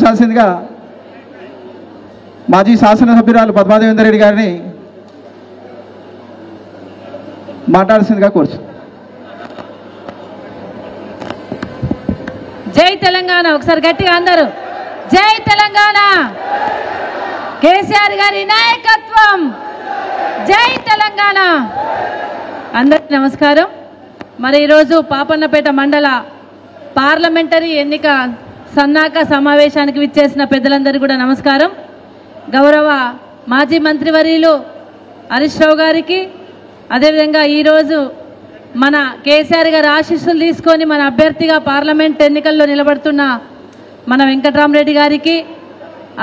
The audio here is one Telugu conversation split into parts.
సన్మానించాల్సిందిగా మాజీ శాసనసభ్యురాలు పద్మాదేవేందర్ రెడ్డి గారిని మాట్లాడాల్సిందిగా కోరుచు. జై తెలంగాణ. ఒకసారి గట్టిగా అందరూ జై తెలంగాణ. కేసీఆర్ గారి నాయకత్వం. జై తెలంగాణ. అందరికీ నమస్కారం. మరి ఈరోజు పాపన్నపేట మండల పార్లమెంటరీ ఎన్నిక సన్నాహక సమావేశానికి విచ్చేసిన పెద్దలందరికీ కూడా నమస్కారం. గౌరవ మాజీ మంత్రివర్యులు హరీష్ రావు గారికి, అదేవిధంగా ఈరోజు మన కేసీఆర్ గారి ఆశీస్సులు తీసుకొని మన అభ్యర్థిగా పార్లమెంట్ ఎన్నికల్లో నిలబడుతున్న మన వెంకట్రామరెడ్డి గారికి,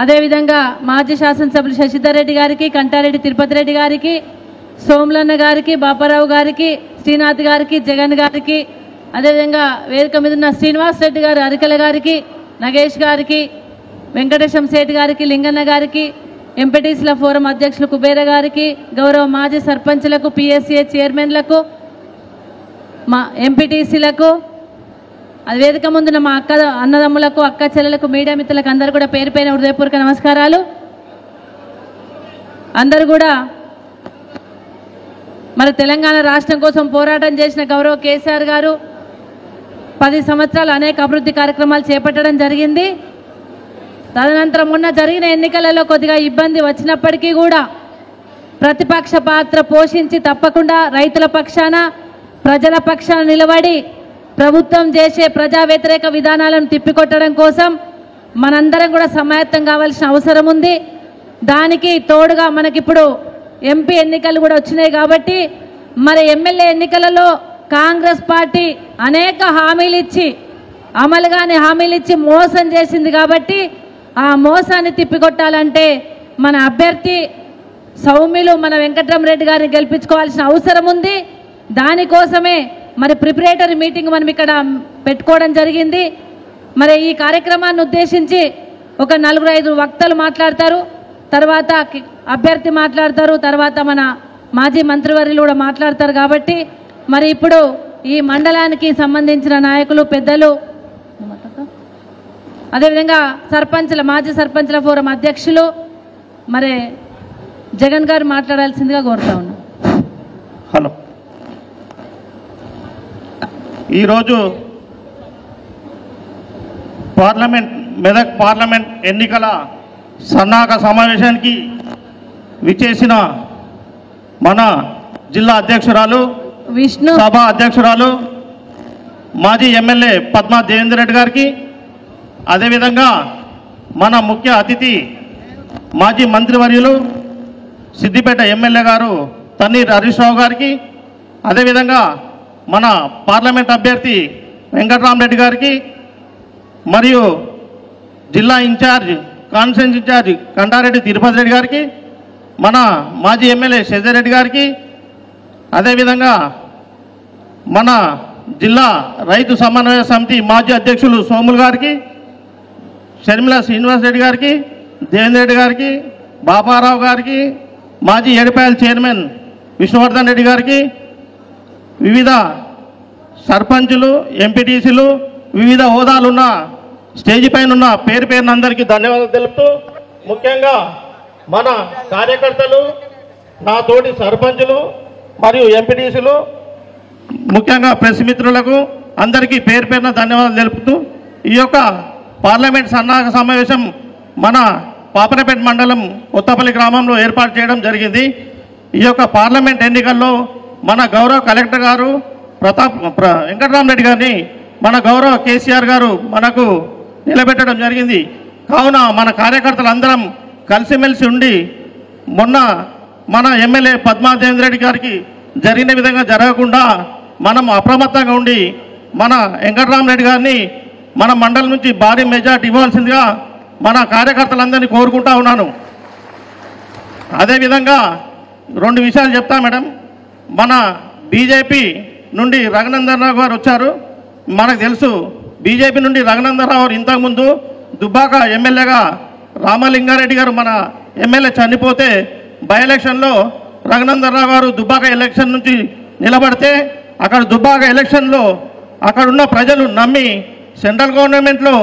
అదేవిధంగా మాజీ శాసనసభ్యులు శశిధర్ రెడ్డి గారికి, కంటారెడ్డి తిరుపతి రెడ్డి గారికి, సోములన్న గారికి, బాపారావు గారికి, శ్రీనాథ్ గారికి, జగన్ గారికి, అదేవిధంగా వేదిక మీద ఉన్న శ్రీనివాస్ రెడ్డి గారు, అరికల గారికి, నగేష్ గారికి, వెంకటేశం శెట్టి గారికి, లింగన్న గారికి, ఎంపీటీసీల ఫోరం అధ్యక్షులు కుబేర గారికి, గౌరవ మాజీ సర్పంచ్లకు, పిఎస్సిఏ చైర్మన్లకు, మా ఎంపీటీసీలకు, అది వేదిక ముందున్న మా అన్నదమ్ములకు, అక్క చెల్లెలకు, మీడియా మిత్రులకు అందరూ కూడా పేరు పైన హృదయపూర్వక నమస్కారాలు. అందరూ కూడా మరి తెలంగాణ రాష్ట్రం కోసం పోరాటం చేసిన గౌరవ కేసీఆర్ గారు 10 సంవత్సరాలు అనేక అభివృద్ధి కార్యక్రమాలు చేపట్టడం జరిగింది. తదనంతరం మొన్న జరిగిన ఎన్నికలలో కొద్దిగా ఇబ్బంది వచ్చినప్పటికీ కూడా ప్రతిపక్ష పాత్ర పోషించి తప్పకుండా రైతుల పక్షాన, ప్రజల పక్షాన నిలబడి ప్రభుత్వం చేసే ప్రజా వ్యతిరేక విధానాలను తిప్పికొట్టడం కోసం మనందరం కూడా సమాయత్తం కావాల్సిన అవసరం ఉంది. దానికి తోడుగా మనకిప్పుడు ఎంపీ ఎన్నికలు కూడా వచ్చినాయి కాబట్టి మరి ఎమ్మెల్యే ఎన్నికలలో కాంగ్రెస్ పార్టీ అనేక హామీలు ఇచ్చి అమలుగానే హామీలు ఇచ్చి మోసం చేసింది కాబట్టి ఆ మోసాన్ని తిప్పికొట్టాలంటే మన అభ్యర్థి సౌమ్యులు మన వెంకట్రామరెడ్డి గారిని గెలిపించుకోవాల్సిన అవసరం ఉంది. దానికోసమే మరి ప్రిపరేటరీ మీటింగ్ మనం ఇక్కడ పెట్టుకోవడం జరిగింది. మరి ఈ కార్యక్రమాన్ని ఉద్దేశించి ఒక 4-5 వక్తలు మాట్లాడతారు, తర్వాత అభ్యర్థి మాట్లాడతారు, తర్వాత మన మాజీ మంత్రివర్యులు కూడా మాట్లాడతారు. కాబట్టి మరి ఇప్పుడు ఈ మండలానికి సంబంధించిన నాయకులు, పెద్దలు, అదేవిధంగా మాజీ సర్పంచ్ల ఫోరం అధ్యక్షులు మరి జగన్ గారు మాట్లాడాల్సిందిగా కోరుతా ఉన్నాం. హలో, ఈరోజు మెదక్ పార్లమెంట్ ఎన్నికల సన్నాహక సమావేశానికి విచ్చేసిన మన జిల్లా అధ్యక్షురాలు, సభ అధ్యక్షురాలు, మాజీ ఎమ్మెల్యే పద్మా దేవేందర్ రెడ్డి గారికి, అదేవిధంగా మన ముఖ్య అతిథి మాజీ మంత్రివర్యులు సిద్దిపేట ఎమ్మెల్యే గారు తన్నీర్ హరీష్ రావు గారికి, అదేవిధంగా మన పార్లమెంట్ అభ్యర్థి వెంకట్రామరెడ్డి గారికి, మరియు జిల్లా incharge conference incharge Kantareddy Tirupati Reddy గారికి, మన మాజీ ఎమ్మెల్యే శశిధర్ రెడ్డి గారికి, అదేవిధంగా మన జిల్లా రైతు సమన్వయ సమితి మాజీ అధ్యక్షులు సోములు గారికి, షర్మిల శ్రీనివాస్ రెడ్డి గారికి, దేవేంద్ర రెడ్డి గారికి, బాపారావు గారికి, మాజీ ఏడుపాయల చైర్మన్ విష్ణువర్ధన్ రెడ్డి గారికి, వివిధ సర్పంచులు, ఎంపీటీసీలు, వివిధ హోదాలున్న స్టేజీ పైన ఉన్న పేరు పేరున అందరికీ ధన్యవాదాలు తెలుపుతూ, ముఖ్యంగా మన కార్యకర్తలు, నా తోటి సర్పంచులు మరియు ఎంపీటీసీలు, ముఖ్యంగా ప్రెస్ మిత్రులకు అందరికీ పేరు పేరున ధన్యవాదాలు తెలుపుతూ, ఈ యొక్క పార్లమెంట్ సన్నాహక సమావేశం మన పాపన్నపేట మండలం కొత్తపల్లి గ్రామంలో ఏర్పాటు చేయడం జరిగింది. ఈ యొక్క పార్లమెంట్ ఎన్నికల్లో మన గౌరవ కలెక్టర్ గారు వెంకట్రామరెడ్డి గారిని మన గౌరవ కేసీఆర్ గారు మనకు నిలబెట్టడం జరిగింది. కావున మన కార్యకర్తలందరం కలిసిమెలిసి ఉండి మొన్న మన ఎమ్మెల్యే పద్మాదేవేందర్ రెడ్డి గారికి జరిగిన విధంగా జరగకుండా మనం అప్రమత్తంగా ఉండి మన వెంకట్రామరెడ్డి గారిని మన మండలం నుంచి భారీ మెజార్టీ ఇవ్వాల్సిందిగా మన కార్యకర్తలందరినీ కోరుకుంటా ఉన్నాను. అదేవిధంగా 2 విషయాలు చెప్తా మేడం. మన బీజేపీ నుండి రఘునందన్ రావు గారు వచ్చారు. మనకు తెలుసు బీజేపీ నుండి రఘునందన్ రావు గారు ఇంతకుముందు దుబ్బాక ఎమ్మెల్యేగా రామలింగారెడ్డి గారు మన ఎమ్మెల్యే చనిపోతే బై ఎలక్షన్లో రఘునందన్ రావు గారు దుబ్బాక ఎలక్షన్ నుంచి నిలబడితే అక్కడ దుబ్బాక ఎలక్షన్లో అక్కడున్న ప్రజలు నమ్మి సెంట్రల్ గవర్నమెంట్లో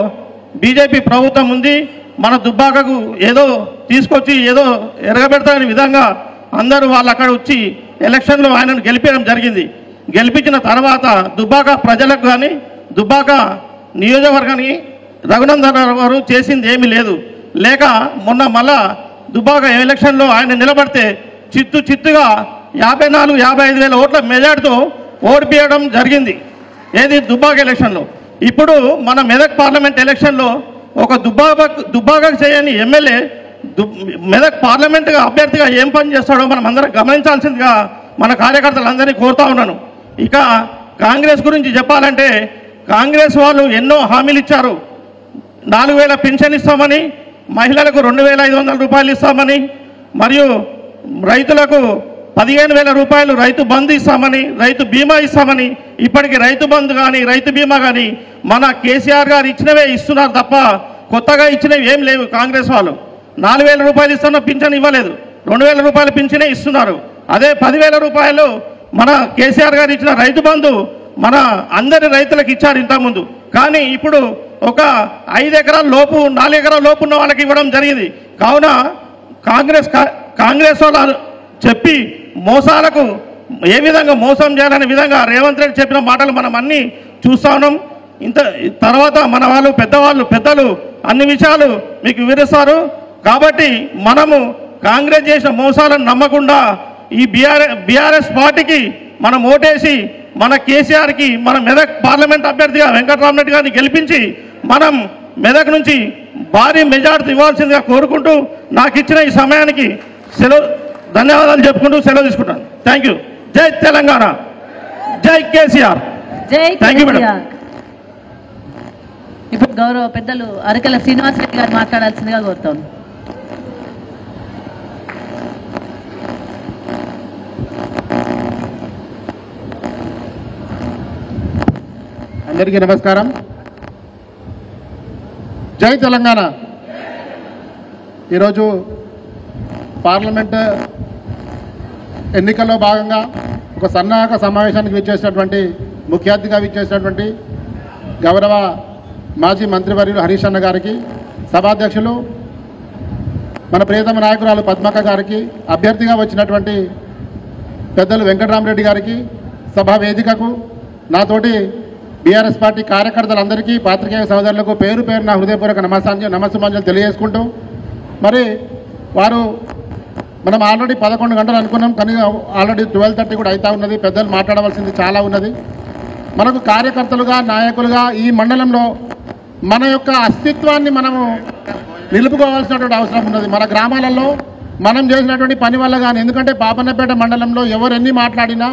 బీజేపీ ప్రభుత్వం ఉంది, మన దుబ్బాకకు ఏదో తీసుకొచ్చి ఏదో ఎరగబెడతారనే విధంగా అందరూ వాళ్ళు అక్కడ వచ్చి ఎలక్షన్లో ఆయనను గెలిపించడం జరిగింది. గెలిపించిన తర్వాత దుబ్బాక ప్రజలకు కానీ దుబ్బాక నియోజకవర్గానికి రఘునందన్ గారు చేసింది ఏమీ లేదు. లేక మొన్న మళ్ళా దుబ్బాక ఎలక్షన్లో ఆయన నిలబడితే చిత్తుగా 54-55 వేల ఓట్ల మెజార్టీతో ఓడిపోయడం జరిగింది. ఏది దుబ్బాక ఎలక్షన్లో. ఇప్పుడు మన మెదక్ పార్లమెంట్ ఎలక్షన్లో ఒక దుబ్బాకకు చేయని ఎమ్మెల్యే మెదక్ పార్లమెంటుగా అభ్యర్థిగా ఏం పని చేస్తాడో మనం అందరం గమనించాల్సిందిగా మన కార్యకర్తలందరినీ కోరుతా ఉన్నాను. ఇక కాంగ్రెస్ గురించి చెప్పాలంటే కాంగ్రెస్ వాళ్ళు ఎన్నో హామీలు ఇచ్చారు. 4,000 పెన్షన్ ఇస్తామని, మహిళలకు 2,500 రూపాయలు ఇస్తామని, మరియు రైతులకు 15,000 రూపాయలు రైతు బంధు ఇస్తామని, రైతు బీమా ఇస్తామని. ఇప్పటికి రైతు బంధు కానీ రైతు బీమా కానీ మన కేసీఆర్ గారు ఇచ్చినవే ఇస్తున్నారు తప్ప కొత్తగా ఇచ్చినవి ఏం లేవు. కాంగ్రెస్ వాళ్ళు 4,000 రూపాయలు ఇస్తున్న పింఛన్ ఇవ్వలేదు, 2,000 రూపాయల పింఛనే ఇస్తున్నారు. అదే 10,000 రూపాయలు మన కేసీఆర్ గారు ఇచ్చిన రైతు బంధు మన అందరి రైతులకు ఇచ్చారు ఇంతకుముందు. కానీ ఇప్పుడు ఒక 5 ఎకరాల లోపు 4 ఎకరాల లోపు ఉన్న వాళ్ళకి ఇవ్వడం జరిగింది. కావున కాంగ్రెస్ వాళ్ళు చెప్పి మోసాలకు ఏ విధంగా మోసం చేయాలనే విధంగా రేవంత్ రెడ్డి చెప్పిన మాటలు మనం అన్నీ చూస్తా ఉన్నాం. తర్వాత మన వాళ్ళు పెద్దలు అన్ని విషయాలు మీకు వివరిస్తారు. కాబట్టి మనము కాంగ్రెస్ చేసిన మోసాలను నమ్మకుండా ఈ బీఆర్ఎస్ పార్టీకి మనం ఓటేసి మన కేసీఆర్కి మన మెదక్ పార్లమెంట్ అభ్యర్థిగా వెంకటరామరెడ్డి గారిని గెలిపించి మనం మెదక్ నుంచి భారీ మెజార్టీ ఇవ్వాల్సిందిగా కోరుకుంటూ నాకు ఇచ్చిన ఈ సమయానికి ధన్యవాదాలు చెప్పుకుంటూ సెలవు తీసుకుంటాను. Thank you. జై తెలంగాణ, జై కేసీఆర్. Thank you madam. ఇప్పుడు గౌరవ పెద్దలు అరకల శ్రీనివాస్ రెడ్డి గారు మాట్లాడాల్సిందిగా కోరుతాను. అందరికీ నమస్కారం. జై తెలంగాణ. ఈరోజు పార్లమెంట్ ఎన్నికల్లో భాగంగా ఒక సన్నాహక సమావేశానికి విచ్చేసినటువంటి ముఖ్య అతిథిగా విచ్చేసినటువంటి గౌరవ మాజీ మంత్రివర్యులు హరీష్ అన్న గారికి, సభాధ్యక్షులు మన ప్రియతమ నాయకురాలు పద్మక్క గారికి, అభ్యర్థిగా వచ్చినటువంటి పెద్దలు వెంకటరామరెడ్డి గారికి, సభా వేదికకు, నాతోటి బీఆర్ఎస్ పార్టీ కార్యకర్తలందరికీ, పాత్రికేయ సోదరులకు పేరు నా హృదయపూర్వక నమస్సుమాంజలు తెలియజేసుకుంటూ, మరి వారు మనం ఆల్రెడీ 11 గంటలు అనుకున్నాం, కానీ ఆల్రెడీ 12:30 కూడా అవుతా ఉన్నది. పెద్దలు మాట్లాడవలసింది చాలా ఉన్నది. మనకు కార్యకర్తలుగా, నాయకులుగా ఈ మండలంలో మన యొక్క అస్తిత్వాన్ని మనము నిలుపుకోవాల్సినటువంటి అవసరం ఉన్నది. మన గ్రామాలలో మనం చేసినటువంటి పని వల్ల కానీ, ఎందుకంటే పాపన్నపేట మండలంలో ఎవరు ఎన్ని మాట్లాడినా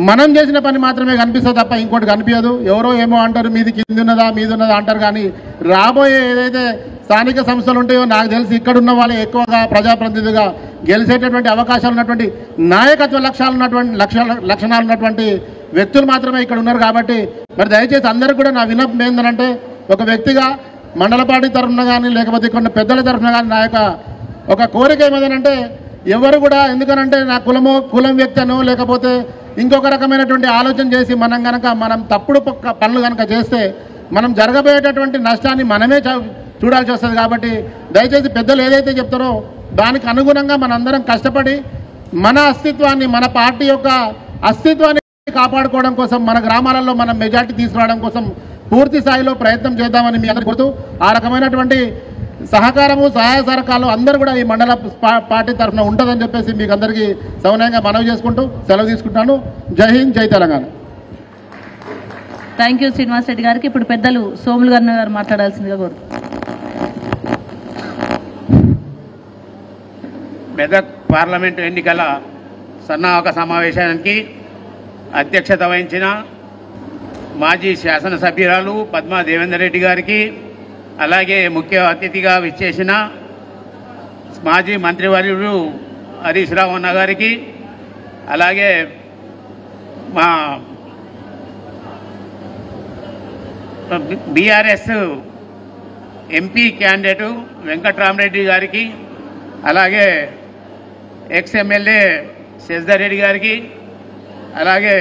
మనం చేసిన పని మాత్రమే కనిపిస్తుంది తప్ప ఇంకోటి కనిపించదు. ఎవరో ఏమో అంటారు, మీది కింది ఉన్నదా మీది ఉన్నదా అంటారు. కానీ రాబోయే ఏదైతే స్థానిక సంస్థలు ఉంటాయో నాకు తెలిసి ఇక్కడ ఉన్న వాళ్ళే ఎక్కువగా ప్రజాప్రతినిధిగా గెలిచేటటువంటి అవకాశాలు ఉన్నటువంటి నాయకత్వ లక్షణాలు ఉన్నటువంటి వ్యక్తులు మాత్రమే ఇక్కడ ఉన్నారు. కాబట్టి మరి దయచేసి అందరూ కూడా నా విన్నపం ఏంటంటే, ఒక వ్యక్తిగా మండల పార్టీ తరఫున కానీ లేకపోతే కొన్ని పెద్దల తరఫున కానీ నా యొక్క ఒక కోరిక ఏమేదంటే, ఎవరు కూడా ఎందుకనంటే నా కులం వ్యక్తి అనో లేకపోతే ఇంకొక రకమైనటువంటి ఆలోచన చేసి మనం తప్పుడు పనులు కనుక చేస్తే మనం జరగబోయేటటువంటి నష్టాన్ని మనమే చూడాల్సి వస్తుంది. కాబట్టి దయచేసి పెద్దలు ఏదైతే చెప్తారో దానికి అనుగుణంగా మనందరం కష్టపడి మన అస్తిత్వాన్ని, మన పార్టీ యొక్క అస్తిత్వాన్ని కాపాడుకోవడం కోసం, మన గ్రామాలలో మనం మెజార్టీ తీసుకురావడం కోసం పూర్తి స్థాయిలో ప్రయత్నం చేద్దామని మీ అందరికీ గుర్తు. ఆ రకమైనటువంటి సహకారము, సహాయ సహకారాలు అందరూ కూడా ఈ మండల పార్టీ తరఫున ఉంటుందని చెప్పేసి మీకు అందరికీ సౌనయంగా మనవి చేసుకుంటూ సెలవు తీసుకుంటున్నాను. జై హింద్, జై తెలంగాణ. థ్యాంక్ యూ శ్రీనివాస్ రెడ్డి గారికి. ఇప్పుడు పెద్దలు సోములు గారు మాట్లాడాల్సిందిగా కోరు. మెదక్ పార్లమెంటు ఎన్నికల సన్నాహక సమావేశానికి అధ్యక్షత వహించిన మాజీ శాసనసభ్యురాలు పద్మా దేవేందర్ రెడ్డి గారికి, అలాగే ముఖ్య అతిథిగా విచ్చేసిన మాజీ మంత్రివర్యులు హరీష్ రావు అన్న గారికి, అలాగే మా బీఆర్ఎస్ ఎంపీ క్యాండిడేటు వెంకటరామరెడ్డి గారికి, అలాగే ఎక్స్ ఎమ్మెల్యే శశిధర్ రెడ్డి గారికి, అలాగే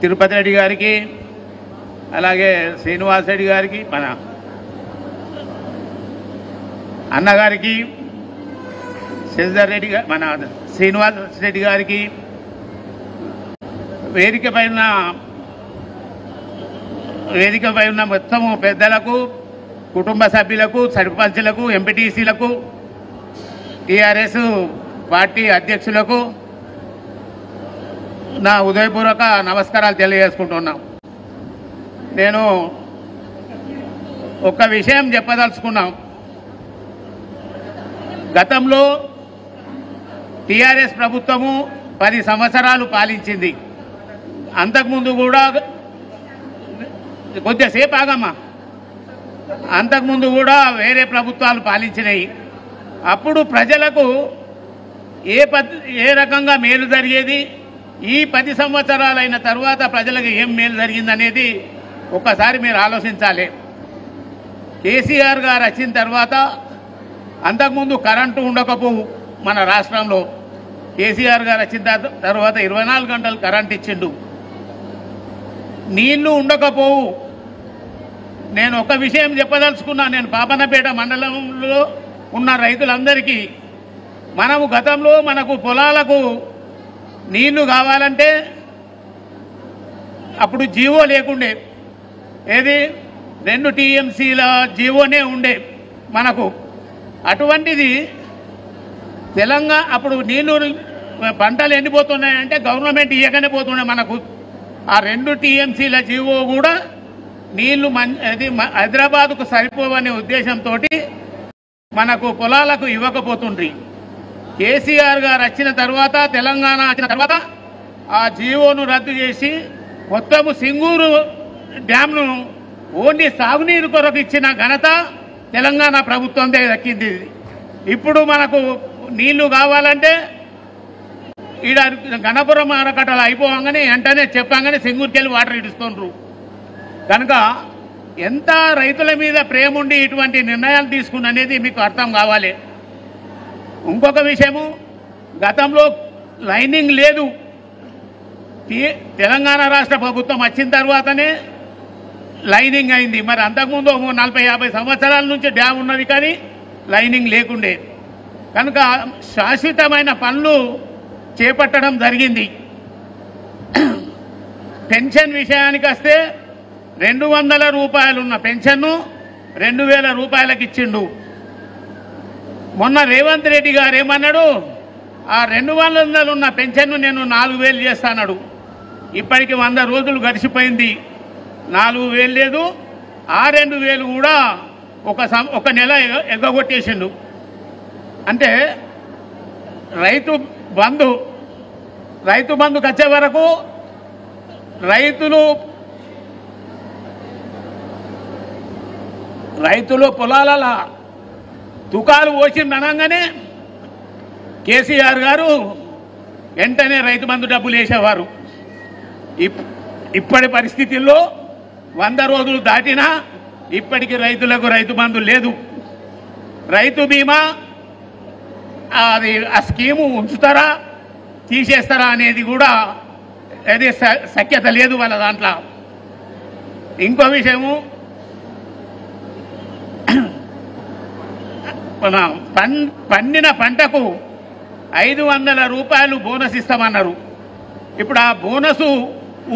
తిరుపతి రెడ్డి గారికి, అలాగే శ్రీనివాస్ రెడ్డి గారికి, మన అన్నగారికి, శశిధర్ రెడ్డి గారు, మన శ్రీనివాస్ రెడ్డి గారికి, వేదికపై ఉన్న మొత్తము పెద్దలకు, కుటుంబ సభ్యులకు, సర్పంచులకు, ఎంపీటీసీలకు, టీఆర్ఎస్ పార్టీ అధ్యక్షులకు నా ఉదయపూర్వక నమస్కారాలు తెలియజేసుకుంటున్నాం. నేను ఒక విషయం చెప్పదలుచుకున్నాం. గతంలో టీఆర్ఎస్ ప్రభుత్వము 10 సంవత్సరాలు పాలించింది. అంతకుముందు కూడా కొద్దిసేపు ఆగమ్మా, అంతకుముందు కూడా వేరే ప్రభుత్వాలు పాలించినాయి. అప్పుడు ప్రజలకు ఏ రకంగా మేలు జరిగేది, ఈ 10 సంవత్సరాలైన తర్వాత ప్రజలకు ఏం మేలు జరిగిందనేది ఒక్కసారి మీరు ఆలోచించాలి. కేసీఆర్ గారు వచ్చిన తర్వాత, అంతకుముందు కరెంటు ఉండకపోవు మన రాష్ట్రంలో. కేసీఆర్ గారు వచ్చిన తర్వాత 24 గంటలు కరెంట్ ఇచ్చిండు. నీళ్లు ఉండకపోవు. నేను ఒక విషయం చెప్పదలుచుకున్నా. నేను పాపన్నపేట మండలంలో ఉన్న రైతులందరికీ, మనము గతంలో మనకు పొలాలకు నీళ్లు కావాలంటే అప్పుడు జీవో లేకుండే. ఏది 2 టీఎంసీల జీవోనే ఉండే మనకు. అటువంటిది తెలంగాణ అప్పుడు నీళ్లు పంటలు ఎండిపోతున్నాయంటే గవర్నమెంట్ ఇవ్వకనే పోతుండే మనకు. ఆ 2 టీఎంసీల జీవో కూడా నీళ్లు అది హైదరాబాద్కు సరిపోవనే ఉద్దేశంతో మనకు పొలాలకు ఇవ్వకపోతుండ్రి. కేసీఆర్ గారు వచ్చిన తర్వాత, తెలంగాణ వచ్చిన తర్వాత ఆ జీవోను రద్దు చేసి మొత్తము సింగూరు డ్యాంను ఓన్లీ సాగునీరు కొరకు ఇచ్చిన ఘనత తెలంగాణ ప్రభుత్వందే దక్కింది. ఇప్పుడు మనకు నీళ్లు కావాలంటే ఈడ గణపురం ఆనకట్టలు అయిపోగానే వెంటనే చెప్పగానే సింగూరుకెళ్ళి వాటర్ ఇడుస్తుండ్రు. కనుక ఎంత రైతుల మీద ప్రేమ ఉండి ఇటువంటి నిర్ణయాలు తీసుకుని అనేది మీకు అర్థం కావాలి. ఇంకొక విషయము, గతంలో లైనింగ్ లేదు. తెలంగాణ రాష్ట్ర ప్రభుత్వం వచ్చిన తర్వాతనే లైనింగ్ అయింది. మరి అంతకుముందు 40-50 సంవత్సరాల నుంచి డ్యామ్ ఉన్నది, కానీ లైనింగ్ లేకుండే. కనుక శాశ్వతమైన పనులు చేపట్టడం జరిగింది. పెన్షన్ విషయానికి వస్తే 200 రూపాయలు ఉన్న పెన్షన్ను 2000 రూపాయలకు ఇచ్చిండు. మొన్న రేవంత్ రెడ్డి గారు ఏమన్నాడు, ఆ 200 ఉన్న పెన్షన్ను నేను 4000 చేస్తాడు. ఇప్పటికి 100 రోజులు గడిచిపోయింది, 4000 లేదు. ఆ 2000 కూడా ఒక నెల ఎగ్గొట్టేసిండు. అంటే రైతు బంధుకు వచ్చే వరకు రైతులు పొలాల తుకాలు పోసింది అనగానే కేసీఆర్ గారు వెంటనే రైతు బంధు డబ్బులు వేసేవారు. ఇప్పటి పరిస్థితుల్లో 100 రోజులు దాటినా ఇప్పటికీ రైతులకు రైతు బంధు లేదు. రైతు బీమా అది ఆ స్కీము ఉంచుతారా తీసేస్తారా అనేది కూడా అది సఖ్యత లేదు వాళ్ళ దాంట్లో. ఇంకో విషయము, పండిన పంటకు 500 రూపాయలు బోనస్ ఇస్తామన్నారు. ఇప్పుడు ఆ బోనసు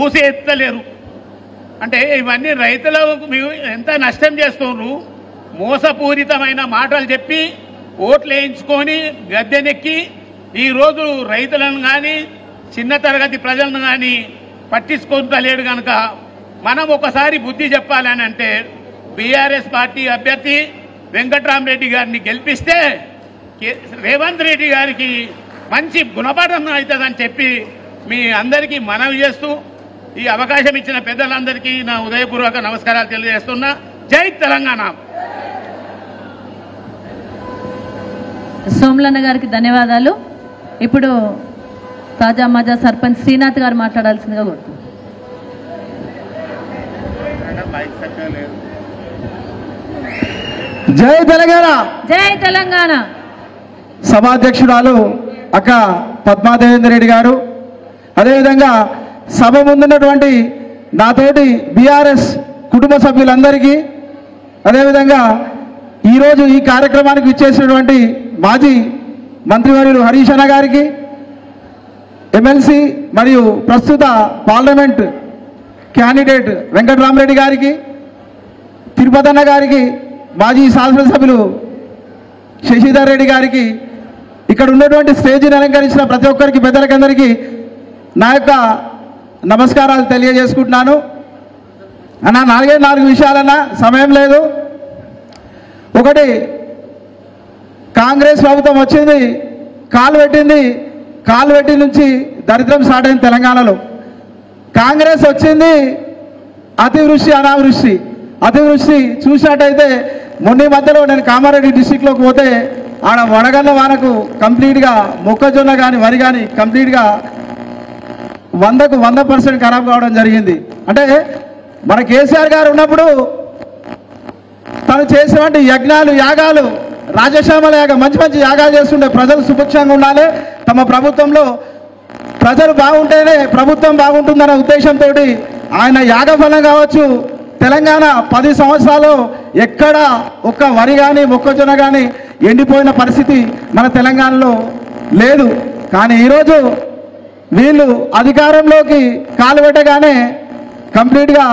ఊసే ఎత్తలేరు. అంటే ఇవన్నీ రైతులకు ఎంత నష్టం చేస్తున్నారు. మోసపూరితమైన మాటలు చెప్పి ఓట్లు వేయించుకొని గద్దెనెక్కి ఈరోజు రైతులను కానీ చిన్న తరగతి ప్రజలను కానీ పట్టించుకుంటలేడు. కనుక మనం ఒకసారి బుద్ధి చెప్పాలని అంటే బీఆర్ఎస్ పార్టీ అభ్యర్థి వెంకట్రామరెడ్డి గారిని గెలిపిస్తే రేవంత్ రెడ్డి గారికి మంచి గుణపాఠం అవుతుందని చెప్పి మీ అందరికీ మనవి చేస్తూ ఈ అవకాశం ఇచ్చిన పెద్దలందరికీ నా ఉదయపూర్వక నమస్కారాలు తెలియజేస్తున్నా. జై తెలంగాణ. సోమలన్న గారికి ధన్యవాదాలు. ఇప్పుడు తాజా మాజా సర్పంచ్ శ్రీనాథ్ గారు మాట్లాడాల్సిందిగా కోరుతున్నాను. జై తెలంగాణ. జై తెలంగాణ. సభాధ్యక్షురాలు అక్క పద్మాదేవేందర్ రెడ్డి గారు, అదేవిధంగా సభ ముందున్నటువంటి నాతోటి బీఆర్ఎస్ కుటుంబ సభ్యులందరికీ, అదేవిధంగా ఈరోజు ఈ కార్యక్రమానికి ఇచ్చేసినటువంటి మాజీ మంత్రివర్యులు హరీష్ అన్న గారికి, ఎమ్మెల్సీ మరియు ప్రస్తుత పార్లమెంట్ క్యాండిడేట్ వెంకటరామరెడ్డి గారికి, తిరుపతి అన్న గారికి, మాజీ శాసనసభ్యులు శశిధర్ రెడ్డి గారికి, ఇక్కడ ఉన్నటువంటి స్టేజీని అలంకరించిన ప్రతి ఒక్కరికి పెద్దలకందరికీ నా యొక్క నమస్కారాలు తెలియజేసుకుంటున్నాను. అన్న 4 విషయాలన్నా, సమయం లేదు. ఒకటి, కాంగ్రెస్ ప్రభుత్వం వచ్చింది, కాలు పెట్టి నుంచి దరిద్రం స్టార్ట్ అయింది తెలంగాణలో. కాంగ్రెస్ వచ్చింది, అతివృష్టి అనావృష్టి చూసినట్టయితే మొన్న మధ్యలో నేను కామారెడ్డి డిస్టిక్లోకి పోతే ఆడ వడగన్న వానకు కంప్లీట్గా మొక్కజొన్న కానీ వరి కానీ కంప్లీట్గా 100% ఖరాబ్ కావడం జరిగింది. అంటే మన కేసీఆర్ గారు ఉన్నప్పుడు తను చేసేటువంటి యజ్ఞాలు యాగాలు, రాజశ్యామల యాగం, మంచి యాగాలు చేస్తుండే, ప్రజలు సుభిక్షంగా ఉండాలి, తమ ప్రభుత్వంలో ప్రజలు బాగుంటేనే ప్రభుత్వం బాగుంటుందన్న ఉద్దేశంతో ఆయన యాగఫలం కావచ్చు. తెలంగాణ 10 సంవత్సరాలు ఎక్కడ ఒక్క వరి కానీ మొక్కజొన్న కానీ ఎండిపోయిన పరిస్థితి మన తెలంగాణలో లేదు. కానీ ఈరోజు వీళ్ళు అధికారంలోకి కాలు పెట్టగానే కంప్లీట్గా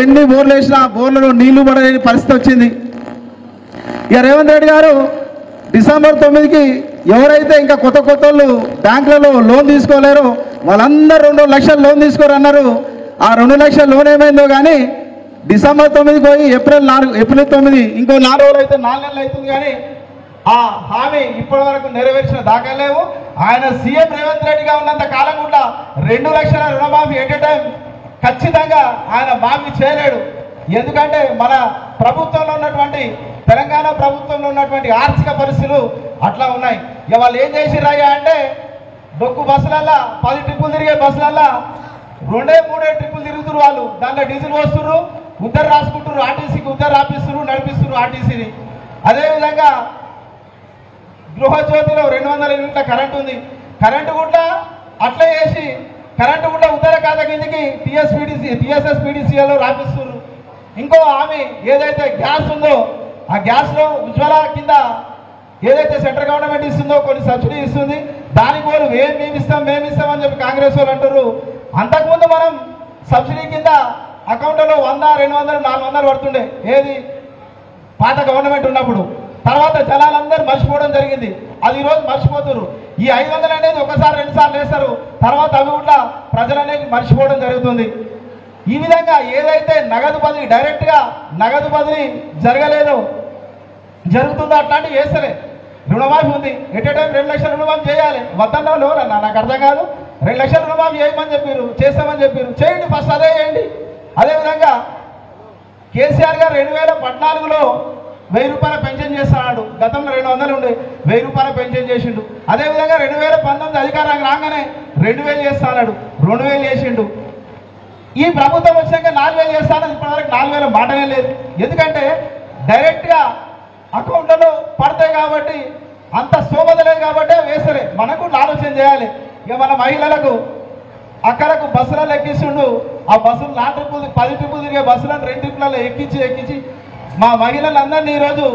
ఎన్ని బోర్లు వేసినా బోర్లలో నీళ్లు పడలేని పరిస్థితి వచ్చింది. ఇక రేవంత్ రెడ్డి గారు డిసెంబర్ 9కి ఎవరైతే ఇంకా కొత్త వాళ్ళు బ్యాంకులలో లోన్ తీసుకోలేరో వాళ్ళందరూ 2 లక్షల లోన్ తీసుకోరన్నారు. ఆ 2 లక్షల లోన్ ఏమైందో కానీ డిసెంబర్ 9కి పోయి ఏప్రిల్ 9 ఇంకో 4 రోజులు అయితే 4 నెలలు అవుతుంది. కానీ ఆ హామీ ఇప్పటి వరకు నెరవేర్చిన దాఖలేవు. ఆయన సీఎం రేవంత్ రెడ్డిగా ఉన్నంత కాలం కూడా 2 లక్షల రుణమాఫీ ఎట్ ఎ టైం ఖచ్చితంగా ఆయన మాఫీ చేయలేడు. ఎందుకంటే మన ప్రభుత్వంలో ఉన్నటువంటి తెలంగాణ ప్రభుత్వంలో ఉన్నటువంటి ఆర్థిక పరిస్థితులు అట్లా ఉన్నాయి. ఇక వాళ్ళు ఏం చేసిర్రయ్యా అంటే డొక్కు బస్సులల్లా 10 ట్రిప్పులు తిరిగే బస్సులల్లా 2-3 ట్రిప్పులు తిరుగుతున్నారు. వాళ్ళు దాంట్లో డీజిల్ పోస్తున్నారు, ఉద్దరు రాసుకుంటారు, ఆర్టీసీకి ఉద్దరు రాపిస్తున్నారు, నడిపిస్తున్నారు ఆర్టీసీని. అదేవిధంగా గృహజ్యోతిలో 200 యూనిట్ల కరెంటు ఉంది. కరెంటు కూడా అట్లా చేసి కరెంటు కూడా ఉత్తర ఖాతా కిందకి TSSPDCలో రాపిస్తున్నారు. ఇంకో ఆమె ఏదైతే గ్యాస్ ఉందో ఆ గ్యాస్లో ఉజ్వల కింద ఏదైతే సెంట్రల్ గవర్నమెంట్ ఇస్తుందో కొన్ని సబ్సిడీ ఇస్తుంది, దానికి వాళ్ళు మేము ఇస్తామని చెప్పి కాంగ్రెస్ వాళ్ళు అంటారు. అంతకుముందు మనం సబ్సిడీ కింద అకౌంట్లో 100, 200, 400 పడుతుండే ఏది పాత గవర్నమెంట్ ఉన్నప్పుడు. తర్వాత జనాలందరూ మర్చిపోవడం జరిగింది. అది ఈరోజు మర్చిపోతున్నారు. ఈ 500 అనేది ఒకసారి 2 సార్లు వేస్తారు, తర్వాత అవి కూడా ప్రజలు అనేది మర్చిపోవడం జరుగుతుంది. ఈ విధంగా ఏదైతే నగదు బదిలీ డైరెక్ట్గా నగదు బదిలీ జరుగుతుందో అట్లాంటివి వేస్తలే. రుణమాఫీ ఉంది, ఎట్ ఏ టైం 2 లక్షల రుణమాఫీ చేయాలి. వద్దన్నా ఎవరన్నా నాకు అర్థం కాదు. 2 లక్షల రుణమాఫీ చేయమని చెప్పారు, చేస్తామని చెప్పారు, చేయండి, ఫస్ట్ అదే చేయండి. అదేవిధంగా కేసీఆర్ గారు 2014లో 1000 రూపాయల పెన్షన్ చేస్తున్నాడు. గతంలో 200 ఉండే 1000 రూపాయల పెన్షన్ చేసిండు. అదేవిధంగా 2019 అధికారానికి రాగానే 2000 చేస్తున్నాడు, 2000 చేసిండు. ఈ ప్రభుత్వం వచ్చినాక 4000 చేస్తానని ఇప్పటివరకు 4000 మాటనే లేదు. ఎందుకంటే డైరెక్ట్గా అకౌంట్లలో పడతాయి కాబట్టి, అంత స్తోమత లేదు కాబట్టి వేసరే. మనకు ఆలోచన చేయాలి. ఇక మన మహిళలకు అక్కడకు బస్సులలో ఎక్కిస్తుండు. ఆ బస్సులు 4 ట్రిప్పులు 10 ట్రిప్పులు తిరిగే బస్సులను 2 ట్రిప్పులలో ఎక్కించి మా మహిళలందరినీ ఈరోజు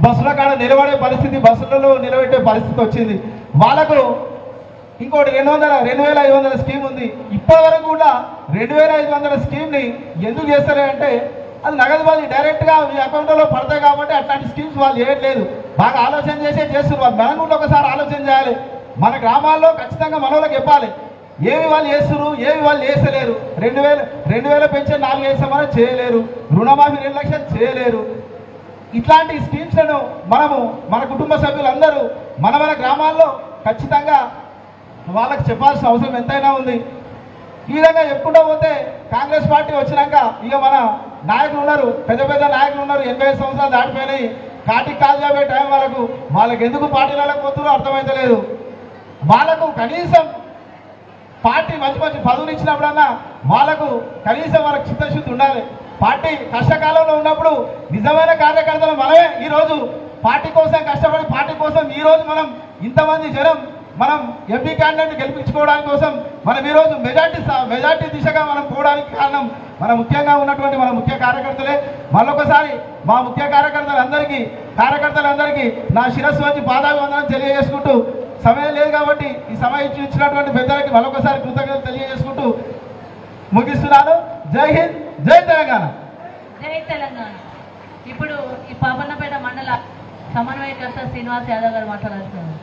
బస్సుల కాడ నిలబడే పరిస్థితి, బస్సులలో నిలబెట్టే పరిస్థితి వచ్చింది. వాళ్ళకు ఇంకోటి 2500 స్కీమ్ ఉంది. ఇప్పటి వరకు కూడా 2500 స్కీమ్ని ఎందుకు చేస్తారు అంటే అది నగదు బదిలీ డైరెక్ట్గా మీ అకౌంట్లో పడతాయి కాబట్టి అట్లాంటి స్కీమ్స్ వాళ్ళు చేయట్లేదు. బాగా ఆలోచన చేస్తున్నారు. మనం కూడా ఒకసారి ఆలోచన చేయాలి. మన గ్రామాల్లో ఖచ్చితంగా మన వాళ్ళకి చెప్పాలి ఏవి వాళ్ళు చేస్తున్నారు, ఏవి వాళ్ళు చేస్తలేరు. 2000 పెన్షన్ 4 వేస్తామని చేయలేరు, రుణమాఫీ 2 లక్షలు చేయలేరు. ఇట్లాంటి స్కీమ్స్లను మన కుటుంబ సభ్యులందరూ మన గ్రామాల్లో ఖచ్చితంగా వాళ్ళకి చెప్పాల్సిన అవసరం ఎంతైనా ఉంది. ఈ విధంగా చెప్పుకుంటూ పోతే కాంగ్రెస్ పార్టీ వచ్చినాక ఇక మన నాయకులు ఉన్నారు, పెద్ద నాయకులు ఉన్నారు. 85 సంవత్సరాలు దాటిపోయినాయి. కాటికి కాలు చెప్పే టైం వాళ్ళకు ఎందుకు పార్టీలకు పోతున్నారో అర్థమైతలేదు. వాళ్ళకు కనీసం పార్టీ మంచి పదవులు ఇచ్చినప్పుడన్నా వాళ్ళకు కనీసం వాళ్ళకి చిత్తశుద్ధి ఉండాలి. పార్టీ కష్టకాలంలో ఉన్నప్పుడు నిజమైన కార్యకర్తలు మనమే ఈరోజు పార్టీ కోసం కష్టపడి పార్టీ కోసం ఈరోజు మనం ఇంతమంది జనం మనం ఎంపీ క్యాండిడేట్ గెలిపించుకోవడానికి కోసం మనం ఈరోజు మెజార్టీ దిశగా మనం పోవడానికి కారణం మన ముఖ్యంగా ఉన్నటువంటి మన ముఖ్య కార్యకర్తలే. మళ్ళొకసారి మా ముఖ్య కార్యకర్తలందరికీ నా శిరస్సు వచ్చి పాదాభివందనం తెలియజేసుకుంటూ, సమయం లేదు కాబట్టి ఈ సమయం ఇచ్చినటువంటి పెద్దలకి మళ్ళొకసారి కృతజ్ఞతలు తెలియజేసుకుంటూ ముగిస్తున్నాను. జై హింద్, జై తెలంగాణ. జై తెలంగాణ. ఇప్పుడు ఈ పాపన్నపేట మండల సమన్వయకర్త శ్రీనివాస్ యాదవ్ గారు మాట్లాడుతున్నారు.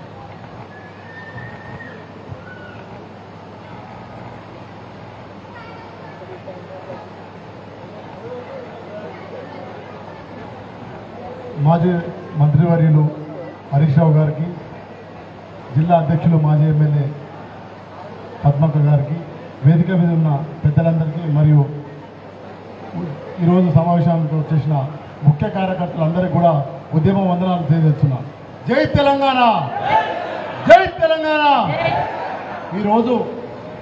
మాజీ మంత్రివర్యులు హరీష్ రావు గారికి, జిల్లా అధ్యక్షులు మాజీ ఎమ్మెల్యే పద్మక్క గారికి, వేదిక మీద ఉన్న పెద్దలందరికీ మరియు ఈరోజు సమావేశానికి వచ్చేసిన ముఖ్య కార్యకర్తలందరికీ కూడా ఉద్యమ వందనాలు తెలియజేస్తున్నా. జై తెలంగాణ, జై తెలంగాణ. ఈరోజు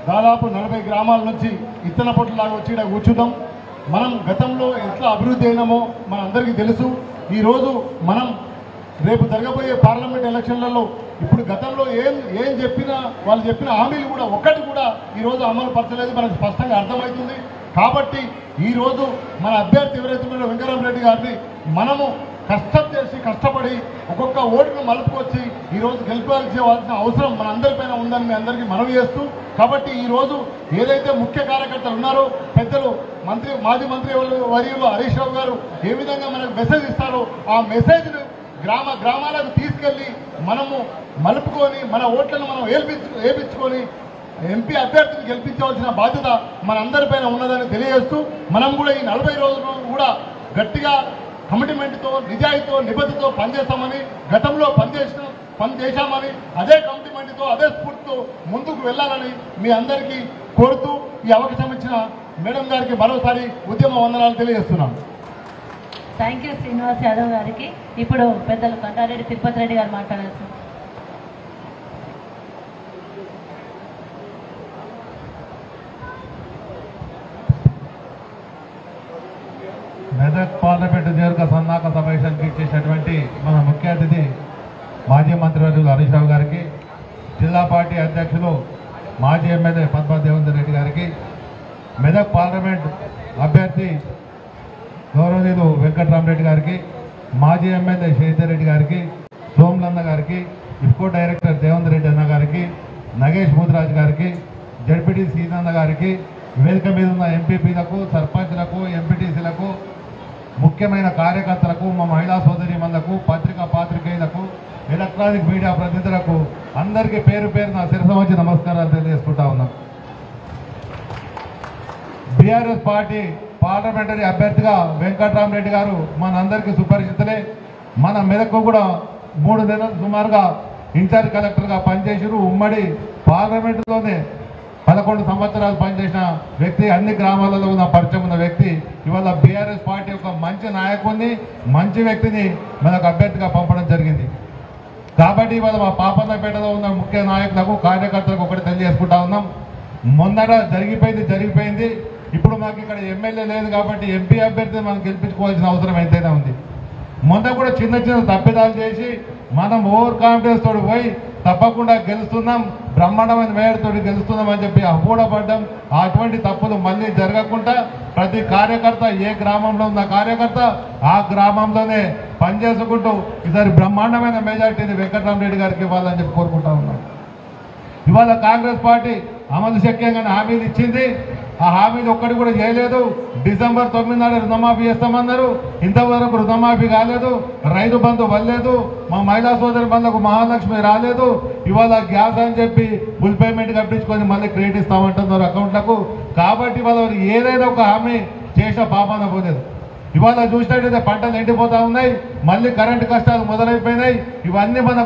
దాదాపు 40 గ్రామాల నుంచి ఇత్తన పొట్టులాగా వచ్చి ఇక్కడ కూర్చుందాం. మనం గతంలో ఎట్లా అభివృద్ధి అయినామో మన అందరికీ తెలుసు. ఈరోజు మనం రేపు జరగబోయే పార్లమెంట్ ఎలక్షన్లలో ఇప్పుడు గతంలో ఏం చెప్పినా వాళ్ళు చెప్పిన హామీలు కూడా ఒక్కటి కూడా ఈరోజు అమలు పరచలేదు, మనకు స్పష్టంగా అర్థమవుతుంది. కాబట్టి ఈరోజు మన అభ్యర్థి ఎవరైతే ఉన్నారో వెంకటరామరెడ్డి గారిని మనము కష్టపడి ఒక్కొక్క ఓటును మలుపుకొచ్చి ఈరోజు గెలిపించాల్సిన అవసరం మన అందరిపైన ఉందని మీ అందరికీ మనవి చేస్తూ, కాబట్టి ఈరోజు ఏదైతే ముఖ్య కార్యకర్తలు ఉన్నారో పెద్దలు మాజీ మంత్రి వర్యులు హరీష్ రావు గారు ఏ విధంగా మనకు మెసేజ్ ఇస్తారో ఆ మెసేజ్ను గ్రామాలకు తీసుకెళ్లి మనము మలుపుకొని మన ఓట్లను మనం వేయించుకొని ఎంపీ అభ్యర్థిని గెలిపించవలసిన బాధ్యత మనందరిపైన ఉన్నదని తెలియజేస్తూ, మనం కూడా ఈ 40 రోజులు కూడా గట్టిగా కమిట్మెంట్తో, నిజాయితీతో, నిబద్ధతతో పనిచేస్తామని, గతంలో పనిచేశామని, అదే కమిట్మెంట్తో, అదే స్ఫూర్తితో ముందుకు వెళ్ళాలని మీ అందరికీ కోరుతూ ఈ అవకాశం ఇచ్చిన మేడం గారికి మరోసారి ఉద్యమ వందనాలు తెలియజేస్తున్నాం. థ్యాంక్ యూ శ్రీనివాస్ యాదవ్ గారికి. ఇప్పుడు పెద్దలు కంటారెడ్డి తిరుపతి రెడ్డి గారు మాట్లాడారు. మెదక్ పార్లమెంటు నియోజక సన్నాహక సమావేశానికి ఇచ్చేసినటువంటి మన ముఖ్య అతిథి మాజీ మంత్రివర్యులు హరీష్ రావు గారికి, జిల్లా పార్టీ అధ్యక్షులు మాజీ ఎమ్మెల్యే పద్మదేవేందర్ రెడ్డి గారికి, మెదక్ పార్లమెంట్ అభ్యర్థి గౌరవనీయులు వెంకటరామరెడ్డి గారికి, మాజీ ఎమ్మెల్యే శ్రీధర్ రెడ్డి గారికి, సోమలన్న గారికి, ఇఫ్కో డైరెక్టర్ దేవేందర్ రెడ్డి అన్న గారికి, నగేష్ ముదిరాజ్ గారికి, జడ్పీటీ సీనన్న గారికి, వేదిక మీద ఉన్న ఎంపీపీలకు, సర్పంచ్లకు, ఎంపీటీసీలకు, ముఖ్యమైన కార్యకర్తలకు, మా మహిళా సోదరీమణులకు, పాత్రికేయులకు, ఎలక్ట్రానిక్ మీడియా ప్రతినిధులకు అందరికీ పేరు నా శిరస వచ్చి నమస్కారాలు తెలియజేసుకుంటా ఉన్నాం. బీఆర్ఎస్ పార్టీ పార్లమెంటరీ అభ్యర్థిగా వెంకటరామరెడ్డి గారు మనందరికీ సుపరిచితులే. మన మెదక్కు కూడా 3 నెలలు సుమారుగా ఇన్ఛార్జ్ కలెక్టర్గా పనిచేసారు. ఉమ్మడి పార్లమెంటులోనే 11 సంవత్సరాలు పనిచేసిన వ్యక్తి, అన్ని గ్రామాలలో ఉన్న పరిచయం ఉన్న వ్యక్తి. ఇవాళ బీఆర్ఎస్ పార్టీ యొక్క మంచి నాయకుడిని, మంచి వ్యక్తిని మనకు అభ్యర్థిగా పంపడం జరిగింది. కాబట్టి ఇవాళ మా పాపన్నపేటలో ఉన్న ముఖ్య నాయకులకు, కార్యకర్తలకు ఒకటి తెలియజేసుకుంటా ఉన్నాం. మొన్నట జరిగిపోయింది. ఇప్పుడు మాకు ఇక్కడ ఎమ్మెల్యే లేదు కాబట్టి ఎంపీ అభ్యర్థిని మనం గెలిపించుకోవాల్సిన అవసరం ఎంతైనా ఉంది. మొన్న కూడా చిన్న తప్పిదాలు చేసి మనం ఓవర్ కాన్ఫిడెన్స్ తోటి పోయి తప్పకుండా గెలుస్తున్నాం, బ్రహ్మాండమైన మేయర్తో గెలుస్తున్నాం అని చెప్పి అహూడపడ్డాం. అటువంటి తప్పులు మళ్ళీ జరగకుండా ప్రతి కార్యకర్త, ఏ గ్రామంలో ఉన్న కార్యకర్త ఆ గ్రామంలోనే పనిచేసుకుంటూ ఈసారి బ్రహ్మాండమైన మెజార్టీని వెంకటరామరెడ్డి గారికి ఇవ్వాలని చెప్పి కోరుకుంటా ఉన్నాం. ఇవాళ కాంగ్రెస్ పార్టీ అమలు శక్యంగానే హామీలు ఇచ్చింది. ఆ హామీలు ఒక్కటి కూడా చేయలేదు. డిసెంబర్ 9 నాడు రుణమాఫీ చేస్తామన్నారు, ఇంతవరకు రుణమాఫీ కాలేదు. రైతు బంధు వల్లేదు. మా మహిళా సోదరి బంధుకు మహాలక్ష్మి రాలేదు. ఇవాళ గ్యాస్ అని చెప్పి ఫుల్ పేమెంట్ కట్టించుకొని మళ్ళీ క్రెడిట్ ఇస్తామంటున్నారు అకౌంట్లకు. కాబట్టి ఇవాళ ఏదైనా ఒక హామీ చేసిన పాపాన పోలేదు. ఇవాళ చూసినట్టయితే పంటలు ఎండిపోతా ఉన్నాయి, మళ్ళీ కరెంటు కష్టాలు మొదలైపోయినాయి. ఇవన్నీ మన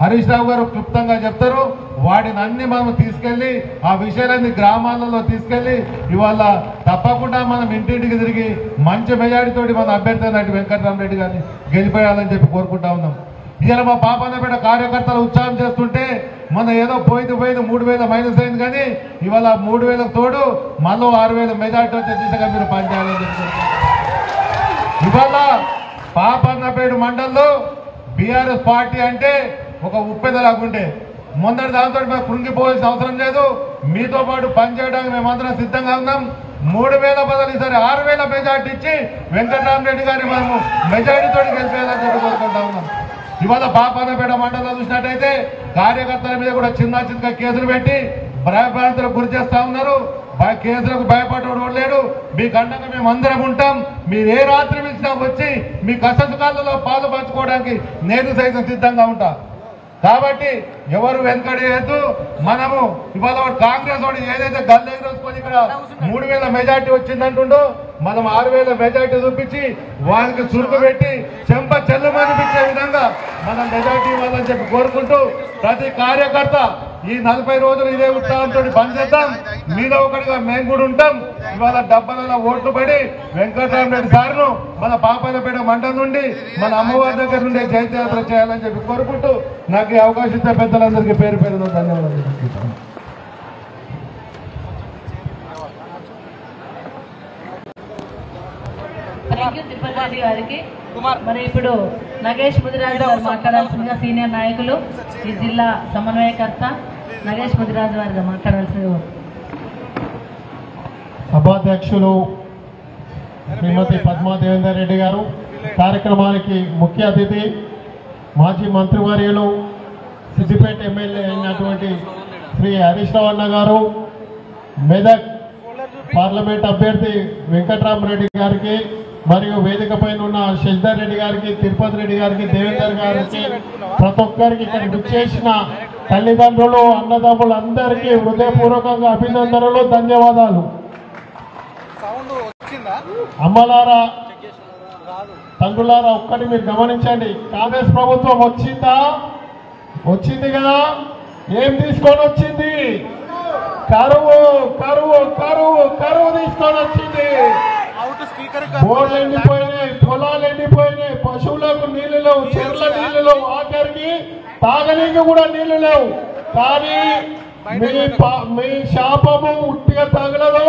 హరీష్ రావు గారు క్లుప్తంగా చెప్తారు. వాటిని అన్ని మనం తీసుకెళ్లి ఆ విషయాలన్నీ గ్రామాలలో తీసుకెళ్లి ఇవాళ తప్పకుండా మనం ఇంటింటికి తిరిగి మంచి మెజారిటీతోటి మన అభ్యర్థి అయినట్టు వెంకటరామరెడ్డి గారిని గెలిపేయాలని చెప్పి కోరుకుంటా ఉన్నాం. ఇలా మా పాపన్నపేట కార్యకర్తలు ఉత్సాహం చేస్తుంటే మన ఏదో పోయింది 3,000 మైనస్ అయింది, కానీ ఇవాళ 3,000కు తోడు మళ్ళీ 6,000 మెజారిటీ వచ్చే దిశగా మీరు పనిచేయాలని చెప్పి ఇవాళ పాపన్నపేట మండలంలో బీఆర్ఎస్ పార్టీ అంటే ఒక ఉప్పెదలాగుండే మొన్నటి దాంతో మేము కృంగిపోవాల్సిన అవసరం లేదు. మీతో పాటు పనిచేయడానికి మేమందరం సిద్ధంగా ఉన్నాం. 3000 బదులు ఈసారి 6000 మెజార్టీ ఇచ్చి వెంకటరామరెడ్డి గారిని మనము మెజార్టీతో గెలిపేయాలని చెప్పి కోరుకుంటా ఉన్నాం. ఇవాళ పాపానపేట మండలంలో చూసినట్టయితే కార్యకర్తల మీద కూడా చిన్న కేసులు పెట్టి భయభ్రాంతులకు గురి చేస్తా ఉన్నారు. కేసులకు భయపడేవాడు లేడు. మీకు అండగా మేము అందరం ఉంటాం. మీరు ఏ రాత్రి పిలిచినా వచ్చి మీ కష్టసుఖాలలో పాలు పంచుకోవడానికి నేను సైతం సిద్ధంగా ఉంటా. కాబట్టి ఎవరు వెనకడేయద్దు. మనము ఇవాళ కాంగ్రెస్ వాడు ఏదైతే గల్లే రోజుకొని ఇక్కడ 3000 మెజార్టీ వచ్చిందంటుండో మనం 6000 మెజార్టీ చూపించి వాళ్ళకి చురుకు పెట్టి చెంప చెల్లమనిపించే విధంగా మనం మెజార్టీ ఇవ్వాలని చెప్పి కోరుకుంటూ ప్రతి కార్యకర్త ఈ 40 రోజులు ఇదే ఉత్సాహంతో పనిచేద్దాం. మీద ఒకటిగా మేము కూడా ఉంటాం. ఇవాళ డబ్బలలో ఓట్లు పడి వెంకటరామరెడ్డి సార్ను మన పాపాలపేట మండలం నుండి మన అమ్మవారి దగ్గర నుండి జయయాత్ర చేయాలని చెప్పి కోరుకుంటూ నాకు ఈ అవకాశం ఇచ్చే పెద్దలందరికీ పేరు పేరుతో ధన్యవాదాలు. తిరుపతి రెడ్డి గారికి మరి ఇప్పుడు నగేష్ ముదిరాజు గారు మాట్లాడాల్సిందిగా సీనియర్ నాయకులు ఈ జిల్లా సమన్వయకర్త నగేష్ ముదిరాజు గారిగా మాట్లాడాల్సిందిగా. సభాధ్యక్షులు శ్రీమతి పద్మా దేవేందర్ రెడ్డి గారు, కార్యక్రమానికి ముఖ్య అతిథి మాజీ మంత్రివర్యులు సిద్దిపేట ఎమ్మెల్యే అయినటువంటి శ్రీ హరీష్ రావు అన్న గారు, మెదక్ పార్లమెంట్ అభ్యర్థి వెంకటరామరెడ్డి గారికి మరియు వేదిక పైన ఉన్న శశిధర్ రెడ్డి గారికి, తిరుపతి రెడ్డి గారికి, దేవేందర్ గారికి, ప్రతి ఒక్కరికి ఇక్కడ విచ్చేసిన తల్లిదండ్రులు అన్నదమ్ములు అందరికీ హృదయపూర్వకంగా అభినందనలు, ధన్యవాదాలు. అమ్మలారా తండ్రులారా ఒక్కటి మీరు గమనించండి. కాంగ్రెస్ ప్రభుత్వం వచ్చింది కదా, ఏం తీసుకొని వచ్చింది? కరువు కరువు కరువు కరువు తీసుకొని వచ్చింది. బోర్లు ఎండిపోయినాయి, పొలాలు ఎండిపోయినాయి, పశువులకు నీళ్లు లేవు, చెర్ల నీళ్లు లేవు, ఆఖరికి తాగనీకి కూడా నీళ్లు లేవు. కానీ మీ శాపము ఉట్టిగా తగలదు.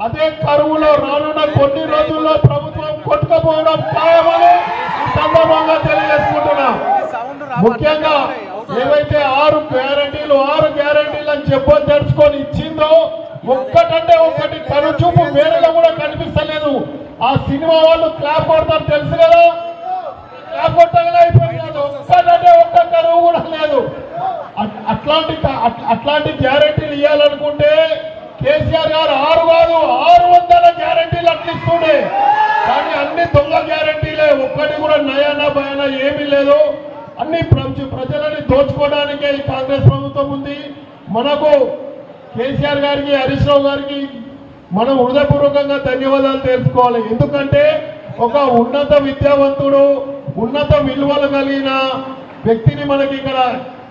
అదే కరువులో రానున్న కొన్ని రోజుల్లో ప్రభుత్వం కొట్టుకుపోవడం ఖాయమని సందర్భంగా తెలియజేసుకుంటున్నాం. ముఖ్యంగా ఏవైతే 6 గ్యారంటీలు అని తెరుచుకొని ఇచ్చిందో ఒక్కటంటే ఒక్కటి కనుచూపు మేరలో కూడా కనిపిస్తలేదు. ఆ సినిమా వాళ్ళు క్లాప్ కొడతారు తెలుసు కదా, క్లాప్ కొట్టగా అయిపోయింది. ఒక్కటంటే ఒక్క కరువు కూడా లేదు. అట్లాంటి గ్యారంటీలు ఇవ్వాలనుకుంటే కేసీఆర్ గారు 6 కాదు 600 గ్యారంటీలు అట్లిస్తుండే. కానీ అన్ని దొంగ గ్యారంటీలే, ఒక్కటి కూడా నయానా భయానా ఏమీ లేదు. అన్ని ప్రజలని దోచుకోవడానికే ఈ కాంగ్రెస్ ప్రభుత్వం ఉంది. మనకు కేసీఆర్ గారికి, హరీష్ రావు గారికి మనం హృదయపూర్వకంగా ధన్యవాదాలు తెలుసుకోవాలి. ఎందుకంటే ఒక ఉన్నత విద్యావంతుడు, ఉన్నత విలువలు కలిగిన వ్యక్తిని మనకి ఇక్కడ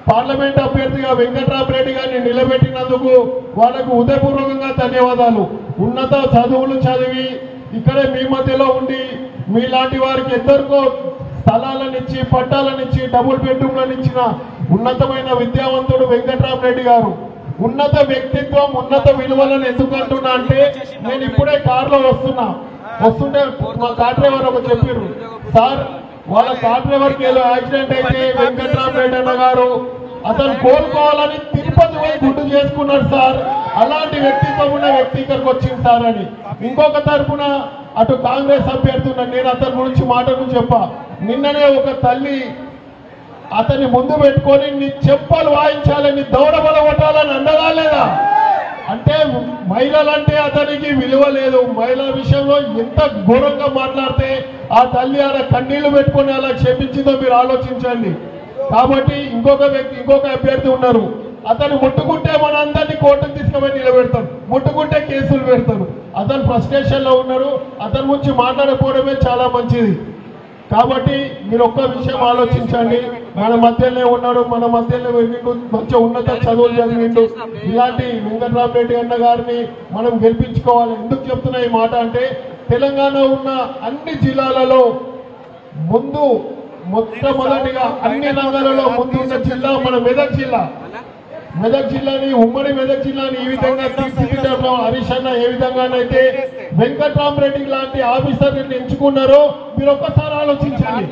పార్లమెంట్ అభ్యర్థిగా వెంకటరామరెడ్డి గారిని నిలబెట్టినందుకు వాళ్ళకు హృదయపూర్వకంగా ధన్యవాదాలు. ఉన్నత చదువులు చదివి ఇక్కడే మీ మధ్యలో ఉండి మీలాంటి వారికి ఎందరికో స్థలాలనిచ్చి, పట్టాలనిచ్చి, డబుల్ బెడ్రూమ్లను ఇచ్చిన ఉన్నతమైన విద్యావంతుడు వెంకటరామరెడ్డి గారు. ఉన్నత వ్యక్తిత్వం, ఉన్నత విలువలను ఎందుకు అంటున్నా అంటే, నేను ఇప్పుడే కారులో వస్తుంటే మా కార్ డ్రైవర్ ఒక చెప్పారు, సార్ వాళ్ళ కార్ డ్రైవర్కి ఏదో యాక్సిడెంట్ అయితే వెంకటరామరెడ్డి అన్న గారు అతను కోలుకోవాలని తిరుపతి పోయి గుడ్డు చేసుకున్నాడు సార్. అలాంటి వ్యక్తిత్వం ఉన్న వ్యక్తి ఇక్కడికి వచ్చింది సార్ అని. ఇంకొక తరఫున అటు కాంగ్రెస్ అభ్యర్థి ఉన్న నేను అతని గురించి మాటలు చెప్పా. నిన్ననే ఒక తల్లి అతన్ని ముందు పెట్టుకొని నీ చెప్పలు వాయించాలని, దౌడబల కొట్టాలని అండగా లేదా? అంటే మహిళలంటే అతనికి విలువ లేదు. మహిళల విషయంలో ఎంత ఘోరంగా మాట్లాడితే ఆ తల్లి అలా కన్నీళ్లు పెట్టుకొని అలా క్షమించిందో మీరు ఆలోచించండి. కాబట్టి ఇంకొక అభ్యర్థి ఉన్నారు, అతను ముట్టుకుంటే మన అందరినీ కోర్టుకు తీసుకుపోయి నిలబెడతారు, ముట్టుకుంటే కేసులు పెడతారు. అతను ఫ్రస్ట్రేషన్ లో ఉన్నారు. అతని గురించి మాట్లాడకపోవడమే చాలా మంచిది. కాబట్టి మీరు ఒక్క విషయం ఆలోచించండి. మన మధ్యలోనే ఉన్నాడు, మన మధ్యలో మంచి ఉన్నత చదువులు చదివిండు. ఇలాంటి వెంకటరామరెడ్డి అన్న గారిని మనం గెలిపించుకోవాలి. ఎందుకు చెప్తున్నా ఈ మాట అంటే, తెలంగాణ ఉన్న అన్ని జిల్లాలలో మొట్టమొదటిగా అన్ని రంగాలలో ముందున్న జిల్లా మన మెదక్ జిల్లా. మెదక్ జిల్లాని, ఉమ్మడి మెదక్ జిల్లాని ఈ విధంగా తీర్చిదిద్దడంలో హరీష్ అన్న ఏ విధంగానైతే వెంకటరామరెడ్డి లాంటి ఆఫీసర్ని ఎంచుకున్నారో మీరు ఒక్కసారి ఆలోచించండి.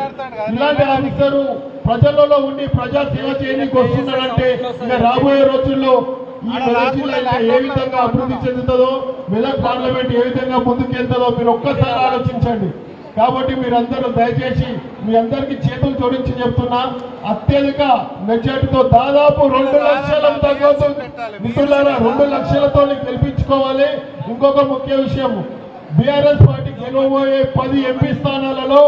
ఇలాంటి ఆఫీసరు ప్రజలలో ఉండి ప్రజా సేవ చేయడానికి వస్తున్నారంటే ఇక రాబోయే రోజుల్లో ఈ మెదక్ జిల్లా ఏ విధంగా అభివృద్ధి చెందుతుందో, మెదక్ పార్లమెంట్ ఏ విధంగా ముందుకెళ్తుందో మీరు ఒక్కసారి ఆలోచించండి. కాబట్టి మీరందరూ దయచేసి మీ అందరికీ చేతులు జోడించి చెప్తున్నా, అత్యధిక మెజార్టీతో దాదాపు 2 లక్షల మిత్రులారా 2 లక్షలతో గెలిపించుకోవాలి. ఇంకొక ముఖ్య విషయం, బీఆర్ఎస్ పార్టీ గెలవబోయే 10 ఎంపీ స్థానాలలో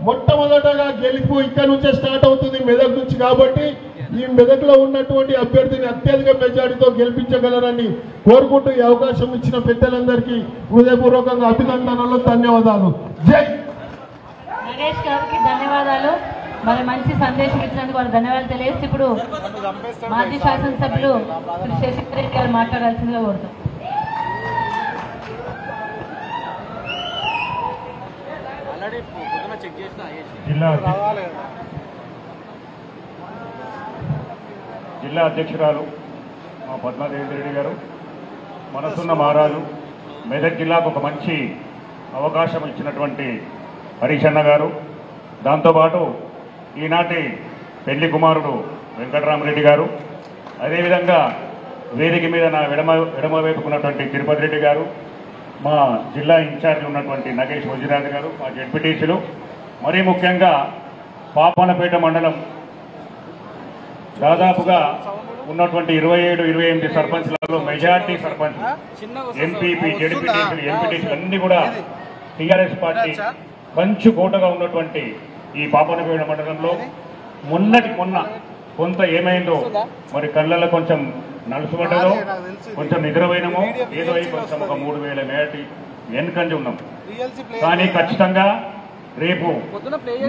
మొట్టమొదటగా గెలుపు ఇక్కడ నుంచే స్టార్ట్ అవుతుంది, మెదక్ నుంచి. కాబట్టి ఈ మెదక్లో ఉన్నటువంటి అభ్యర్థిని అత్యధిక మెజార్టీతో గెలిపించగలరని కోరుకుంటూ ఈ అవకాశం ఇచ్చిన పెద్దలందరికీ హృదయపూర్వకంగా అభినందనలు, ధన్యవాదాలు. జై నగేష్ గారికి ధన్యవాదాలు. మరి మంచి సందేశం ఇచ్చినందుకు వారు ధన్యవాదాలు తెలియజేసి ఇప్పుడు మాజీ శాసనసభ్యులు శ్రీ శశిధర్ రెడ్డి గారు మాట్లాడాల్సిందిగా కోరుతాం. జిల్లా అధ్యక్షురాలు మా పద్మాదేవి రెడ్డి గారు, మనసున్న మహారాజు, మెదక్ జిల్లాకు ఒక మంచి అవకాశం ఇచ్చినటువంటి హరీష్ అన్న గారు, దాంతోపాటు ఈనాటి పెళ్లి కుమారుడు వెంకటరామరెడ్డి గారు, అదేవిధంగా వేదిక మీద నా ఎడమ వైపుకున్నటువంటి తిరుపతి రెడ్డి గారు, మా జిల్లా ఇన్ఛార్జ్ ఉన్నటువంటి నగేష్ వజీరాజు గారు, మా జడ్పీటీసీలు, మరీ ముఖ్యంగా పాపనపేట మండలం దాదాపుగా ఉన్నటువంటి 27-28 సర్పంచ్లలో మెజార్టీ సర్పంచ్, ఎంపీపీ, జడ్పీటీసీలు, ఎంపీటీసీలు అన్ని కూడా టీఆర్ఎస్ పార్టీ మంచి కోటగా ఉన్నటువంటి ఈ పాపనపేట మండలంలో మొన్న కొంత ఏమైందో మరి కళ్ళల్లో కొంచెం నలుసుపడ్డదో, కొంచెం నిద్రపోయినామో ఏదో కొంచెం ఒక 3000 మేటి వెనుకంజి ఉన్నాం. కానీ ఖచ్చితంగా రేపు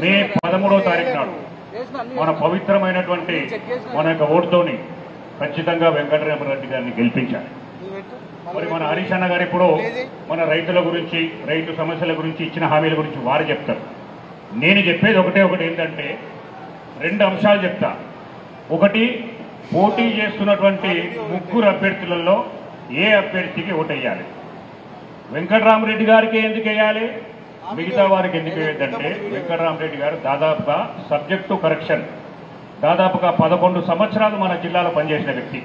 మే 13వ తారీఖు నాడు మన పవిత్రమైనటువంటి మన యొక్క ఓటుతోని ఖచ్చితంగా వెంకటరామరెడ్డి గారిని గెలిపించాలి. మరి మన హరీష్ అన్న గారు ఇప్పుడు మన రైతుల గురించి, రైతు సమస్యల గురించి, ఇచ్చిన హామీల గురించి వారు చెప్తారు. నేను చెప్పేది ఒకటి ఏంటంటే 2 అంశాలు చెప్తా. ఒకటి, పోటీ చేస్తున్నటువంటి 3 అభ్యర్థులలో ఏ అభ్యర్థికి ఓటేయాలి, వెంకటరామరెడ్డి గారికి ఎందుకు వేయాలి, మిగతా వారికి ఎందుకు వేయద్దంటే వెంకటరామరెడ్డి గారు దాదాపుగా సబ్జెక్టు కరెక్షన్ దాదాపుగా 11 సంవత్సరాలు మన జిల్లాలో పనిచేసిన వ్యక్తి,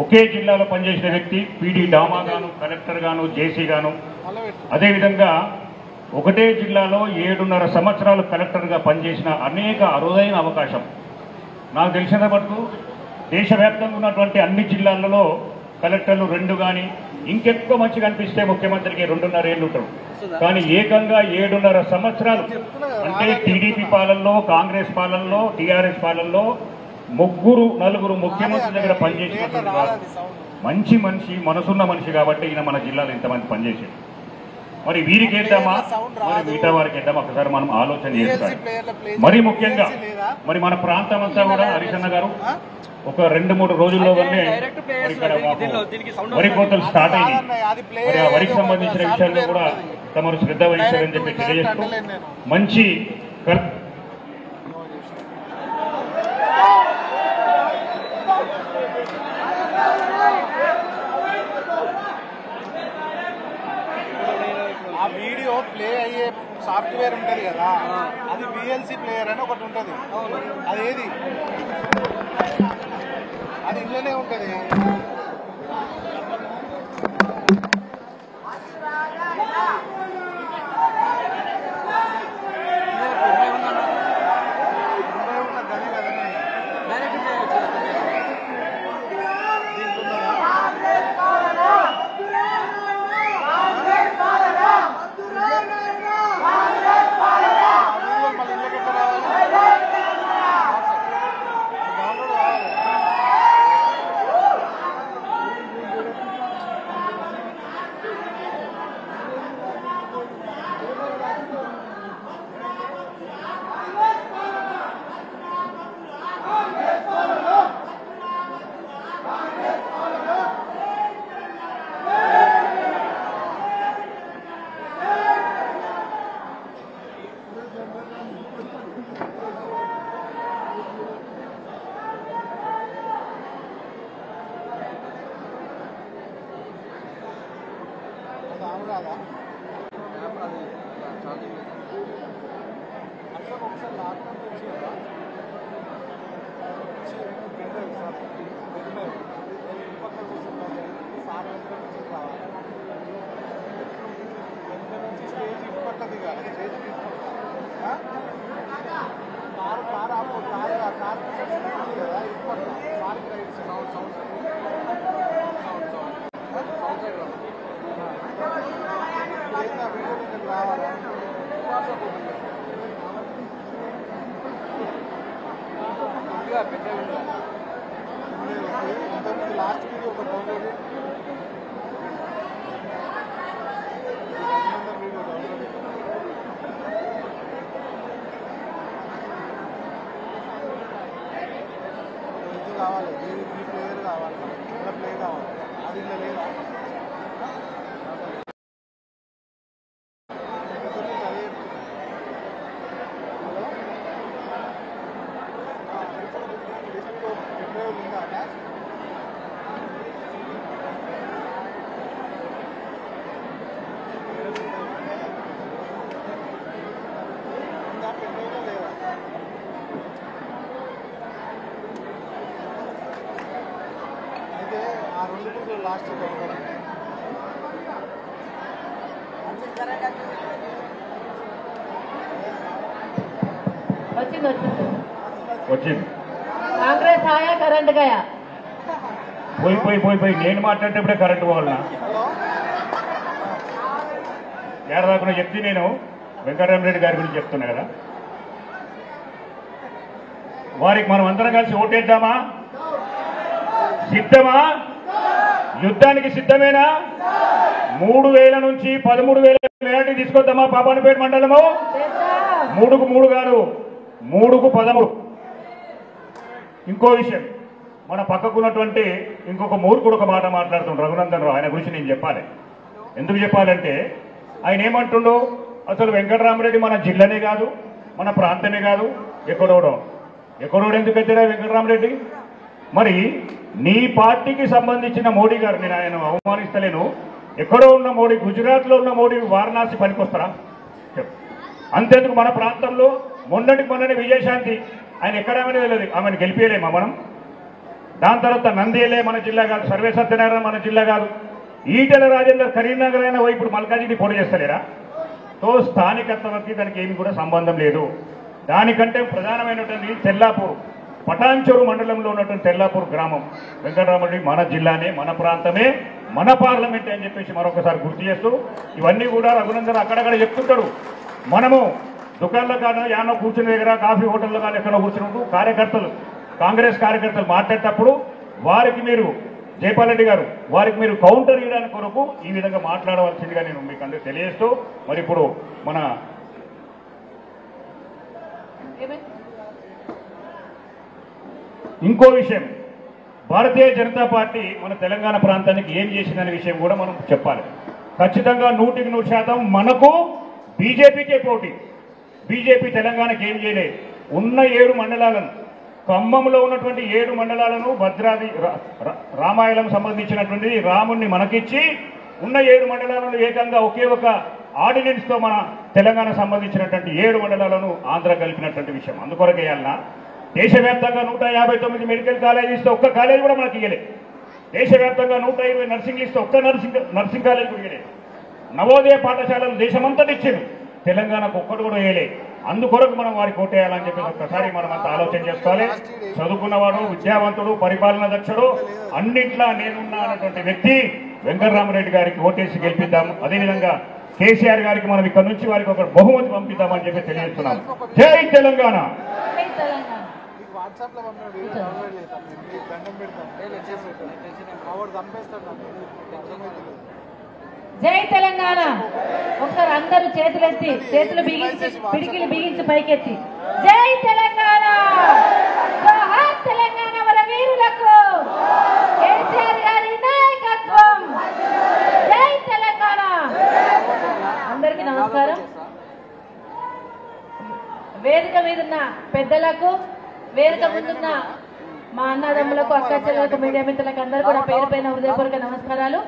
ఒకే జిల్లాలో పనిచేసిన వ్యక్తి, పీడీ డామా గాను, కలెక్టర్ గాను, జేసీ గాను, అదేవిధంగా ఒకటే జిల్లాలో 7.5 సంవత్సరాలు కలెక్టర్గా పనిచేసిన అనేక అరుదైన అవకాశం. నాకు తెలిసిన మటుకు దేశవ్యాప్తంగా ఉన్నటువంటి అన్ని జిల్లాలలో కలెక్టర్లు 2 కానీ ఇంకెక్కువ మంచిగా అనిపిస్తే ముఖ్యమంత్రికి 2.5 ఏళ్ళు ఉంటారు. కానీ ఏకంగా 7.5 సంవత్సరాలు అంటే టీడీపీ పాలనలో, కాంగ్రెస్ పాలనలో, టీఆర్ఎస్ పాలనలో 3-4 ముఖ్యమంత్రుల దగ్గర పనిచేసినటువంటి వారు మంచి మనిషి, మనసున్న మనిషి. కాబట్టి ఈయన మన జిల్లాలో ఇంతమంది పనిచేసారు. మరి వీరికి వేద్దామా, మరి మిగతా వారికి వేద్దామా, ఒకసారి మనం ఆలోచన చేసుకోవాలి. మరీ ముఖ్యంగా మరి మన ప్రాంతం అంతా కూడా హరీష్ అన్న గారు ఒక 2-3 రోజుల్లోనే ఇక్కడ వరి కోతలు స్టార్ట్ అయ్యాయి. మరి ఆ వరికి సంబంధించిన విషయాల్లో కూడా తమరు శ్రద్ధ వహించారని చెప్పి తెలియజేస్తూ మంచి ఆ వీడియో ప్లే అయ్యే సాఫ్ట్వేర్ ఉంటుంది కదా, అది VLC ప్లేయర్ అని ఒకటి ఉంటుంది. అది ఏది, అది ఇంట్లోనే ఉంటుంది. ఒకసారి లాస్ట్ వీడియో ఒక డౌన్లోడ్ ఇది కావాలి, ఈ ప్లేయర్ కావాలి, ఇలా ప్లే కావాలి, అది ఇలా లేదా అయితే ఆ రెండు వీడియో లాస్ట్ వచ్చింది కాంగ్రెస్ ఆయా కరెంట్ గయా పోయి నేను మాట్లాడేటప్పుడే కరెంట్ పోవాలన్నా ఏడదాకున్నా చెప్తే నేను వెంకటరామరెడ్డి గారి గురించి చెప్తున్నా కదా. వారికి మనం అందరం కలిసి ఓటేద్దామా? సిద్ధమా? యుద్ధానికి సిద్ధమేనా? 3,000 నుంచి 13,000 మెజార్టీ తీసుకొద్దామా? పాపానపేట మండలము 3కు 3 కాదు, 3కు 13. ఇంకో విషయం, మన పక్కకున్నటువంటి ఇంకొక మూర్ఖుడు ఒక మాట మాట్లాడుతుండ్రు, రఘునందన్ రావు. ఆయన గురించి నేను చెప్పాలి. ఎందుకు చెప్పాలంటే ఆయన ఏమంటుండో, అసలు వెంకటరామరెడ్డి మన జిల్లానే కాదు, మన ప్రాంతమే కాదు, ఎక్కడోడో ఎందుకైతే వెంకటరామరెడ్డి. మరి నీ పార్టీకి సంబంధించిన మోడీ గారు, నేను ఆయన అవమానిస్తలేను, ఎక్కడో ఉన్న మోడీ, గుజరాత్లో ఉన్న మోడీ వారణాసి పనికొస్తారా? అంతేందుకు మన ప్రాంతంలో మొన్ననే విజయశాంతి, ఆయన ఎక్కడేమైనా తెలియదు, ఆమెను గెలిపేయలేమా మనం? దాని తర్వాత నందేలే మన జిల్లా కాదు, సర్వే సత్యనారాయణ మన జిల్లా కాదు, ఈటెల రాజేందర్ కరీంనగర్ అయినా ఇప్పుడు మల్కాజిని పోటీ చేస్తలేరా? తో స్థానికత్వానికి దానికి ఏమి కూడా సంబంధం లేదు. దానికంటే ప్రధానమైనటువంటి తెల్లాపూర్, పటాన్చెరు మండలంలో ఉన్నటువంటి తెల్లాపూర్ గ్రామం, వెంకటరామరెడ్డి మన జిల్లానే, మన ప్రాంతమే, మన పార్లమెంట్ అని చెప్పేసి మరొకసారి గుర్తు చేస్తూ, ఇవన్నీ కూడా రఘునందన్ అక్కడక్కడ చెప్తుంటాడు. మనము దుకాణంలో కానీ యానో కూర్చునే దగ్గర, కాఫీ హోటల్లో కానీ ఎక్కడో కూర్చున్నట్టు కార్యకర్తలు, కాంగ్రెస్ కార్యకర్తలు మాట్లాడేటప్పుడు వారికి మీరు, జైపాల్ రెడ్డి గారు, వారికి మీరు కౌంటర్ ఇవ్వడానికి కొరకు ఈ విధంగా మాట్లాడవలసిందిగా నేను మీకు అందరూ తెలియజేస్తూ, మరి ఇప్పుడు మన ఇంకో విషయం, భారతీయ జనతా పార్టీ మన తెలంగాణ ప్రాంతానికి ఏం చేసిందనే విషయం కూడా మనం చెప్పాలి. ఖచ్చితంగా 100కి 100% మనకు బీజేపీకే పోటీ. బీజేపీ తెలంగాణకి ఏం చేయలేదు. ఉన్న 7 మండలాలను, ఖమ్మంలో ఉన్నటువంటి 7 మండలాలను భద్రాది రామాయణం సంబంధించినటువంటి రాముణ్ణి మనకిచ్చి, ఉన్న 7 మండలాలను ఏకంగా ఒకే ఒక ఆర్డినెన్స్తో మన తెలంగాణ సంబంధించినటువంటి 7 మండలాలను ఆంధ్ర కలిపినటువంటి విషయం. అందుకొరకు వేయాలన్నా, దేశవ్యాప్తంగా 159 మెడికల్ కాలేజీ ఇస్తే ఒక్క కాలేజీ కూడా మనకి ఇవ్వలేదు. దేశవ్యాప్తంగా 120 నర్సింగ్ ఇస్తే ఒక్క నర్సింగ్ కాలేజీ కూడా ఇవ్వలేదు. నవోదయ పాఠశాలలు దేశమంతటి ఇచ్చారు, తెలంగాణకు ఒక్కడు కూడా వేయలేదు. అందుకొరకు మనం వారికి కోటేయాలని చెప్పి ఒక్కసారి మనం అంతా ఆలోచన చేసుకోవాలి. చదువుకున్నవాడు, విద్యావంతుడు, పరిపాలన దక్షుడు, అన్నింట్లా నేనున్నా అన్నటువంటి వ్యక్తి వెంకటరామరెడ్డి గారికి ఓటేసి గెలిపిద్దాం. అదేవిధంగా కేసీఆర్ గారికి మనం ఇక్కడ నుంచి వారికి ఒక బహుమతి పంపిద్దామని చెప్పి తెలియజేస్తున్నాం. జై తెలంగాణ. జై తెలంగాణ. ఒకసారి అందరూ చేతులెత్తి, చేతులు బిగించి, పిడికిలు బిగించి పైకెత్తి జై తెలంగాణ. జోహార్ తెలంగాణ మన వీరులకు, కేసీఆర్ గారి నాయకత్వం. జై తెలంగాణ. అందరికీ నమస్కారం. వేదిక మీదున్న పెద్దలకు, వేదిక ముందున్న మా అన్నదమ్ములకు, అక్క చెల్లెలకు, మీడియా మిత్రులకు అందరూ కూడా పేరు పైన హృదయపూర్వక నమస్కారాలు.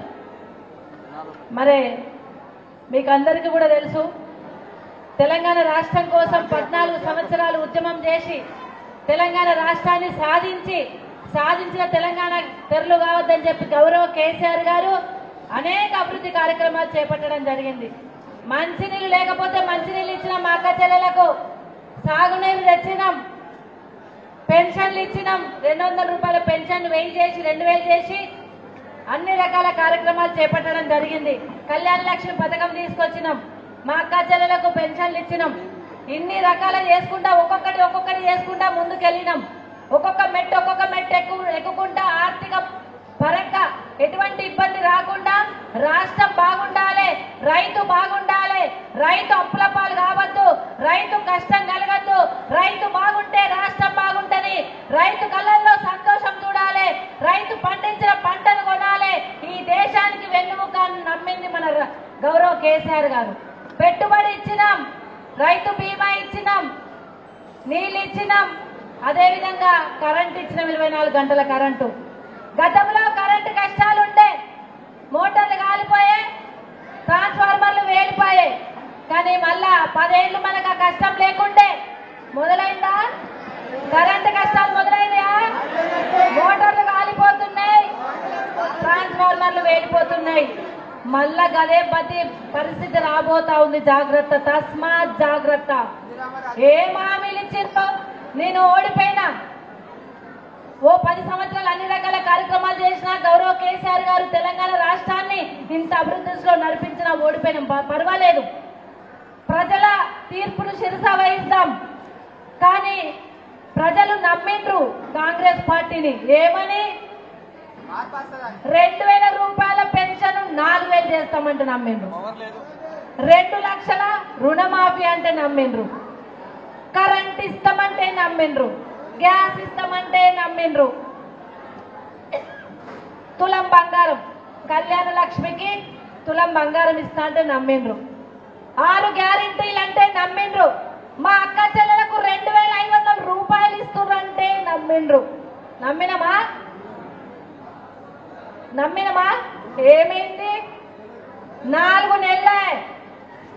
మరి మీకు అందరికీ కూడా తెలుసు, తెలంగాణ రాష్ట్రం కోసం 14 సంవత్సరాలు ఉద్యమం చేసి తెలంగాణ రాష్ట్రాన్ని సాధించి సాధించిన తెలంగాణ తెరలు కావద్దని చెప్పి గౌరవ కేసీఆర్ గారు అనేక అభివృద్ధి కార్యక్రమాలు చేపట్టడం జరిగింది. మంచినీళ్ళు లేకపోతే మంచినీళ్ళు ఇచ్చినాం, మా అక్క చెల్లెలకు సాగునీరు తెచ్చినాం, పెన్షన్లు ఇచ్చినాం, 200 రూపాయల పెన్షన్ 1000 చేసి 2000 చేసి అన్ని రకాల కార్యక్రమాలు చేపట్టడం జరిగింది. కళ్యాణ లక్ష్మి పథకం తీసుకొచ్చినాం, మా అక్క చెల్లెలకు పెన్షన్లు ఇచ్చినాం. ఇన్ని రకాల చేసుకుంటా ఒక్కొక్కటి చేసుకుంటా ముందుకెళ్ళినాం. ఒక్కొక్క మెట్టు ఎక్కుకుంటా ఆర్థిక పరంగా ఎటువంటి ఇబ్బంది రాకుండా రాష్ట్రం బాగుండాలి, రైతు బాగుండాలి, రైతు అప్పుల పాలు కావద్దు, రైతు కష్టం కలగద్దు, రైతు బాగుంటే రాష్ట్రం బాగుంటది, రైతు కళ్ళల్లో సంతోషం చూడాలి, రైతు పండించిన పంటను కొనాలి. ఈ దేశానికి వెన్నుముక నమ్మింది మన గౌరవ కేసీఆర్ గారు. పెట్టుబడి ఇచ్చినాం, రైతు బీమా ఇచ్చినాం, నీళ్ళు ఇచ్చినాం, అదేవిధంగా కరెంట్ ఇచ్చినాం, 24 గంటల కరెంటు. గతంలో కరెంటు కష్టాలుండే, మోటార్లు కాలిపోయాయి, ట్రాన్స్ఫార్మర్లు వేలిపోయాయి. కానీ మళ్ళా 10 ఏళ్ళు మనకు ఆ కష్టం లేకుండే. మొదలైందా కరెంటు కష్టాలు? మొదలైనయా? మోటార్లు కాలిపోతున్నాయి, ట్రాన్స్ఫార్మర్లు వేలిపోతున్నాయి. మళ్ళా గదే పరిస్థితి రాబోతా ఉంది. జాగ్రత్త, తస్మాత్ జాగ్రత్త. ఏం హామీలు ఇచ్చిందో? నేను ఓడిపోయినా, ఓ 10 సంవత్సరాలు అన్ని రకాల కార్యక్రమాలు చేసిన గౌరవ కేసీఆర్ గారు తెలంగాణ రాష్ట్రాన్ని ఇంత అభివృద్ధిలో నడిపించిన ఓడిపోయినాం. పర్వాలేదు, ప్రజల తీర్పును శిరస వహిస్తాం. కానీ ప్రజలు నమ్మిండ్రు కాంగ్రెస్ పార్టీని. ఏమని? 2000 రూపాయల పెన్షన్ 4000 చేస్తామంటే నమ్మిండ్రు, 2 లక్షల రుణమాఫీ అంటే నమ్మిండ్రు, కరెంట్ ఇస్తామంటే నమ్మిండ్రు, గ్యాస్ ఇస్తామంటే నమ్మిండ్రు, తులం బంగారం కళ్యాణ లక్ష్మికి తులం బంగారం ఇస్తా అంటే నమ్మిండ్రు, 6 గ్యారెంటీలు అంటే నమ్మిండ్రు, మా అక్క చెల్లెలకు 2500 రూపాయలు ఇస్తున్నంటే నమ్మిండ్రు. నమ్మినమా? ఏమైంది? 4 నెలలే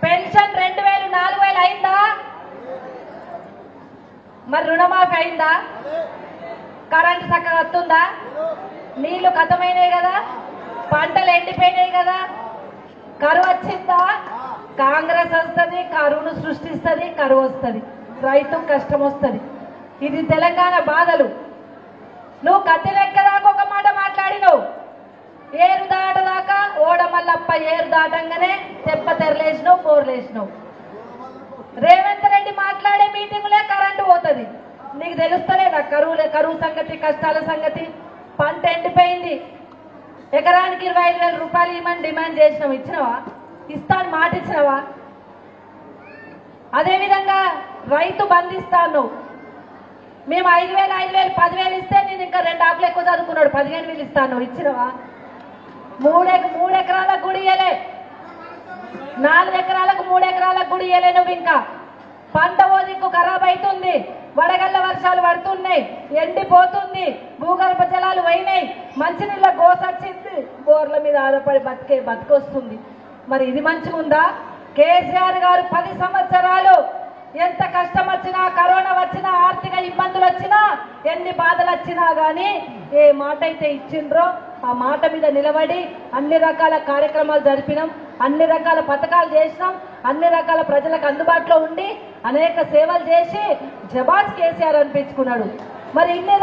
పెన్షన్ 2000 4000 అయిందా? మరి రుణమాఫీ అయిందా? కరెంటు చక్కగా వస్తుందా? నీళ్లు ఖతమైనాయి కదా, పంటలు ఎండిపోయినాయి కదా, కరువు వచ్చిందా? కాంగ్రెస్ వస్తుంది, కరువును సృష్టిస్తుంది, కరువు వస్తుంది, రైతు కష్టం వస్తుంది. ఇది తెలంగాణ బాధలు. నువ్వు కత్తి లెక్క దాకా ఒక మాట మాట్లాడినావు, ఏరు దాటదాకా ఓడమల్లప్ప ఏరు దాటంగానే తెప్ప తెరలేసినావు, పోర్లేసినావు. రేవంత్ రెడ్డి మాట్లాడే మీటింగులే కరెంటు పోతుంది. నీకు తెలుస్తలేదా కరువు సంగతి, కష్టాల సంగతి? పంట ఎండిపోయింది, ఎకరానికి 25,000 రూపాయలు ఇవ్వమని డిమాండ్ చేసినావు, ఇచ్చినవా? ఇస్తాను మాట ఇచ్చినవా? అదేవిధంగా రైతు బంధిస్తాను, మేము 5,000 10,000 ఇస్తే నేను ఇంకా 2 ఆకులు ఎక్కువ చదువుకున్నాడు 15,000 ఇస్తాను, ఇచ్చినవా? 3 ఎకరాలకు కూడా ఇయ్యలే, 4 ఎకరాలకు 3 ఎకరాలకు కూడా ఇయ్యలే. నువ్వు ఇంకా పంట ఓదిక్కు ఖరాబ్ అవుతుంది, వడగళ్ళ వర్షాలు పడుతున్నాయి, ఎండిపోతుంది, భూగర్భ జలాలు పోయినాయి, మంచినీళ్ళ గోసొచ్చింది, బోర్ల మీద ఆధారపడి బతికొస్తుంది. మరి ఇది మంచిగుందా? కేసీఆర్ గారు 10 సంవత్సరాలు ఎంత కష్టం వచ్చినా, కరోనా వచ్చినా, ఆర్థిక ఇబ్బందులు వచ్చినా, ఎన్ని బాధలు వచ్చినా కానీ ఏ మాట అయితే ఇచ్చిండ్రో ఆ మాట మీద నిలబడి అన్ని రకాల కార్యక్రమాలు జరిపినాం, అన్ని రకాల పథకాలు చేసినాం, అన్ని రకాల ప్రజలకు అందుబాటులో ఉండి అనేక సేవలు చేసి జబాస్ కేసీఆర్ అనిపించుకున్నాడు. మరి ఇన్ని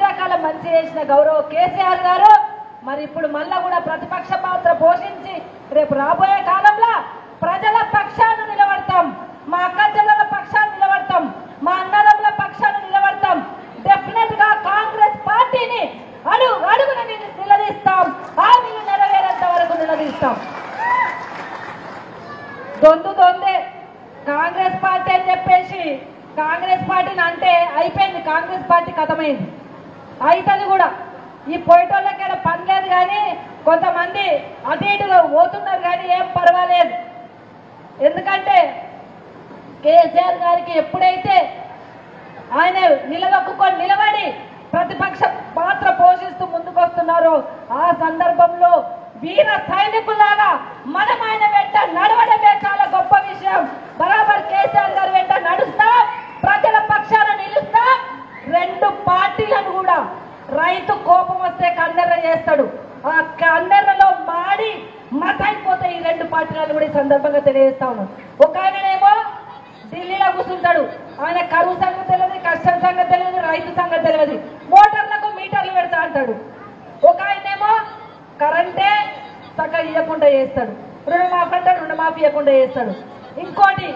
రకాల మంచి చేసిన గౌరవ కేసీఆర్ గారు మరి ఇప్పుడు మళ్ళా కూడా ప్రతిపక్ష పాత్ర పోషించి రేపు రాబోయే కాలంలో ప్రజల పక్షాన నిలబడతాం, మా అక్క చెల్లెల పక్షాన నిలబడతాం, మా అన్నదమ్ముల పక్షాన నిలబడతాం. డెఫినెట్ గా కాంగ్రెస్ పార్టీని అడుగున నిలదీస్తాం, హామీలు నెరవేరేంత వరకు నిలదీస్తాం. దొందే కాంగ్రెస్ పార్టీ అని చెప్పేసి కాంగ్రెస్ పార్టీని అంటే అయిపోయింది, కాంగ్రెస్ పార్టీ కథమైంది, అవుతుంది కూడా. ఈ పోయేటోళ్ళకి ఇక్కడ పని లేదు కానీ కొంతమంది అటు ఇటుగా పోతున్నారు కానీ ఏం పర్వాలేదు. ఎందుకంటే కేసీఆర్ గారికి ఎప్పుడైతే ఆయన నిలబడి ప్రతిపక్ష పాత్ర పోషిస్తూ ముందుకు వస్తున్నారో ఆ సందర్భంలో వీర సైనికులాగా మనం ఆయన వెంట నడవడమే చాలా గొప్ప విషయం. బరాబర్ కేసీఆర్ గారి వెంట నడుస్తాం, ప్రజల పక్షాన నిలుస్తాం, 2 పార్టీలను కూడా రైతు కోపం వస్తే కన్నెర్ర చేస్తాడు. ఆ కన్నెర్రలో మాడి మతైపోతే ఈ రెండు పార్టీలను కూడా ఈ సందర్భంగా తెలియజేస్తా ఉన్నాను. ఒక ఆయననేమో ఢిల్లీలో కూర్చుంటాడు, ఆయన కరువు సంగతి తెలియదు, కష్టం సంగతి తెలియదు, రైతు సంగతి తెలియదు, మోటార్లకు మీటర్లు పెడతా అంటాడు. ఒక ఆయనేమో కరెంటే చక్కగా ఇవ్వకుండా చేస్తాడు, రుణమాఫీ అంటాడు, రుణమాఫీ ఇవ్వకుండా చేస్తాడు. ఇంకోటి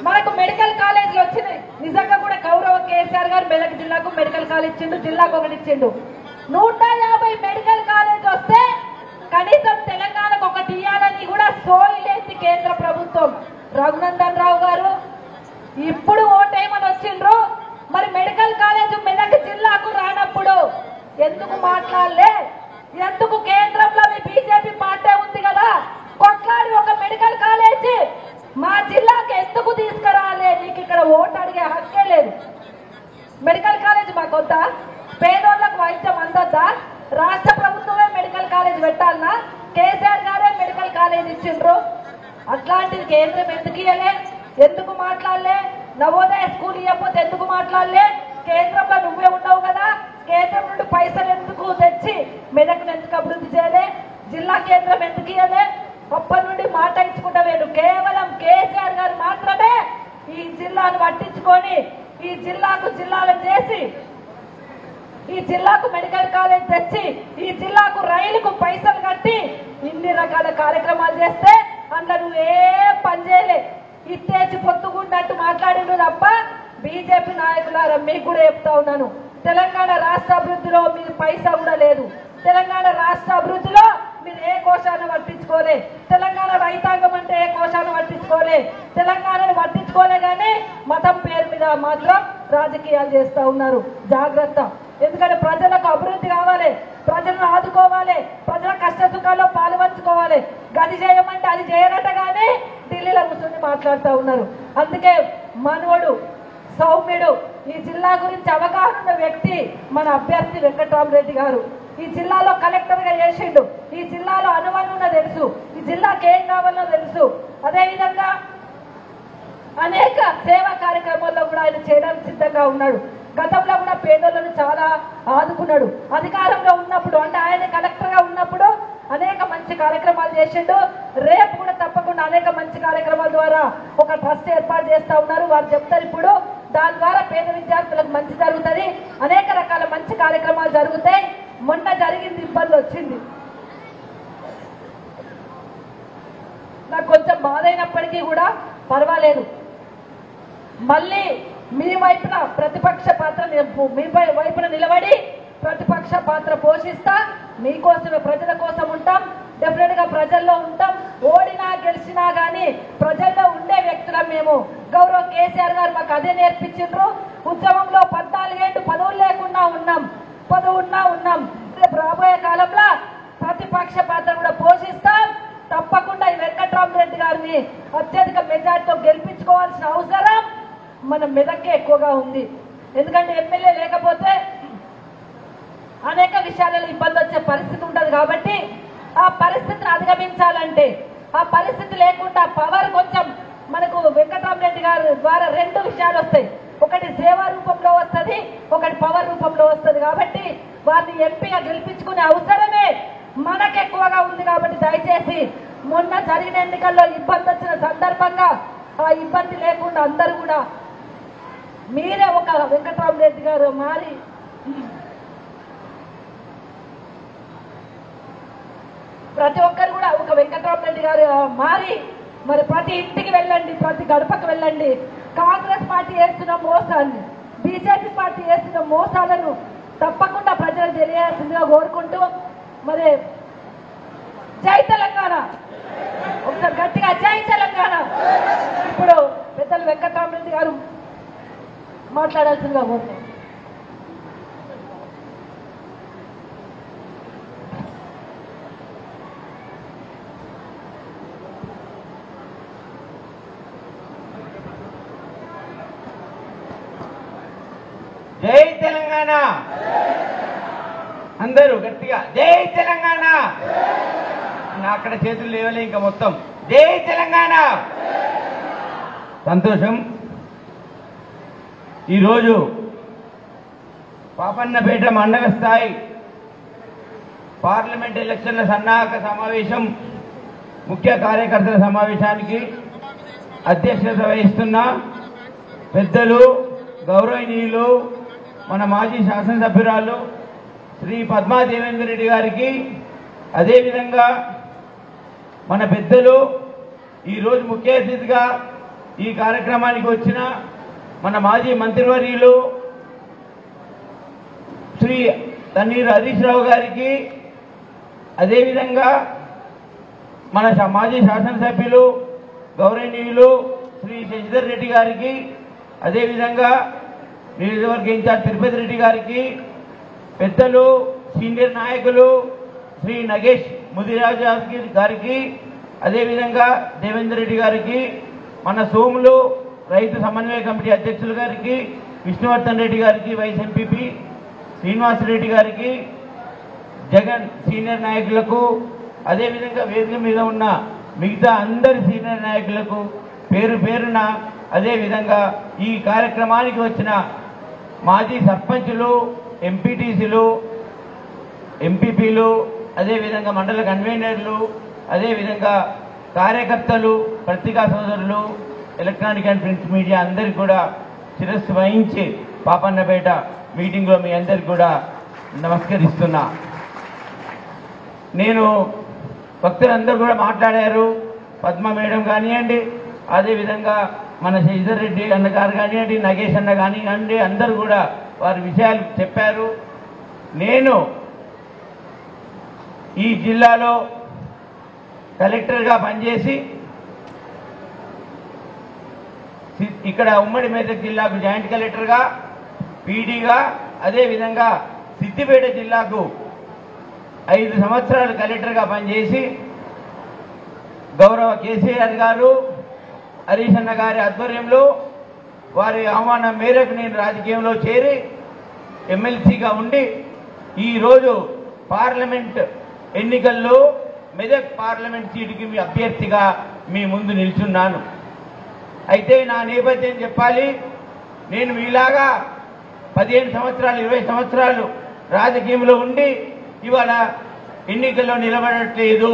మనకు మెడికల్ కాలేజీలు వచ్చినాయి. నిజంగా కూడా గౌరవ కేసీఆర్ గారు మెదక్ జిల్లాకు మెడికల్ కాలేజ్ ఇచ్చిండు, జిల్లాకు ఒకటి ఇచ్చిండు. 150 మెడికల్ కాలేజ్ వస్తే కనీసం తెలంగాణకు ఒకటి ఇవ్వాలని కూడా సోయిలేంది కేంద్ర ప్రభుత్వం. రఘునందన్ రావు గారు ఇప్పుడు ఓటేమని వచ్చిండ్రు, మరి మెడికల్ కాలేజ్ మెదక్ జిల్లాకు రానప్పుడు ఎందుకు మాట్లాడలే? ఎందుకు కేంద్రంలో మీ బీజేపీ పార్టీ ఉంది కదా, కొట్లాడి ఒక మెడికల్ కాలేజీ మా జిల్లాకి ఎందుకు తీసుకురాలే? నీకు ఇక్కడ ఓటు అడిగే హక్కే లేదు. మెడికల్ కాలేజ్ మాకు వద్దా? పేదోళ్లకు వైద్యం అందొద్దా? రాష్ట్ర ప్రభుత్వమే మెడికల్ కాలేజ్ పెట్టాలన్నా? కేసీఆర్ గారే మెడికల్ కాలేజ్ ఇచ్చిండ్రు. అట్లాంటిది కేంద్రం ఎందుకు ఇవ్వలే? ఎందుకు మాట్లాడలే? నవోదయ స్కూల్ ఇవ్వకపోతే ఎందుకు మాట్లాడలే? కేంద్రంలో నువ్వే ఉండవు కదా, కేంద్రం నుండి పైసలు ఎందుకు తెచ్చి మెదక్ను ఎందుకు అభివృద్ధి చేయలే? జిల్లా కేంద్రం ఎందుకు ఇవ్వలే? అప్పటి నుండి మాట ఇచ్చుకుంటా వేరు. కేవలం కేసీఆర్ గారు మాత్రమే ఈ జిల్లాను పట్టించుకొని ఈ జిల్లాకు జిల్లాలను చేసి ఈ జిల్లాకు మెడికల్ కాలేజ్ తెచ్చి ఈ జిల్లాకు రైలుకు పైసలు కట్టి ఇన్ని రకాల కార్యక్రమాలు చేస్తే అందులో నువ్వు ఏ పని చేయలే. ఇట్టేసి పొత్తుకుంటట్టు మాట్లాడిండు తప్ప బీజేపీ నాయకులారా మీకు కూడా చెప్తా ఉన్నాను, తెలంగాణ రాష్ట్ర అభివృద్ధిలో మీరు పైసా కూడా లేదు. తెలంగాణ రాష్ట్ర అభివృద్ధిలో మీరు ఏ కోశాన్ని పట్టించుకోలే. తెలంగాణ రైతాంగం అంటే ఏ కోశాన్ని పట్టించుకోలే. తెలంగాణను పట్టించుకోలే కానీ మతం పేరు మీద మాత్రం రాజకీయాలు చేస్తూ ఉన్నారు. జాగ్రత్త. ఎందుకంటే ప్రజలకు అభివృద్ధి కావాలి, ప్రజలను ఆదుకోవాలి, ప్రజల కష్ట సుఖాల్లో పాల్పంచుకోవాలి. గది చేయమంటే అది చేయరట కానీ ఢిల్లీలో కూర్చొని మాట్లాడుతూ ఉన్నారు. అందుకే మనోడు సౌమ్యుడు ఈ జిల్లా గురించి అవగాహన ఉన్న వ్యక్తి మన అభ్యర్థి వెంకట్రామరెడ్డి గారు. ఈ జిల్లాలో కలెక్టర్గా చేసిండు, ఈ జిల్లాలో అనువనున్న తెలుసు, ఈ జిల్లాకి ఏం కావాలో తెలుసు. అదేవిధంగా అనేక సేవా కార్యక్రమాల్లో కూడా ఆయన చేయడానికి సిద్ధంగా ఉన్నాడు. గతంలో కూడా పేదలను చాలా ఆదుకున్నాడు. అధికారంలో ఉన్నప్పుడు అంటే ఆయన కలెక్టర్గా ఉన్నప్పుడు అనేక మంచి కార్యక్రమాలు చేసిండు. రేపు కూడా తప్పకుండా అనేక మంచి కార్యక్రమాల ద్వారా ఒక ట్రస్ట్ ఏర్పాటు చేస్తా ఉన్నారు. వారు చెప్తారు ఇప్పుడు. దాని ద్వారా పేద విద్యార్థులకు మంచి జరుగుతుంది, అనేక రకాల మంచి కార్యక్రమాలు జరుగుతాయి. మొన్న జరిగింది ఇబ్బంది వచ్చింది, నాకు కొంచెం బాధ అయినప్పటికీ కూడా పర్వాలేదు. మళ్ళీ మీ వైపున ప్రతిపక్ష పాత్ర మీ వైపున నిలబడి ప్రతిపక్ష పాత్ర పోషిస్తా. మీకోసమే ప్రజల కోసం ఉంటాం, డెఫినెట్ గా ప్రజల్లో ఉంటాం. ఓడినా గెలిచినా గానీ ప్రజల్లో ఉండే వ్యక్తులం మేము. గౌరవ కేసీఆర్ గారు మాకు అదే నేర్పించిండ్రు. ఉద్యమంలో 14 ఏళ్ళు పదవులు లేకుండా ఉన్నాం, పదవున్నా ఉన్నాం. రేపు రాబోయే కాలంలో ప్రతిపక్ష పాత్ర కూడా పోషిస్తాం. తప్పకుండా ఈ వెంకట్రామరెడ్డి గారిని అత్యధిక మెజార్టీతో గెలిపించుకోవాల్సిన అవసరం మన మెదక్కే ఎక్కువగా ఉంది. ఎందుకంటే ఎమ్మెల్యే లేకపోతే అనేక విషయాలలో ఇబ్బంది వచ్చే పరిస్థితి ఉంటుంది. కాబట్టి ఆ పరిస్థితిని అధిగమించాలంటే ఆ పరిస్థితి లేకుండా పవర్ కొంచెం మనకు వెంకట్రామరెడ్డి గారి ద్వారా 2 విషయాలు వస్తాయి. ఒకటి సేవా రూపంలో వస్తుంది, ఒకటి పవర్ రూపంలో వస్తుంది. కాబట్టి వారిని ఎంపీగా గెలిపించుకునే అవసరమే మనకు ఎక్కువగా ఉంది. కాబట్టి దయచేసి మొన్న జరిగిన ఎన్నికల్లో ఇబ్బంది వచ్చిన సందర్భంగా ఆ ఇబ్బంది లేకుండా అందరూ కూడా మీరే ఒక వెంకట్రామరెడ్డి గారు మారి ప్రతి ఒక్కరు కూడా ఒక వెంకట్రామరెడ్డి గారు మారి మరి ప్రతి ఇంటికి వెళ్ళండి, ప్రతి గడపకు వెళ్ళండి. కాంగ్రెస్ పార్టీ చేస్తున్న మోసాన్ని, బీజేపీ పార్టీ చేస్తున్న మోసాలను తప్పకుండా ప్రజలకు తెలియాల్సిందిగా కోరుకుంటూ మరి జై తెలంగాణ, ఒకసారి గట్టిగా జై తెలంగాణ. ఇప్పుడు పెద్దలు వెంకట్రామరెడ్డి గారు మాట్లాడాల్సిందిగా కోరుతున్నాం. జై తెలంగాణ. అందరూ గట్టిగా జై తెలంగాణ. అక్కడ చేతులు లేవలే ఇంకా మొత్తం జై తెలంగాణ. సంతోషం. ఈరోజు పాపన్నపేట మండల స్థాయి పార్లమెంట్ ఎలక్షన్ల సన్నాహక సమావేశం ముఖ్య కార్యకర్తల సమావేశానికి అధ్యక్షత వహిస్తున్న పెద్దలు గౌరవనీయులు మన మాజీ శాసనసభ్యురాలు శ్రీ పద్మా దేవేందర్ రెడ్డి గారికి, అదేవిధంగా మన పెద్దలు ఈరోజు ముఖ్య అతిథిగా ఈ కార్యక్రమానికి వచ్చిన మన మాజీ మంత్రివర్యులు శ్రీ తన్నీరు హరీష్ రావు గారికి, అదేవిధంగా మన మాజీ శాసనసభ్యులు గౌరవనీయులు శ్రీ శశిధర్ రెడ్డి గారికి, అదేవిధంగా నియోజకవర్గ ఇన్ఛార్జ్ తిరుపతి రెడ్డి గారికి, పెద్దలు సీనియర్ నాయకులు శ్రీ నగేష్ ముదిరాజు గారికి, అదేవిధంగా దేవేందర్ రెడ్డి గారికి, మన సోములు రైతు సమన్వయ కమిటీ అధ్యక్షులు గారికి, విష్ణువర్ధన్ రెడ్డి గారికి, వైస్ ఎంపీపీ శ్రీనివాసరెడ్డి గారికి, జగన్ సీనియర్ నాయకులకు, అదేవిధంగా వేదిక మీద ఉన్న మిగతా అందరి సీనియర్ నాయకులకు పేరు పేరున, అదేవిధంగా ఈ కార్యక్రమానికి వచ్చిన మాజీ సర్పంచులు, ఎంపీటీసీలు, ఎంపీపీలు, అదేవిధంగా మండల కన్వీనర్లు, అదేవిధంగా కార్యకర్తలు, పత్రికా సోదరులు, ఎలక్ట్రానిక్ అండ్ ప్రింట్ మీడియా అందరికీ కూడా శిరస్సు వహించి పాపన్నపేట మీటింగ్లో మీ అందరికీ కూడా నమస్కరిస్తున్నా. నేను భక్తులందరూ కూడా మాట్లాడారు, పద్మ మేడం కానివ్వండి, అదేవిధంగా మన శశిధర్ రెడ్డి అన్న గారు కానివ్వండి, నగేష్ అన్న కానివ్వండి, అందరూ కూడా వారి విషయాలు చెప్పారు. నేను ఈ జిల్లాలో కలెక్టర్గా పనిచేసి ఇక్కడ ఉమ్మడి మెదక్ జిల్లాకు జాయింట్ కలెక్టర్గా, పీడీగా, అదేవిధంగా సిద్దిపేట జిల్లాకు 5 సంవత్సరాలు కలెక్టర్గా పనిచేసి గౌరవ కేసీఆర్ గారు, హరీష్ అన్న గారి ఆధ్వర్యంలో వారి ఆహ్వానం మేరకు నేను రాజకీయంలో చేరి ఎమ్మెల్సీగా ఉండి ఈరోజు పార్లమెంట్ ఎన్నికల్లో మెదక్ పార్లమెంట్ సీటుకి మీ అభ్యర్థిగా మీ ముందు నిల్చున్నాను. అయితే నా నేపథ్యం చెప్పాలి. నేను మీలాగా 15 సంవత్సరాలు 20 సంవత్సరాలు రాజకీయంలో ఉండి ఇవాళ ఎన్నికల్లో నిలబడట్లేదు.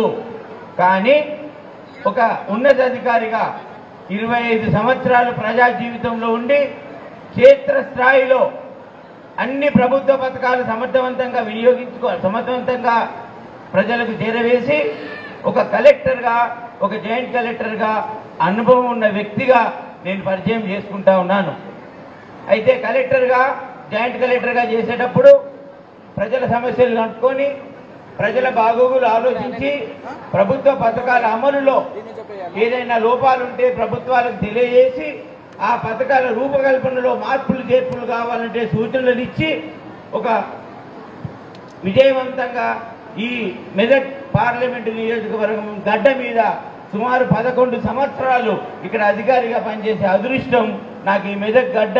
కానీ ఒక ఉన్నతాధికారిగా 25 సంవత్సరాలు ప్రజా జీవితంలో ఉండి క్షేత్రస్థాయిలో అన్ని ప్రభుత్వ పథకాలు సమర్థవంతంగా సమర్థవంతంగా ప్రజలకు చేరవేసి ఒక కలెక్టర్గా, ఒక జాయింట్ కలెక్టర్గా అనుభవం ఉన్న వ్యక్తిగా నేను పరిచయం చేసుకుంటా ఉన్నాను. అయితే కలెక్టర్గా, జాయింట్ కలెక్టర్గా చేసేటప్పుడు ప్రజల సమస్యలు కనుక్కొని ప్రజల బాగోగులు ఆలోచించి ప్రభుత్వ పథకాల అమలులో ఏదైనా లోపాలుంటే ప్రభుత్వాలకు తెలియజేసి ఆ పథకాల రూపకల్పనలో మార్పులు చేర్పులు కావాలంటే సూచనలు ఇచ్చి ఒక విజయవంతంగా ఈ మెదక్ పార్లమెంటు నియోజకవర్గం గడ్డ మీద సుమారు 11 సంవత్సరాలు ఇక్కడ అధికారిగా పనిచేసే అదృష్టం నాకు ఈ మెదక్ గడ్డ,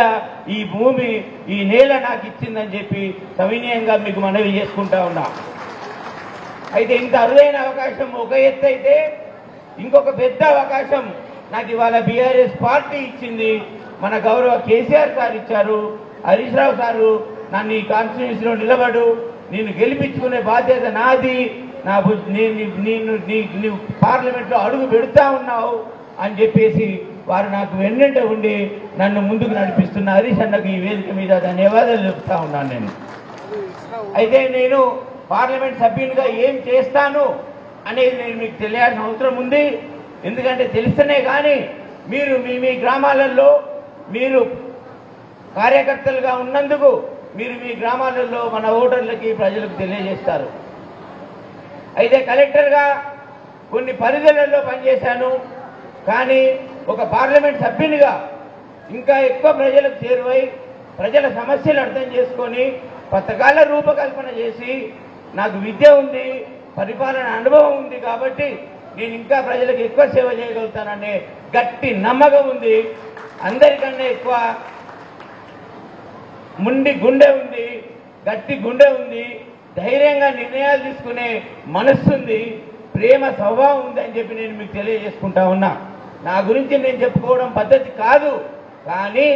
ఈ భూమి, ఈ నేల నాకు ఇచ్చిందని చెప్పి సవినయంగా మీకు మనవి చేసుకుంటా ఉన్నా. అయితే ఇంత అరుదైన అవకాశం ఒక ఎత్తు అయితే, ఇంకొక పెద్ద అవకాశం నాకు ఇవాళ బీఆర్ఎస్ పార్టీ ఇచ్చింది. మన గౌరవ కేసీఆర్ గారు ఇచ్చారు. హరీష్ రావు గారు నన్ను ఈ కాన్స్టిట్యూన్సీలో నిలబడు, నేను గెలిపించుకునే బాధ్యత నాది, నేను పార్లమెంట్లో అడుగు పెడతా ఉన్నావు అని చెప్పేసి వారు నాకు వెన్నంట ఉండి నన్ను ముందుకు నడిపిస్తున్న హరీష్ అన్నకు ఈ వేదిక మీద ధన్యవాదాలు చెప్తా ఉన్నాను. నేను అయితే నేను పార్లమెంట్ సభ్యునిగా ఏం చేస్తాను అనేది నేను మీకు తెలియాల్సిన అవసరం ఉంది. ఎందుకంటే తెలిస్తేనే కానీ మీరు మీ గ్రామాలలో మీరు కార్యకర్తలుగా ఉన్నందుకు మీరు మీ గ్రామాలలో మన ఓటర్లకి, ప్రజలకు తెలియజేస్తారు. అయితే కలెక్టర్గా కొన్ని పరిధులలో పనిచేశాను. కానీ ఒక పార్లమెంట్ సభ్యునిగా ఇంకా ఎక్కువ ప్రజలకు చేరువై ప్రజల సమస్యలు అర్థం చేసుకొని పథకాల రూపకల్పన చేసి నాకు విద్య ఉంది, పరిపాలన అనుభవం ఉంది కాబట్టి నేను ఇంకా ప్రజలకు ఎక్కువ సేవ చేయగలుగుతాననే గట్టి నమ్మకం ఉంది. అందరికన్నా ఎక్కువ ముండి గుండె ఉంది, గట్టి గుండె ఉంది, ధైర్యంగా నిర్ణయాలు తీసుకునే మనస్సు ఉంది, ప్రేమ స్వభావం ఉంది అని చెప్పి నేను మీకు తెలియజేసుకుంటా ఉన్నా. నా గురించి నేను చెప్పుకోవడం పద్ధతి కాదు, కానీ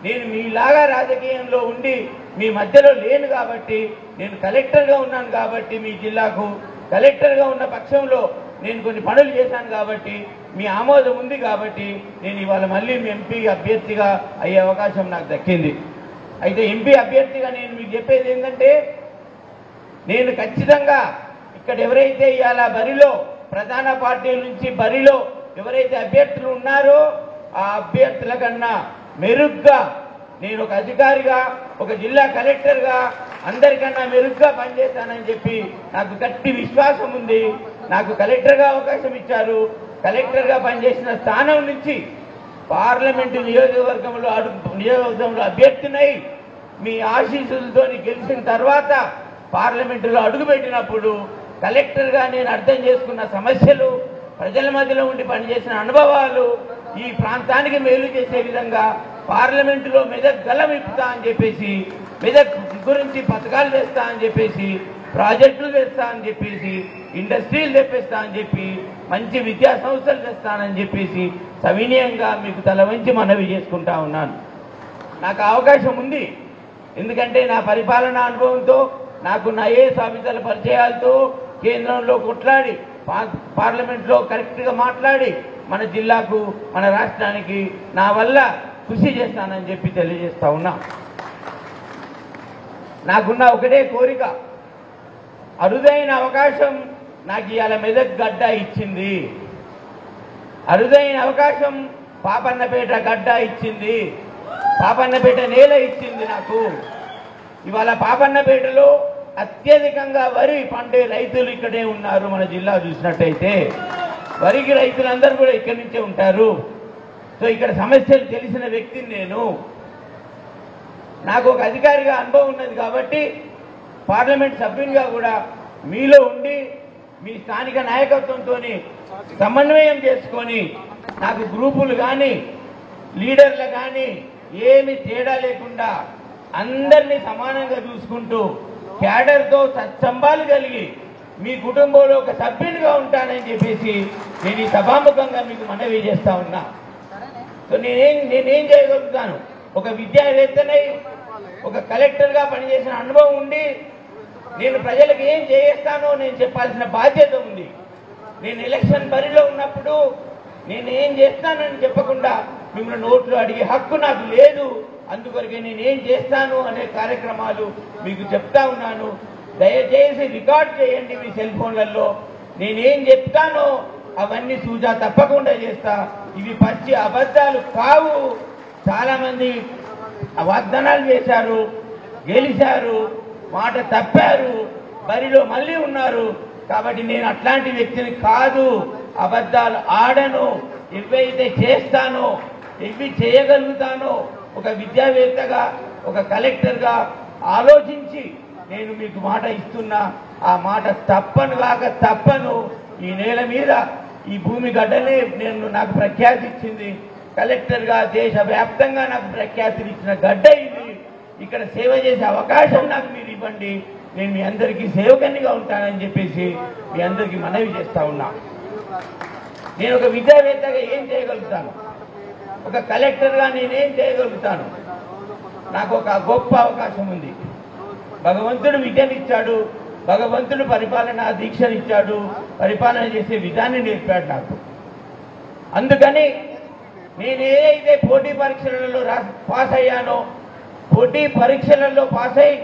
నేను మీలాగా రాజకీయంలో ఉండి మీ మధ్యలో లేను కాబట్టి, నేను కలెక్టర్గా ఉన్నాను కాబట్టి, మీ జిల్లాకు కలెక్టర్గా ఉన్న పక్షంలో నేను కొన్ని పనులు చేశాను కాబట్టి, మీ ఆమోదం ఉంది కాబట్టి నేను ఇవాళ మళ్ళీ మీ ఎంపీ అభ్యర్థిగా అయ్యే అవకాశం నాకు దక్కింది. అయితే ఎంపీ అభ్యర్థిగా నేను మీకు చెప్పేది ఏంటంటే, నేను ఖచ్చితంగా ఇక్కడ ఎవరైతే ఇవాళ బరిలో ప్రధాన పార్టీల నుంచి బరిలో ఎవరైతే అభ్యర్థులు ఉన్నారో ఆ అభ్యర్థుల కన్నా మెరుగ్గా నేను ఒక అధికారిగా, ఒక జిల్లా కలెక్టర్గా అందరికన్నా మెరుగ్గా పనిచేస్తానని చెప్పి నాకు గట్టి విశ్వాసం ఉంది. నాకు కలెక్టర్గా అవకాశం ఇచ్చారు. కలెక్టర్గా పనిచేసిన స్థానం నుంచి పార్లమెంటు నియోజకవర్గంలో అభ్యర్థినై మీ ఆశీస్సులతో గెలిచిన తర్వాత పార్లమెంటులో అడుగుపెట్టినప్పుడు కలెక్టర్గా నేను అర్థం చేసుకున్న సమస్యలు, ప్రజల మధ్యలో ఉండి పనిచేసిన అనుభవాలు, ఈ ప్రాంతానికి మేలు చేసే విధంగా పార్లమెంటులో మెదక్ గలం ఇప్పుతా అని చెప్పేసి, మెదక్ గురించి పథకాలు తెస్తా అని చెప్పేసి, ప్రాజెక్టులు తెస్తా అని చెప్పేసి, ఇండస్ట్రీలు తెప్పిస్తా అని చెప్పి, మంచి విద్యా సంస్థలు తెస్తానని చెప్పేసి సవినయంగా మీకు తల వంచి మనవి చేసుకుంటా ఉన్నాను. నాకు అవకాశం ఉంది. ఎందుకంటే నా పరిపాలనా అనుభవంతో, నాకు నా ఐఏఎస్ ఆఫీసర్ల పరిచయాలతో కేంద్రంలో కొట్లాడి పార్లమెంట్లో కరెక్ట్గా మాట్లాడి మన జిల్లాకు, మన రాష్ట్రానికి నా వల్ల కృషి చేస్తానని చెప్పి తెలియజేస్తా ఉన్నా. నాకున్న ఒకటే కోరిక, అరుదైన అవకాశం నాకు ఇవాళ మెదక్ గడ్డ ఇచ్చింది. అరుదైన అవకాశం పాపన్నపేట గడ్డ ఇచ్చింది. పాపన్నపేట నేల ఇచ్చింది నాకు. ఇవాళ పాపన్నపేటలో అత్యధికంగా వరి పండే రైతులు ఇక్కడే ఉన్నారు. మన జిల్లా చూసినట్టయితే వరికి రైతులందరూ కూడా ఇక్కడి నుంచే ఉంటారు. సో ఇక్కడ సమస్యలు తెలిసిన వ్యక్తిని నేను. నాకు ఒక అధికారిగా అనుభవం ఉన్నది కాబట్టి పార్లమెంట్ సభ్యునిగా కూడా మీలో ఉండి మీ స్థానిక నాయకత్వంతో సమన్వయం చేసుకొని నాకు గ్రూపులు కానీ లీడర్లు కానీ ఏమి తేడా లేకుండా అందరినీ సమానంగా చూసుకుంటూ క్యాడర్తో సత్సంబాలు కలిగి మీ కుటుంబంలో ఒక సభ్యునిగా ఉంటానని చెప్పేసి నేను ఈ సభాముఖంగా మీకు మనవి చేస్తా ఉన్నా. సో నేనేం చేయగలుగుతాను? ఒక విద్యావేత్తనై ఒక కలెక్టర్గా పనిచేసిన అనుభవం ఉండి నేను ప్రజలకు ఏం చేస్తానో నేను చెప్పాల్సిన బాధ్యత ఉంది. నేను ఎలక్షన్ బరిలో ఉన్నప్పుడు నేను ఏం చేస్తానని చెప్పకుండా మిమ్మల్ని నోట్లు అడిగే హక్కు నాకు లేదు. అందుకొరకే నేనేం చేస్తాను అనే కార్యక్రమాలు మీకు చెప్తా ఉన్నాను. దయచేసి రికార్డ్ చేయండి మీ సెల్ ఫోన్లలో. నేనేం చెప్తానో అవన్నీ సూచన తప్పకుండా చేస్తా. ఇవి పచ్చి అబద్ధాలు కావు. చాలా మంది వాగ్దానాలు చేశారు, గెలిచారు, మాట తప్పారు, బరిలో మళ్ళీ ఉన్నారు. కాబట్టి నేను అట్లాంటి వ్యక్తిని కాదు, అబద్ధాలు ఆడను. ఏవైతే చేస్తానో, ఏవి చేయగలుగుతానో ఒక విద్యావేత్తగా, ఒక కలెక్టర్గా ఆలోచించి నేను మీకు మాట ఇస్తున్నా. ఆ మాట తప్పను కాక తప్పను. ఈ నేల మీద ఈ భూమి గడ్డనే నాకు ప్రఖ్యాతి ఇచ్చింది. కలెక్టర్గా దేశవ్యాప్తంగా నాకు ప్రఖ్యాతిని ఇచ్చిన గడ్డ ఇది. ఇక్కడ సేవ చేసే అవకాశం నాకు మీరు ఇవ్వండి. నేను మీ అందరికీ సేవకన్నిగా ఉంటానని చెప్పేసి మీ అందరికీ మనవి చేస్తా ఉన్నా. నేను ఒక విద్యావేత్తగా ఏం చేయగలుగుతాను? ఒక కలెక్టర్గా నేనేం చేయగలుగుతాను? నాకు ఒక గొప్ప అవకాశం ఉంది. భగవంతుడు విద్యనిచ్చాడు, భగవంతుడు పరిపాలన దీక్షనిచ్చాడు, పరిపాలన చేసే విధాన్ని నేర్పాడు నాకు. అందుకని నేను ఏదైతే పోటీ పరీక్షలలో పాస్ అయ్యానో, పోటీ పరీక్షలలో పాస్ అయి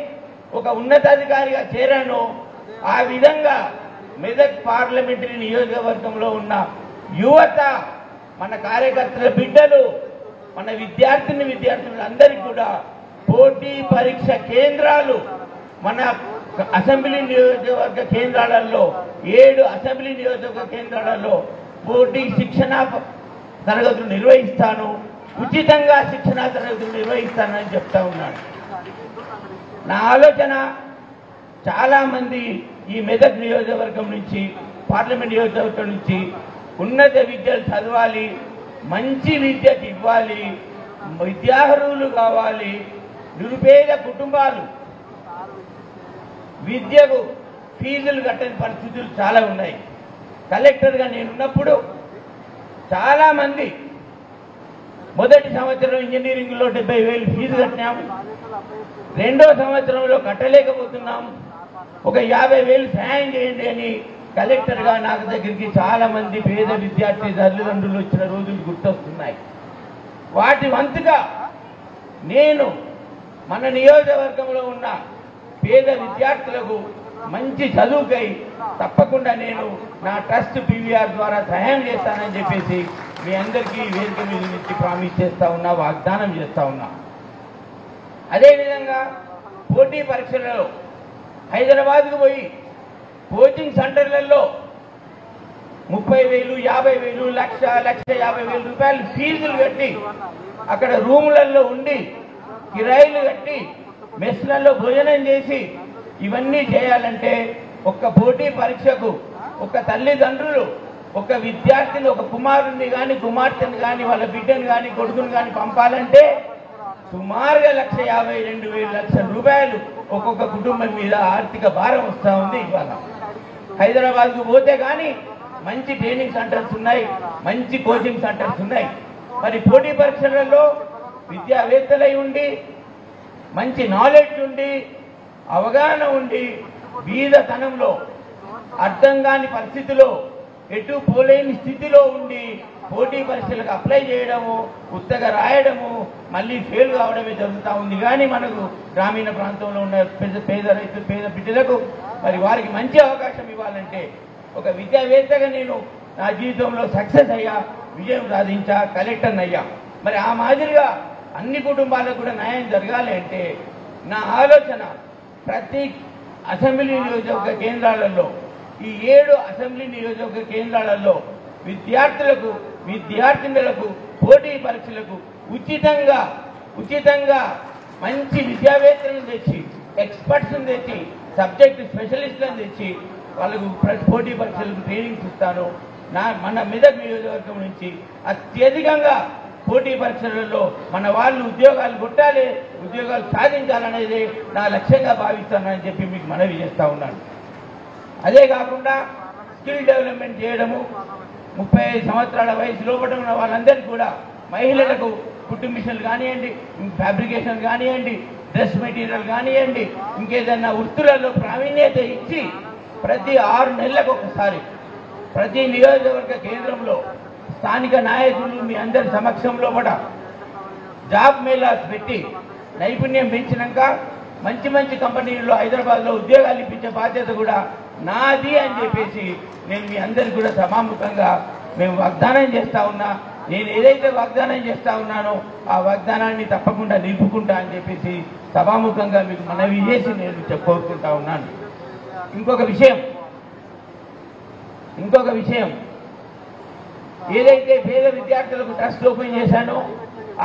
ఒక ఉన్నతాధికారిగా చేరానో, ఆ విధంగా మెదక్ పార్లమెంటరీ నియోజకవర్గంలో ఉన్న యువత, మన కార్యకర్తల బిడ్డలు, మన విద్యార్థులందరికీ కూడా పోటీ పరీక్ష కేంద్రాలు మన అసెంబ్లీ నియోజకవర్గ కేంద్రాలలో 7 అసెంబ్లీ నియోజకవర్గ కేంద్రాలలో పోటీ శిక్షణ తరగతులు నిర్వహిస్తాను. ఉచితంగా శిక్షణా తరగతులు నిర్వహిస్తానని చెప్తా ఉన్నాను. నా ఆలోచన చాలామంది ఈ మెదక్ నియోజకవర్గం నుంచి, పార్లమెంట్ నియోజకవర్గం నుంచి ఉన్నత విద్యలు చదవాలి, మంచి విద్యకు ఇవ్వాలి, విద్యార్హులు కావాలి. నిరుపేద కుటుంబాలు విద్యకు ఫీజులు కట్టని పరిస్థితులు చాలా ఉన్నాయి. కలెక్టర్గా నేనున్నప్పుడు చాలామంది మొదటి సంవత్సరం ఇంజనీరింగ్లో 70,000 ఫీజు కట్టినాం. రెండో సంవత్సరంలో కట్టలేకపోతున్నాం. ఒక 50,000 సాయం చేయండి అని కలెక్టర్గా నాకు దగ్గరికి చాలా మంది పేద విద్యార్థి తల్లిదండ్రులు వచ్చిన రోజులు గుర్తొస్తున్నాయి. వాటి వంతుగా నేను మన నియోజకవర్గంలో ఉన్న పేద విద్యార్థులకు మంచి చదువుకై తప్పకుండా నేను నా ట్రస్ట్ PVR ద్వారా సహాయం చేస్తానని చెప్పేసి మీ అందరికీ వేదిక మీద నుంచి ప్రామిస్ చేస్తా ఉన్నా, వాగ్దానం చేస్తా ఉన్నా. అదేవిధంగా పోటీ పరీక్షలలో హైదరాబాద్కు పోయి కోచింగ్ సెంటర్లలో 30,000, 50,000, 1,50,000 రూపాయలు ఫీజులు కట్టి అక్కడ రూములలో ఉండి కిరాయిలు కట్టి మెస్లలో భోజనం చేసి ఇవన్నీ చేయాలంటే ఒక్క పోటీ పరీక్షకు ఒక తల్లిదండ్రులు ఒక విద్యార్థిని, ఒక కుమారుణ్ణి కానీ కుమార్తెను కానీ వాళ్ళ బిడ్డను కానీ కొడుకుని కానీ పంపాలంటే సుమారుగా 1,52,000 రూపాయలు ఒక్కొక్క కుటుంబం మీద ఆర్థిక భారం వస్తూ ఉంది. ఇవాళ హైదరాబాద్కు పోతే కానీ మంచి ట్రైనింగ్ సెంటర్స్ ఉన్నాయి, మంచి కోచింగ్ సెంటర్స్ ఉన్నాయి. మరి పోటీ పరీక్షలలో విద్యావేత్తలై ఉండి మంచి నాలెడ్జ్ ఉండి అవగాహన ఉండి బీదతనంలో అర్థం కాని పరిస్థితిలో ఎటు పోలేని స్థితిలో ఉండి పోటీ పరీక్షలకు అప్లై చేయడము, ఉత్తగా రాయడము, మళ్ళీ ఫెయిల్ కావడమే జరుగుతూ ఉంది. కానీ మనకు గ్రామీణ ప్రాంతంలో ఉన్న పేద రైతులు, పేద బిడ్డలకు మరి వారికి మంచి అవకాశం ఇవ్వాలంటే ఒక విద్యావేత్తగా నేను నా జీవితంలో సక్సెస్ అయ్యా, విజయం సాధించా, కలెక్టర్ అయ్యా. మరి ఆ మాదిరిగా అన్ని కుటుంబాలకు కూడా న్యాయం జరగాలి అంటే నా ఆలోచన ప్రతి అసెంబ్లీ నియోజకవర్గ కేంద్రాలలో, ఈ 7 అసెంబ్లీ నియోజకవర్గ కేంద్రాలలో విద్యార్థులకు, విద్యార్థినులకు పోటీ పరీక్షలకు ఉచితంగా మంచి విద్యావేత్తలను తెచ్చి, ఎక్స్పర్ట్స్ని తెచ్చి, సబ్జెక్ట్ స్పెషలిస్టులను తెచ్చి వాళ్ళకు పోటీ పరీక్షలకు ట్రైనింగ్స్ ఇస్తాను. మన మెదక్ నియోజకవర్గం నుంచి అత్యధికంగా పోటీ పరీక్షలలో మన వాళ్ళు ఉద్యోగాలు కొట్టాలి, ఉద్యోగాలు సాధించాలనేది నా లక్ష్యంగా భావిస్తానని చెప్పి మీకు మనవి చేస్తూ ఉన్నాను. అదే కాకుండా స్కిల్ డెవలప్మెంట్ చేయడము, 35 సంవత్సరాల వయసు లోపల ఉన్న వాళ్ళందరికీ కూడా మహిళలకు కుట్టు మిషన్లు కానివ్వండి, ఫ్యాబ్రికేషన్ కానివ్వండి, డ్రెస్ మెటీరియల్ కానివ్వండి, ఇంకేదన్నా వృత్తులలో ప్రావీణ్యత ఇచ్చి ప్రతి 6 నెలలకు ఒకసారి ప్రతి నియోజకవర్గ కేంద్రంలో స్థానిక నాయకులు మీ అందరి సమక్షంలో కూడా జాబ్ మేళాస్ పెట్టి నైపుణ్యం పెంచినాక మంచి మంచి కంపెనీల్లో హైదరాబాద్లో ఉద్యోగాలు ఇప్పించే బాధ్యత కూడా నాది అని చెప్పేసి నేను మీ అందరికీ కూడా సభాముఖంగా మేము వాగ్దానం చేస్తా ఉన్నా. నేను ఏదైతే వాగ్దానం చేస్తా ఉన్నానో ఆ వాగ్దానాన్ని తప్పకుండా నిలుపుకుంటా అని చెప్పేసి సభాముఖంగా మీకు మనవి చేసి నేను కోరుకుంటా ఉన్నాను. ఇంకొక విషయం ఏదైతే పేద విద్యార్థులకు ట్రస్ట్ ఓపెన్ చేశానో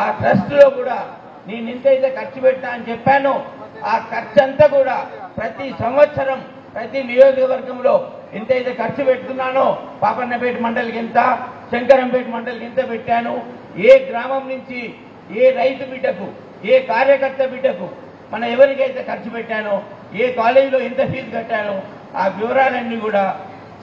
ఆ ట్రస్ట్లో కూడా నేను ఎంతైతే ఖర్చు పెట్టా అని చెప్పానో ఆ ఖర్చు అంతా కూడా ప్రతి సంవత్సరం ప్రతి నియోజకవర్గంలో ఎంతైతే ఖర్చు పెడుతున్నానో పాపన్నపేట మండలికి ఎంత, శంకరంపేట మండలికి ఎంత పెట్టాను, ఏ గ్రామం నుంచి ఏ రైతు బిడ్డకు, ఏ కార్యకర్త బిడ్డకు మన ఎవరికైతే ఖర్చు పెట్టానో, ఏ కాలేజీలో ఎంత ఫీజు కట్టానో ఆ వివరాలన్నీ కూడా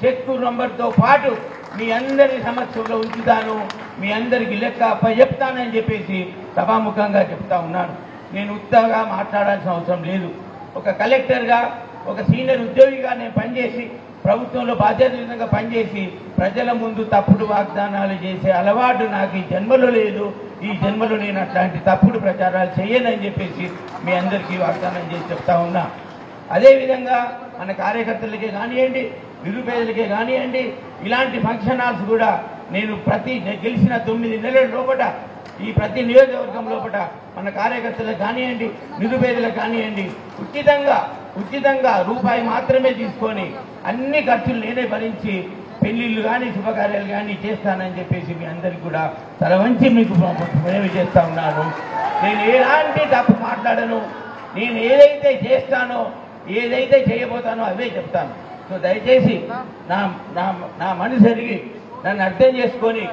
చెక్కు నంబర్తో పాటు మీ అందరి సమక్షంలో ఉంచుతాను, మీ అందరికి లెక్క చెప్తానని చెప్పేసి సభాముఖంగా చెప్తా ఉన్నాను. నేను ఉత్తగా మాట్లాడాల్సిన అవసరం లేదు. ఒక కలెక్టర్గా, ఒక సీనియర్ ఉద్యోగిగా నేను పనిచేసి ప్రభుత్వంలో బాధ్యతయుతంగా పనిచేసి ప్రజల ముందు తప్పుడు వాగ్దానాలు చేసే అలవాటు నాకు ఈ జన్మలో లేదు. ఈ జన్మలో నేను అట్లాంటి తప్పుడు ప్రచారాలు చేయనని చెప్పేసి మీ అందరికీ వాగ్దానం చేసి చెప్తా ఉన్నా. అదేవిధంగా మన కార్యకర్తలకే కానివ్వండి, నిరుపేదలకే కానివ్వండి, ఇలాంటి ఫంక్షన్ హాల్స్ కూడా నేను గెలిచిన 9 నెలల లోపల ఈ ప్రతి నియోజకవర్గం లోపల మన కార్యకర్తలకు కానివ్వండి, నిరుపేదలకు కానివ్వండి ఉచితంగా రూపాయి మాత్రమే తీసుకొని అన్ని ఖర్చులు నేనే భరించి పెళ్లిళ్ళు కానీ శుభకార్యాలు కానీ చేస్తానని చెప్పేసి మీ అందరికీ కూడా తల వంచి మీకు మనవి చేస్తా ఉన్నాను. నేను ఎలాంటి తప్పు మాట్లాడను. నేను ఏదైతే చేస్తానో, ఏదైతే చేయబోతానో అవే చెప్తాను. సో దయచేసి నా మనసు ఎరిగి నన్ను అర్థం చేసుకొని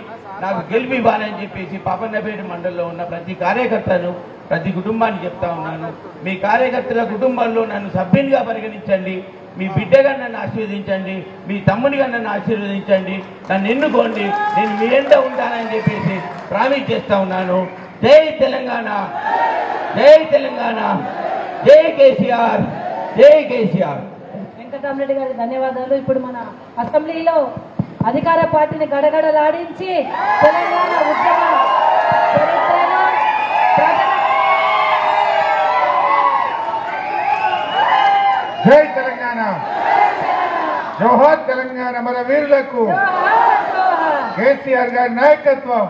నాకు గెలిపి ఇవ్వాలని చెప్పేసి పాపన్నపేట మండలంలో ఉన్న ప్రతి కార్యకర్తను, ప్రతి కుటుంబాన్ని చెప్తా ఉన్నాను. మీ కార్యకర్తల కుటుంబంలో నన్ను సభ్యునిగా పరిగణించండి. మీ బిడ్డగా నన్ను ఆశీర్వదించండి, మీ తమ్మునిగా నన్ను ఆశీర్వదించండి, నన్ను ఎన్నుకోండి, నేను మీ ఎండ ఉంటానని చెప్పేసి ప్రామిస్ చేస్తా ఉన్నాను. జై తెలంగాణ, జై తెలంగాణ, జై కేసీఆర్, జై కేసీఆర్. వెంకటరామరెడ్డి గారికి ధన్యవాదాలు. ఇప్పుడు మన అసెంబ్లీలో అధికార పార్టీని గడగడలాడించి తెలంగాణ ఉద్యమ చరిత్రను జై తెలంగాణ, జోహార్ తెలంగాణ, మన వీరులకు కేసీఆర్ గారి నాయకత్వం.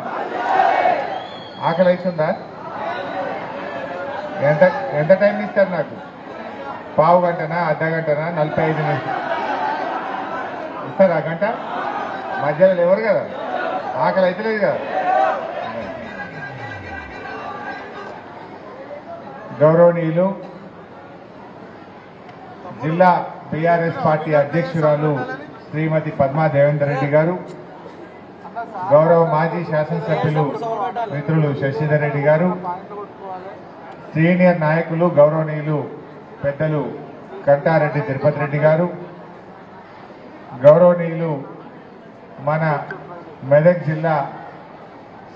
ఆకలి అవుతుందా? ఎంత టైం ఇస్తారు నాకు? పావు గంటనా, అర్ధ గంటనా, 45 నిమిషాలు ఇస్తారు? ఆ గంట మధ్యలో ఎవరు కదా, ఆకలి అవుతలేదు కదా. గౌరవనీయులు జిల్లా బీఆర్ఎస్ పార్టీ అధ్యక్షురాలు శ్రీమతి పద్మా దేవేందర్ రెడ్డి గారు, గౌరవ మాజీ శాసనసభ్యులు మిత్రులు శశిధర్ రెడ్డి గారు, సీనియర్ నాయకులు గౌరవనీయులు పెద్దలు కంటారెడ్డి తిరుపతి రెడ్డి గారు, గౌరవనీయులు మన మెదక్ జిల్లా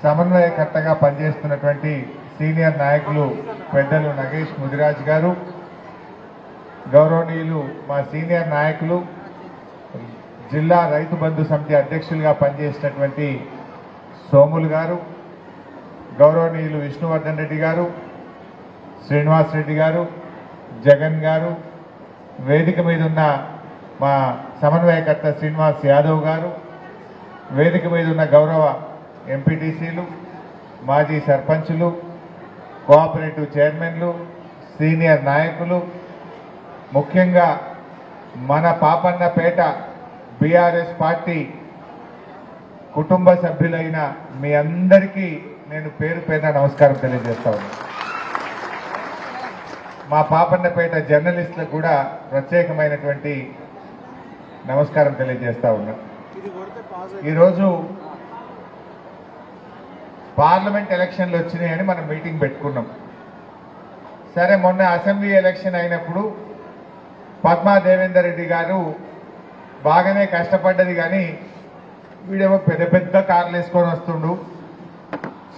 సమన్వయకర్తగా పనిచేస్తున్నటువంటి సీనియర్ నాయకులు పెద్దలు నగేష్ ముదిరాజ్ గారు, గౌరవనీయులు మా సీనియర్ నాయకులు జిల్లా రైతు బంధు సమితి అధ్యక్షులుగా పనిచేసినటువంటి సోములు గారు, గౌరవనీయులు విష్ణువర్ధన్ రెడ్డి గారు, శ్రీనివాస్ రెడ్డి గారు, జగన్ గారు, వేదిక మీద ఉన్న మా సమన్వయకర్త శ్రీనివాస్ యాదవ్ గారు, వేదిక మీద ఉన్న గౌరవ ఎంపీటీసీలు, మాజీ సర్పంచులు, కోఆపరేటివ్ చైర్మన్లు, సీనియర్ నాయకులు, ముఖ్యంగా మన పాపన్నపేట బీఆర్ఎస్ పార్టీ కుటుంబ సభ్యులైన మీ అందరికీ నేను పేరు పేరున నమస్కారం తెలియజేస్తా ఉన్నాను. మా పాపన్నపేట జర్నలిస్టులకు కూడా ప్రత్యేకమైనటువంటి నమస్కారం తెలియజేస్తా ఉన్నా. ఈరోజు పార్లమెంట్ ఎలక్షన్లు వచ్చినాయని మనం మీటింగ్ పెట్టుకున్నాం. సరే, మొన్న అసెంబ్లీ ఎలక్షన్ అయినప్పుడు పద్మా దేవేందర్ రెడ్డి గారు బాగానే కష్టపడ్డది, కానీ వీడేమో పెద్ద పెద్ద కార్లు వేసుకొని వస్తుండు,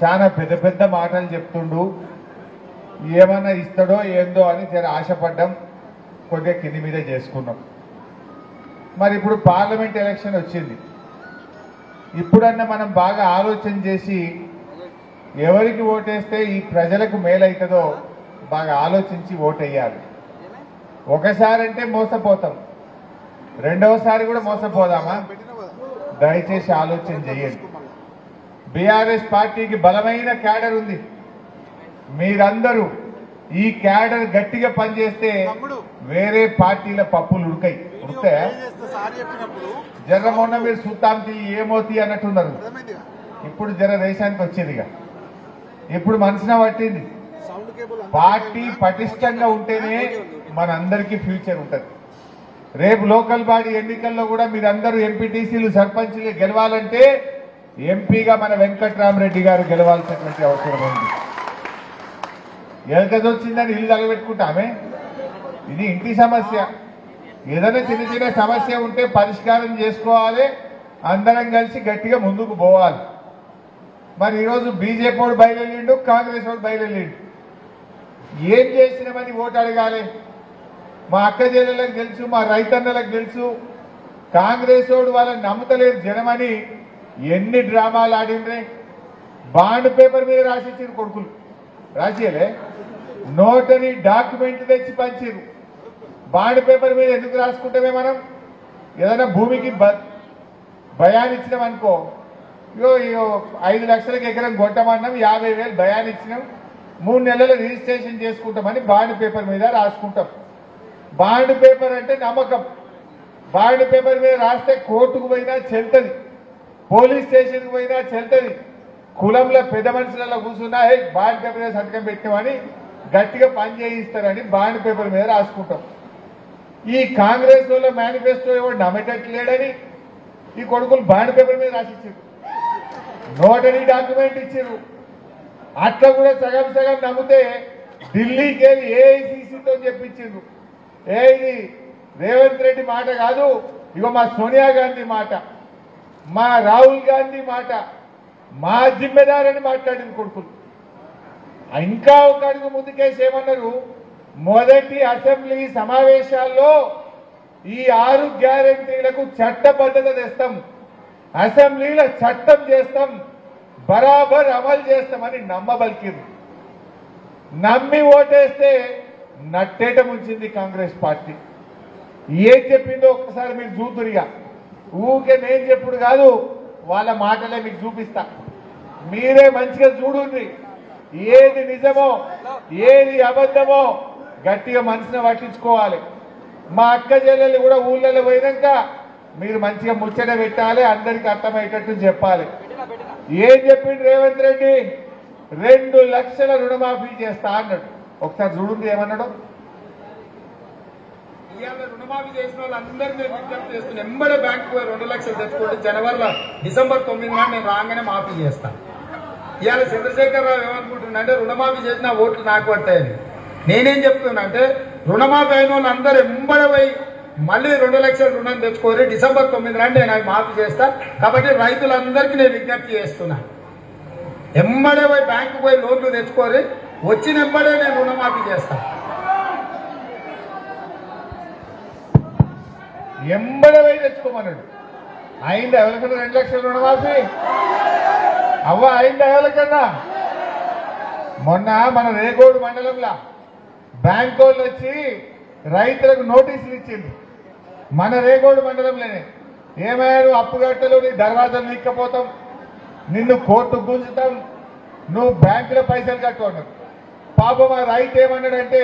చాలా పెద్ద పెద్ద మాటలు చెప్తుండు, ఏమన్నా ఇస్తాడో ఏందో అని జర ఆశపడ్డాం, కొద్దిగా కింది మీద చేసుకున్నాం. మరి ఇప్పుడు పార్లమెంట్ ఎలక్షన్ వచ్చింది, ఇప్పుడన్నా మనం బాగా ఆలోచన చేసి ఎవరికి ఓటేస్తే ఈ ప్రజలకు మేలవుతుందో బాగా ఆలోచించి ఓటేయాలి. ఒకసారి అంటే మోసపోతాం, రెండవసారి కూడా మోసపోదామా? దయచేసి ఆలోచన చేయండి. బీఆర్ఎస్ పార్టీకి బలమైన క్యాడర్ ఉంది. మీరందరూ ఈ క్యాడర్ గట్టిగా పనిచేస్తే వేరే పార్టీల పప్పులు ఉడికాయి జర మొన్న మీరు సుత్తాంతి ఏమోతి అన్నట్టున్నారు. ఇప్పుడు జర దేశానికి వచ్చేదిగా, ఇప్పుడు మనసున పట్టింది. పార్టీ పటిష్టంగా ఉంటేనే మనందరికీ ఫ్యూచర్ ఉంటుంది. రేపు లోకల్ బాడీ ఎన్నికల్లో కూడా మీరందరూ ఎంపీటీసీలు సర్పంచ్లు గెలవాలంటే ఎంపీగా మన వెంకట్రామరెడ్డి గారు గెలవాల్సినటువంటి అవసరం ఉంది. ఎలకదొచ్చిందని ఇల్లు తగబెట్టుకుంటామే, ఇది ఇంటి సమస్య. ఏదైనా చిన్న చిన్న సమస్య ఉంటే పరిష్కారం చేసుకోవాలి, అందరం కలిసి గట్టిగా ముందుకు పోవాలి. మరి ఈరోజు బీజేపీ వాడు బయలుదేరిండు, కాంగ్రెస్ వాడు బయలుదేరిండు. ఏం చేసినామని ఓటు అడగాలి? మా అక్క చెల్లెలకు తెలుసు, మా రైతన్నలకు తెలుసు. కాంగ్రెస్ వాడు వాళ్ళని నమ్ముతలేరు జనమని ఎన్ని డ్రామాలు ఆడిండ్రే. బాండ్ పేపర్ మీద రాసిచ్చారు కొడుకులు, రాసియలే, నోటరీ డాక్యుమెంట్ తెచ్చి పంచారు. బాండ్ పేపర్ మీద ఎందుకు రాసుకుంటామే? మనం ఏదైనా భూమికి భయాన్నిచ్చినాం అనుకో, ఇగో 5 లక్షలకు ఎకరం కొట్టమన్నాం, 50,000 భయాన్నిచ్చినాం, 3 నెలలు రిజిస్ట్రేషన్ చేసుకుంటామని బాండ్ పేపర్ మీద రాసుకుంటాం. బాండ్ పేపర్ అంటే నమ్మకం. బాండ్ పేపర్ మీద రాస్తే కోర్టుకు పోయినా చెల్తుంది, పోలీస్ స్టేషన్కి పోయినా చెల్తుంది. కులంలో పెద్ద మనుషులలో కూర్చున్నా బాండ్ పేపర్ మీద సంతకం పెట్టామని గట్టిగా పని చేయిస్తారని బాండ్ పేపర్ మీద రాసుకుంటాం. ఈ కాంగ్రెస్ వాళ్ళ మేనిఫెస్టో ఎవరు నమ్మేటట్లేడని ఈ కొడుకులు బాండ్ పేపర్ మీద రాసిచ్చారు, నోటరీ డాక్యుమెంట్ ఇచ్చారు. అట్లా కూడా సగం సగం నమ్మితే ఢిల్లీకి వెళ్ళి ఏఐసిసితో చెప్పించారు, ఇది రేవంత్ రెడ్డి మాట కాదు, ఇగో మా సోనియా గాంధీ మాట, మా రాహుల్ గాంధీ మాట, మా జిమ్మెదారని మాట్లాడింది కొడుకులు. ఇంకా ఒక అడుగు ముందుకేసి ఏమన్నారు, మొదటి అసెంబ్లీ సమావేశాల్లో ఈ 6 గ్యారెంటీలకు చట్టబద్ధత తెస్తాం, అసెంబ్లీలో చట్టం చేస్తాం, బరాబర్ అమలు చేస్తామని నమ్మబలికిరు. నమ్మి ఓటేస్తే నట్టేట ముంచింది కాంగ్రెస్ పార్టీ. ఏం చెప్పిందో ఒక్కసారి మీరు చూతురిగా, ఊకే నేను చెప్పుడు కాదు, వాళ్ళ మాటలే మీకు చూపిస్తా, మీరే మంచిగా చూడుండ్రి. ఏది నిజమో ఏది అబద్ధమో గట్టిగా మనసును పట్టించుకోవాలి. మా అక్క చెల్లెలు కూడా ఊళ్ళలో పోయినాక మీరు మంచిగా ముచ్చట పెట్టాలి, అందరికీ అర్థమయ్యేటట్టు చెప్పాలి. ఏం చెప్పిండు రేవంత్ రెడ్డి, 2 లక్షల రుణమాఫీ చేస్తా అన్నాడు. ఒకసారి చూడుంది ఏమన్నాడు. ఇవాళ రుణమాఫీ చేసిన వాళ్ళందరినీ నేను విజ్ఞప్తి చేస్తున్నాను, ఎంబడే బ్యాంకు 2 లక్షలు తెచ్చుకోండి, జనవరిలో డిసెంబర్ 9 నాడు నేను రాగానే మాఫీ చేస్తాను. ఇవాళ చంద్రశేఖరరావు ఏమనుకుంటున్నా అంటే రుణమాఫీ చేసిన ఓట్లు నాకు పడతాయని. నేనేం చెప్తున్నా అంటే రుణమాఫీ అయిన వాళ్ళందరూ ఎంబడే పోయి మళ్ళీ 2 లక్షల రుణం తెచ్చుకోరి, డిసెంబర్ 9 నాడు నేను అది మాఫీ చేస్తా. కాబట్టి రైతులందరికీ నేను విజ్ఞప్తి చేస్తున్నా, ఎంబడే పోయి బ్యాంకు పోయి లోన్లు తెచ్చుకోరి, వచ్చిన ఎంబడే నేను రుణమాఫీ చేస్తాను. ఎంబడే పోయి తెచ్చుకోమన్నాడు. అయింది ఎవరికన్నా 2 లక్షల రుణమాఫీ? అవ్వ అయింది ఎవరికన్నా? మొన్న మన రేగోడు మండలంలో బ్యాంకు వాళ్ళు వచ్చి రైతులకు నోటీసులు ఇచ్చింది. మన రేగోడు మండలంలోనే, ఏమయ్యారు అప్పు కట్టలు, నీ దర్వాజాలు నీక్కపోతాం, నిన్ను కోర్టుకు గుంజుతాం, నువ్వు బ్యాంకులో పైసలు కట్టు అన్నారు. పాపం ఆ రైతు ఏమన్నాడంటే,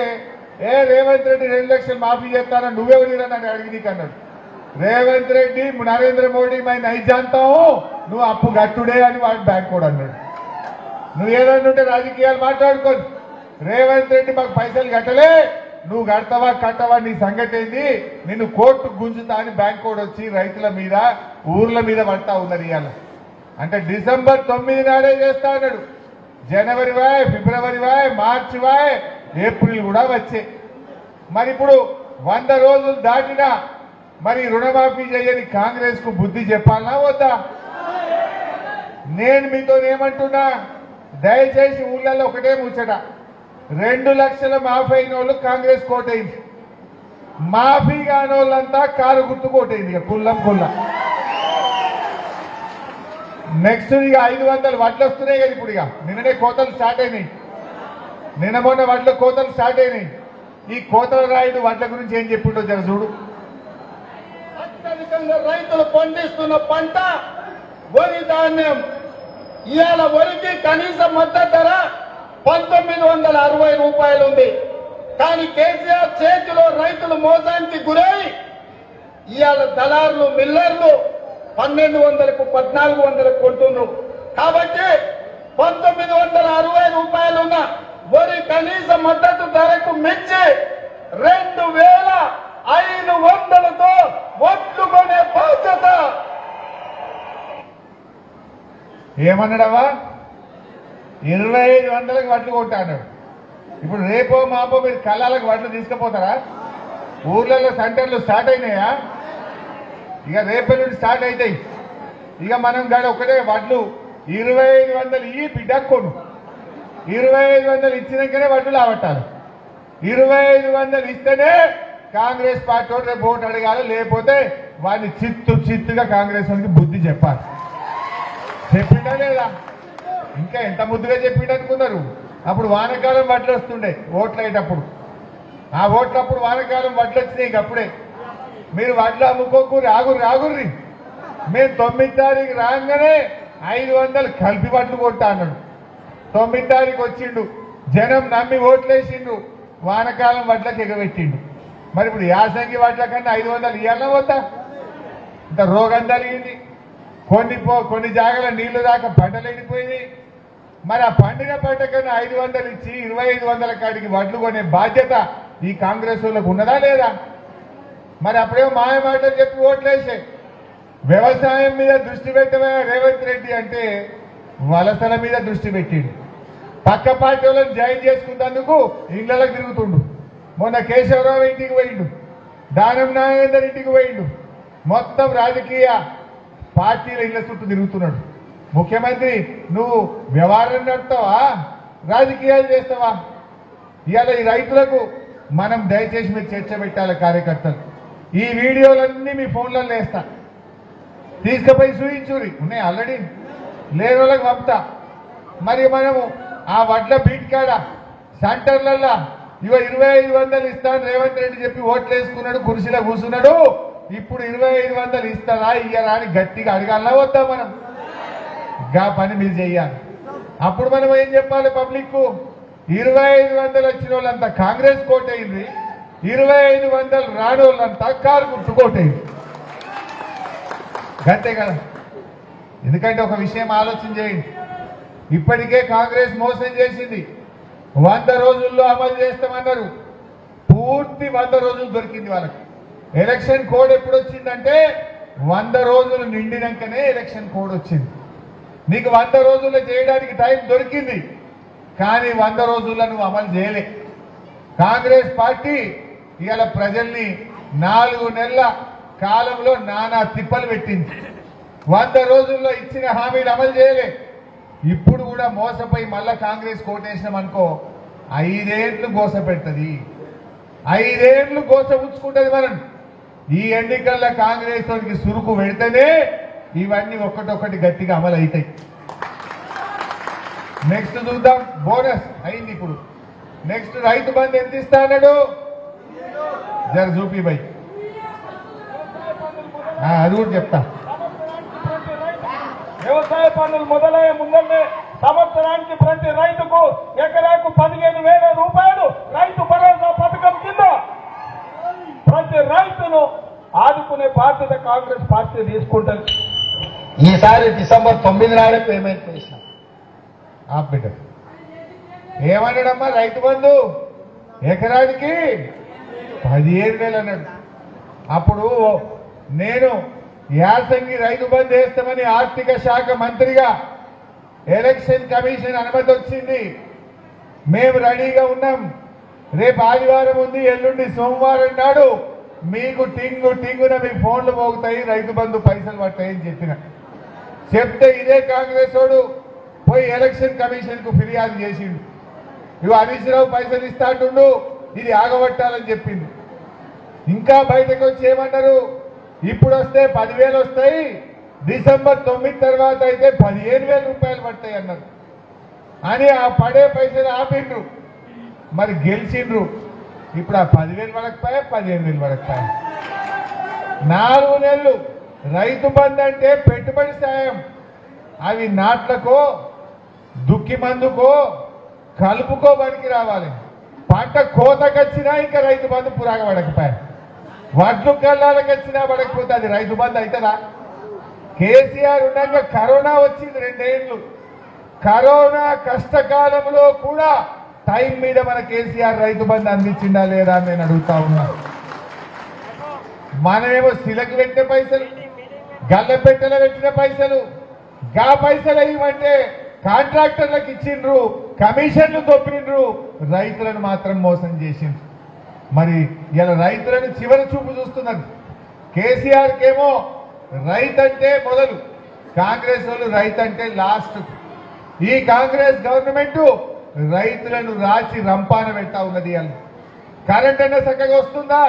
రేవంత్ రెడ్డి 2 లక్షలు మాఫీ చేస్తానని నువ్వెవరిరా నన్ను అడిగి నీకు అన్నాడు. రేవంత్ రెడ్డి నరేంద్ర మోడీ మై నైజాంతావు, నువ్వు అప్పు కట్టుడే అని వాడు బ్యాంక్ కూడా అన్నాడు. నువ్వు ఏదన్నా ఉంటే రాజకీయాలు మాట్లాడుకోదు. రేవంత్ రెడ్డి మాకు పైసలు కట్టలే, నువ్వు కడతావా కట్టవా నీ సంగతి ఏంది, నిన్ను కోర్టుకు గుంజుతా అని బ్యాంక్ కూడా వచ్చి రైతుల మీద ఊర్ల మీద పడతా ఉన్నారు. ఇవాళ అంటే డిసెంబర్ 9 నాడే చేస్తా అన్నాడు. జనవరి వాయ్, ఫిబ్రవరి వాయ్, మార్చి వాయ్, ఏప్రిల్ కూడా వచ్చే. మరి ఇప్పుడు 100 రోజులు దాటినా మరి రుణమాఫీ చేయని కాంగ్రెస్ కు బుద్ధి చెప్పాలనా వద్దా? నేను మీతో ఏమంటున్నా, దయచేసి ఊళ్ళల్లో ఒకటే ముచ్చట, 2 లక్షల మాఫీ అయిన వాళ్ళు కాంగ్రెస్ కోటైంది, మాఫీ కాని వాళ్ళంతా కారు గుర్తు కోటైంది. ఇక కుల్లం కుల్లం. నెక్స్ట్ ఇక 500 వడ్లు వస్తున్నాయి కదా ఇప్పుడు. ఇక నిన్ననే కోతలు స్టార్ట్ అయినాయి, నిన్న మొన్న వడ్ల కోతలు స్టార్ట్ అయినాయి. ఈ కోతల రాయుడు వడ్ల గురించి ఏం చెప్పిండో జర చూడు. అత్యధికంగా రైతులు పండిస్తున్న పంట వరి ధాన్యం. ఇవాళ వరికి కనీస మద్దతు ధర 1960 రూపాయలు ఉంది. కానీ కేసీఆర్ చేతిలో రైతులు మోసానికి గురై ఇవాళ దళారులు మిల్లర్లు 1200కు 1400కు కొంటున్నారు. కాబట్టి 1960 రూపాయలున్న వరి కనీస మద్దతు ధరకు మించి 2500తో ఒట్లు కొనే బాధ్యత. ఏమన్నాడవా? 2500కి వడ్లు కొంటా అన్నాడు. ఇప్పుడు రేపో మాపో మీరు కళ్ళాలకు వడ్లు తీసుకుపోతారా? ఊర్లలో సెంటర్లు స్టార్ట్ అయినాయా? ఇక రేపటి నుండి స్టార్ట్ అవుతాయి. ఇక మనం గాడి ఒకటే వడ్లు 2500 ఈ బిడ్డక్కోను, 2500 ఇచ్చినాకనే వడ్లు లావట్టాలి. 2500 ఇస్తేనే కాంగ్రెస్ పార్టీ రేపు ఓటు అడగాలి, లేకపోతే వాడిని చిత్తుగా కాంగ్రెస్ వాడికి బుద్ధి చెప్పాలి. చెప్పిండా లేదా? ఇంకా ఎంత ముద్దుగా చెప్పిండు అనుకున్నారు. అప్పుడు వానకాలం వడ్లు వస్తుండే ఓట్లు అయ్యేటప్పుడు, ఆ ఓట్లప్పుడు వానకాలం వడ్లు వచ్చినాయి. ఇక అప్పుడే మీరు వడ్లు అమ్ముకోకూరి, ఆగుర్రి. మేము 9వ తారీఖు రాగానే 500 కలిపి వడ్లు కొట్టా అన్నాడు. 9వ తారీఖు వచ్చిండు, జనం నమ్మి ఓట్లేసిండు, వానకాలం వడ్లకు ఎగబెట్టిండు. మరి ఇప్పుడు యాసంగి వడ్ల కన్నా 500 ఇవ్వాలన్నా పోతా? ఇంత రోగం కలిగింది. కొన్ని జాగాల నీళ్లు దాకా పంటలు ఎండిపోయింది. మరి ఆ పండిన పంట కన్నా 500 ఇచ్చి 2500 కాడికి వడ్లు కొనే బాధ్యత ఈ కాంగ్రెస్ వాళ్ళకు ఉన్నదా లేదా? మరి అప్పుడేమో మాయ మాటలు చెప్పి ఓట్లేసే. వ్యవసాయం మీద దృష్టి పెట్టవే రేవంత్ రెడ్డి అంటే వలసల మీద దృష్టి పెట్టిండు. పక్క పార్టీ వాళ్ళని జాయిన్ చేసుకున్నందుకు ఇళ్లకు తిరుగుతుండు. మొన్న కేశవరావు ఇంటికి పోయిండు, దానం నాగేందర్ ఇంటికి పోయిండు. మొత్తం రాజకీయ పార్టీల ఇళ్ల చుట్టూ తిరుగుతున్నాడు. ముఖ్యమంత్రి నువ్వు వ్యవహారం నడుపుతావా, రాజకీయాలు చేస్తావా? ఇవాళ ఈ రైతులకు మనం దయచేసి మీరు చర్చ పెట్టాలి. కార్యకర్తలు ఈ వీడియోలన్నీ మీ ఫోన్లలో వేస్తా, తీసుకుపోయి చూయించురి. ఉన్నాయి ఆల్రెడీ, లేని వాళ్ళకి పంపుతా. మరి మనము ఆ వడ్ల బీట్ కాడ సెంటర్లల్లో 2500 ఇస్తాను రేవంత్ రెడ్డి చెప్పి ఓట్లు వేసుకున్నాడు, కుర్చీలో కూర్చున్నాడు. ఇప్పుడు 2500 ఇస్తారా ఇయ్యరా అని గట్టిగా అడగాలన్నా వద్దా? మనం గా పని మీరు చెయ్యాలి. అప్పుడు మనం ఏం చెప్పాలి పబ్లిక్? 2500 వచ్చిన వాళ్ళంతా కాంగ్రెస్ కోటైంది, 2500 రాని వాళ్ళంతా కారు గుర్తు కోటైంది. అంతే కదా. ఎందుకంటే ఒక విషయం ఆలోచన చేయండి. ఇప్పటికే కాంగ్రెస్ మోసం చేసింది. 100 రోజుల్లో అమలు చేస్తామన్నారు. పూర్తి 100 రోజులు దొరికింది వాళ్ళకి. ఎలక్షన్ కోడ్ ఎప్పుడు వచ్చిందంటే 100 రోజులు నిండినాకనే ఎలక్షన్ కోడ్ వచ్చింది. నీకు 100 రోజుల్లో చేయడానికి టైం దొరికింది, కానీ 100 రోజుల్లో నువ్వు అమలు చేయలే. కాంగ్రెస్ పార్టీ ఇవాళ ప్రజల్ని 4 నెలల కాలంలో నానా తిప్పలు పెట్టింది. 100 రోజుల్లో ఇచ్చిన హామీలు అమలు చేయలే. ఇప్పుడు కూడా మోసపోయి మళ్ళా కాంగ్రెస్ కోటేసినాం అనుకో, 5 ఏళ్ళు గోస పెడుతుంది, 5 ఏళ్ళు గోస ఉంచుకుంటుంది. మనం ఈ ఎన్నికల్లో కాంగ్రెస్ తోటికి సురుకు పెడితేనే ఇవన్నీ ఒక్కటొక్కటి గట్టిగా అమలు అవుతాయి. నెక్స్ట్ చూద్దాం. బోనస్ అయింది. ఇప్పుడు నెక్స్ట్ రైతు బంధు ఎంత ఇస్తా అన్నాడు? జర చూపి బై, అది కూడా చెప్తా. వ్యవసాయ పనులు మొదలయ్యే ముందనే సంవత్సరానికి ప్రతి రైతుకు ఎకరాకు 15,000 రూపాయలు రైతు భరోసా పథకం కింద ప్రతి రైతును ఆదుకునే బాధ్యత కాంగ్రెస్ పార్టీ తీసుకుంటుంది. ఈసారి డిసెంబర్ 9 నాడే పేమెంట్ చేసినాం. బిడ్డ ఏమన్నాడమ్మా? రైతు బంధు ఎకరానికి 15,000 అన్నాడు. అప్పుడు నేను యాసంగి రైతు బంధు వేస్తామని ఆర్థిక శాఖ మంత్రిగా ఎలక్షన్ కమిషన్ అనుమతి వచ్చింది. మేము రెడీగా ఉన్నాం. రేపు ఆదివారం ఉంది, ఎల్లుండి సోమవారం నాడు మీకు టింగున మీ ఫోన్లు మోగుతాయి, రైతు బంధు పైసలు పడతాయని చెప్తే ఇదే కాంగ్రెస్ వాడు పోయి ఎలక్షన్ కమిషన్ కు ఫిర్యాదు చేసిండు. హరీష్ రావు పైసలు ఇస్తాంటుండు, ఇది ఆగబట్టాలని చెప్పింది. ఇంకా బయటకు వచ్చి ఏమన్నారు? ఇప్పుడు వస్తే 10,000 వస్తాయి, డిసెంబర్ 9 తర్వాత అయితే 15,000 రూపాయలు పడతాయి అన్నారు. అని ఆ పడే పైసలు ఆపిండ్రు. మరి గెలిచిండ్రు. ఇప్పుడు ఆ 10,000 పడకపోయా, 15,000 పడకపోయా. 4 నెలలు రైతు బంధు అంటే పెట్టుబడి సాయం. అవి నాట్లకో, దుక్కి మందుకో, కలుపుకో పనికి రావాలి. పంట కోతకొచ్చినా ఇంకా రైతు బంధు పురాగా పడకపోయా. వడ్లు కల్లాలకు వచ్చినా పడకపోతే అది రైతు బంధు అవుతుందా? కేసీఆర్ ఉండగా కరోనా వచ్చింది 2 ఏళ్ళు. కరోనా కష్టకాలంలో కూడా టైం మీద మన కేసీఆర్ రైతు బంధు అందించిందా లేదా అని నేను అడుగుతా ఉన్నా. మనమేమో శిలకు పెట్టిన పైసలు, గల్లపెట్టెలో పెట్టిన పైసలు, గా పైసలు ఇవ్వంటే కాంట్రాక్టర్లకు ఇచ్చిండ్రు, కమిషన్లు దొప్పిండ్రు, రైతులను మాత్రం మోసం చేసిండ్రు. మరి ఇలా రైతులను చివరి చూపు చూస్తున్నారు. కేసీఆర్కేమో రైతంటే మొదలు, కాంగ్రెస్ వాళ్ళు రైతంటే లాస్ట్. ఈ కాంగ్రెస్ గవర్నమెంట్ రైతులను రాచి రంపాన పెడతా ఉన్నది. కరెంట్ అన్న చక్కగా వస్తుందా?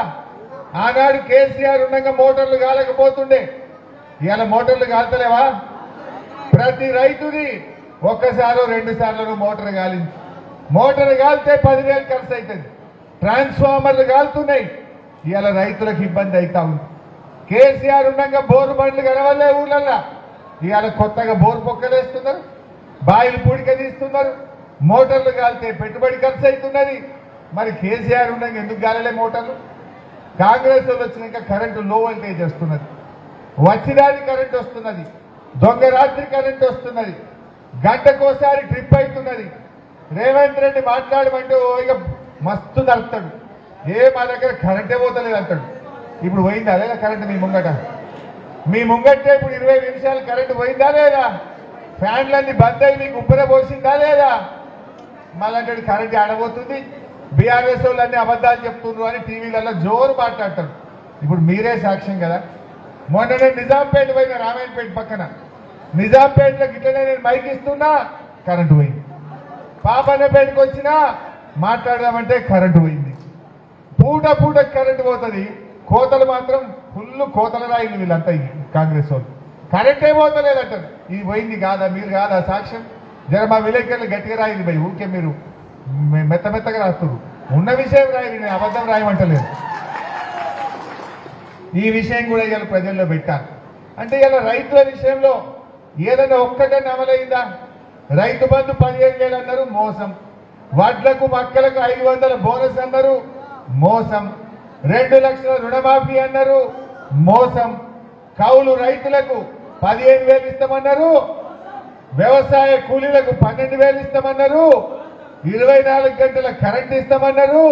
ఆనాడు కేసీఆర్ ఉండగా మోటార్లు కాలేకపోతుండే, ఇవాళ మోటార్లు కాల్తలేవా? ప్రతి రైతుది ఒక్కసారో 2 సార్లు మోటార్ కాలింది. మోటార్ కాలితే 10,000 ఖర్చు అవుతుంది. ట్రాన్స్ఫార్మర్లు కాలుతున్నాయి. ఇవాళ రైతులకు ఇబ్బంది అవుతా ఉంది. కేసీఆర్ ఉండగా బోరు బండ్లు కనవల్లే ఊళ్ళల్లో. ఇవాళ కొత్తగా బోరు పొక్కలేస్తున్నారు, బాయిలు పూడిక తీస్తున్నారు. మోటార్లు కాలితే పెట్టుబడి ఖర్చు అవుతున్నది. మరి కేసీఆర్ ఉండగా ఎందుకు కాలలే మోటార్లు? కాంగ్రెస్ వాళ్ళు వచ్చినాక కరెంటు లో వోల్టేజ్ వస్తున్నది, వచ్చిదాది కరెంట్ వస్తున్నది, దొంగ రాత్రి కరెంట్ వస్తున్నది, గంటకోసారి ట్రిప్ అవుతున్నది. రేవంత్ రెడ్డి మాట్లాడమంటే ఇక మస్తు నడుపుతాడు. మా దగ్గర కరెంటే పోతలేదు అంటాడు. ఇప్పుడు పోయిందా లేదా కరెంట్ మీ ముంగట? మీ ముంగట్టే ఇప్పుడు 20 నిమిషాలు కరెంటు పోయిందా లేదా? ఫ్యాన్లన్నీ బంద్ అయ్యి మీకు ఉబ్బర పోసిందా లేదా? మళ్ళీ కరెంట్ ఆడబోతుంది. బీఆర్ఎస్ వాళ్ళన్నీ అబద్ధాలు చెప్తున్నారు అని టీవీలలో జోరు మాట్లాడతారు. ఇప్పుడు మీరే సాక్ష్యం కదా. మొన్న నేను నిజాంపేట పోయిన, రామాయణపేట పక్కన నిజాంపేటలో గిట్లనే నేను మైక్ ఇస్తున్నా, కరెంటు పోయింది. పాపన్నపేటకు వచ్చినా మాట్లాడదామంటే కరెంటు పోయింది. పూట పూట కరెంటు పోతుంది, కోతలు మాత్రం ఫుల్ కోతల రాయిలు వీళ్ళంతా కాంగ్రెస్ వాళ్ళు. కరెంటే పోతలేదంటారు. ఇది పోయింది కాదా, మీరు కాదా సాక్ష్యం? జర మా విలేకరులు గట్టిగా రాయింది పోయి, ఊరికే మీరు మెత్త మెత్తగా రాస్తున్నారు. ఉన్న విషయం రాయి, నేను అబద్ధం రాయమంటలేదు. ఈ విషయం కూడా ఇవాళ ప్రజల్లో పెట్టాను. అంటే ఇలా రైతుల విషయంలో ఏదైనా ఒక్కటన్నా అమలైందా? రైతు బంధు 15,000 అన్నారు, మోసం. వడ్లకు మక్కలకు 500 బోనస్ అన్నారు, మోసం. 2 లక్షల రుణమాఫీ అన్నారు, మోసం. కౌలు రైతులకు 15,000 ఇస్తామన్నారు, వ్యవసాయ కూలీలకు 12,000 ఇస్తామన్నారు, 24 గంటల కరెంట్ ఇస్తామన్నారు.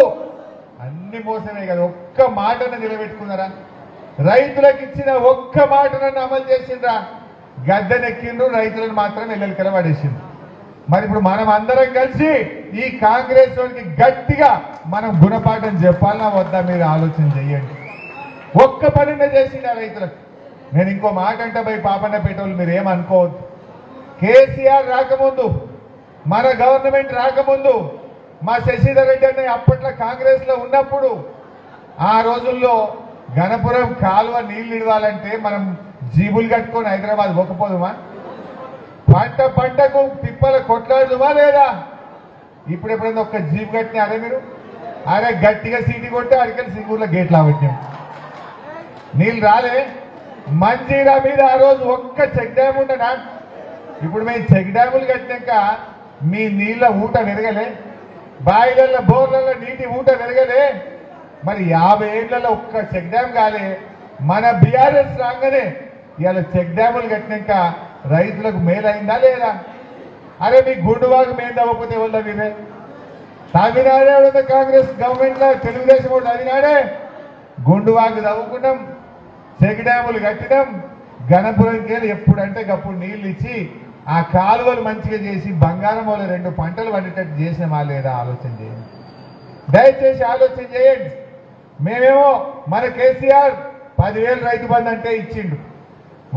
అన్ని మోసమే కదా. ఒక్క మాటను నిలబెట్టుకున్నారా? రైతులకు ఇచ్చిన ఒక్క మాటను అమలు చేసిండ్రా? గద్దెనెక్కిండ్రు, రైతులను మాత్రం ఎల్లెలకల పడేసిండ్రు. మరి ఇప్పుడు మనం అందరం కలిసి ఈ కాంగ్రెస్ వారికి గట్టిగా మనం గుణపాఠం చెప్పాలన్నా వద్దా? మీరు ఆలోచన చేయండి. ఒక్క పనినే చేసిండు ఆ రైతులకు. నేను ఇంకో మాట అంటే పోయి పాపన్నపేట వాళ్ళు మీరు ఏమనుకోవద్దు. కేసీఆర్ రాకముందు, మన గవర్నమెంట్ రాకముందు, మా శశిధర్ రెడ్డి అనే అప్పట్లో కాంగ్రెస్ లో ఉన్నప్పుడు ఆ రోజుల్లో గణపురం కాలువ నీళ్లు ఇవ్వాలంటే మనం జీబులు కట్టుకొని హైదరాబాద్ పోకపోదుమా? పంట పంటకు తిప్పల కొట్లాడుదుమా లేదా? ఇప్పుడు ఎప్పుడైనా ఒక్క జీబు కట్టినా అదే మీరు? అరే గట్టిగా సీటీ కొట్టి అడికల్ సింగూర్లో గేట్లు ఆవట్టాం, నీళ్ళు రాలే. మంజీరా మీద ఆ రోజు ఒక్క చెక్ డ్యామ్ ఉండనా? ఇప్పుడు మేము చెక్ డ్యాములు కట్టినాక మీ నీళ్ళ ఊట పెరగలే, బాయిలలో బోర్లలో నీటి ఊట పెరగలే. మరి 50 ఏళ్లలో ఒక్క చెక్ డ్యామ్ కాలే. మన బీఆర్ఎస్ రాగానే ఇవాళ చెక్ డ్యాములు కట్టినాక రైతులకు మేలైందా లేదా? అరే మీ గుండువాగు మేం తవ్వకపోతే వల్ల మీరే తమిళనాడే కాంగ్రెస్ గవర్నమెంట్ లో తెలుగుదేశం కూడా తమిళనాడే గుండువాగు తవ్వుకున్నాం, చెక్ డ్యాములు కట్టినాం. గణపురంకి వెళ్ళి ఎప్పుడంటే అప్పుడు నీళ్లు ఇచ్చి ఆ కాలువలు మంచిగా చేసి బంగారం వల్ల 2 పంటలు పండేటట్టు చేసినామా లేదా? ఆలోచన చేయండి, దయచేసి ఆలోచన చేయండి. మేమేమో మన కేసీఆర్ 10,000 రైతు బంధు అంటే ఇచ్చిండు,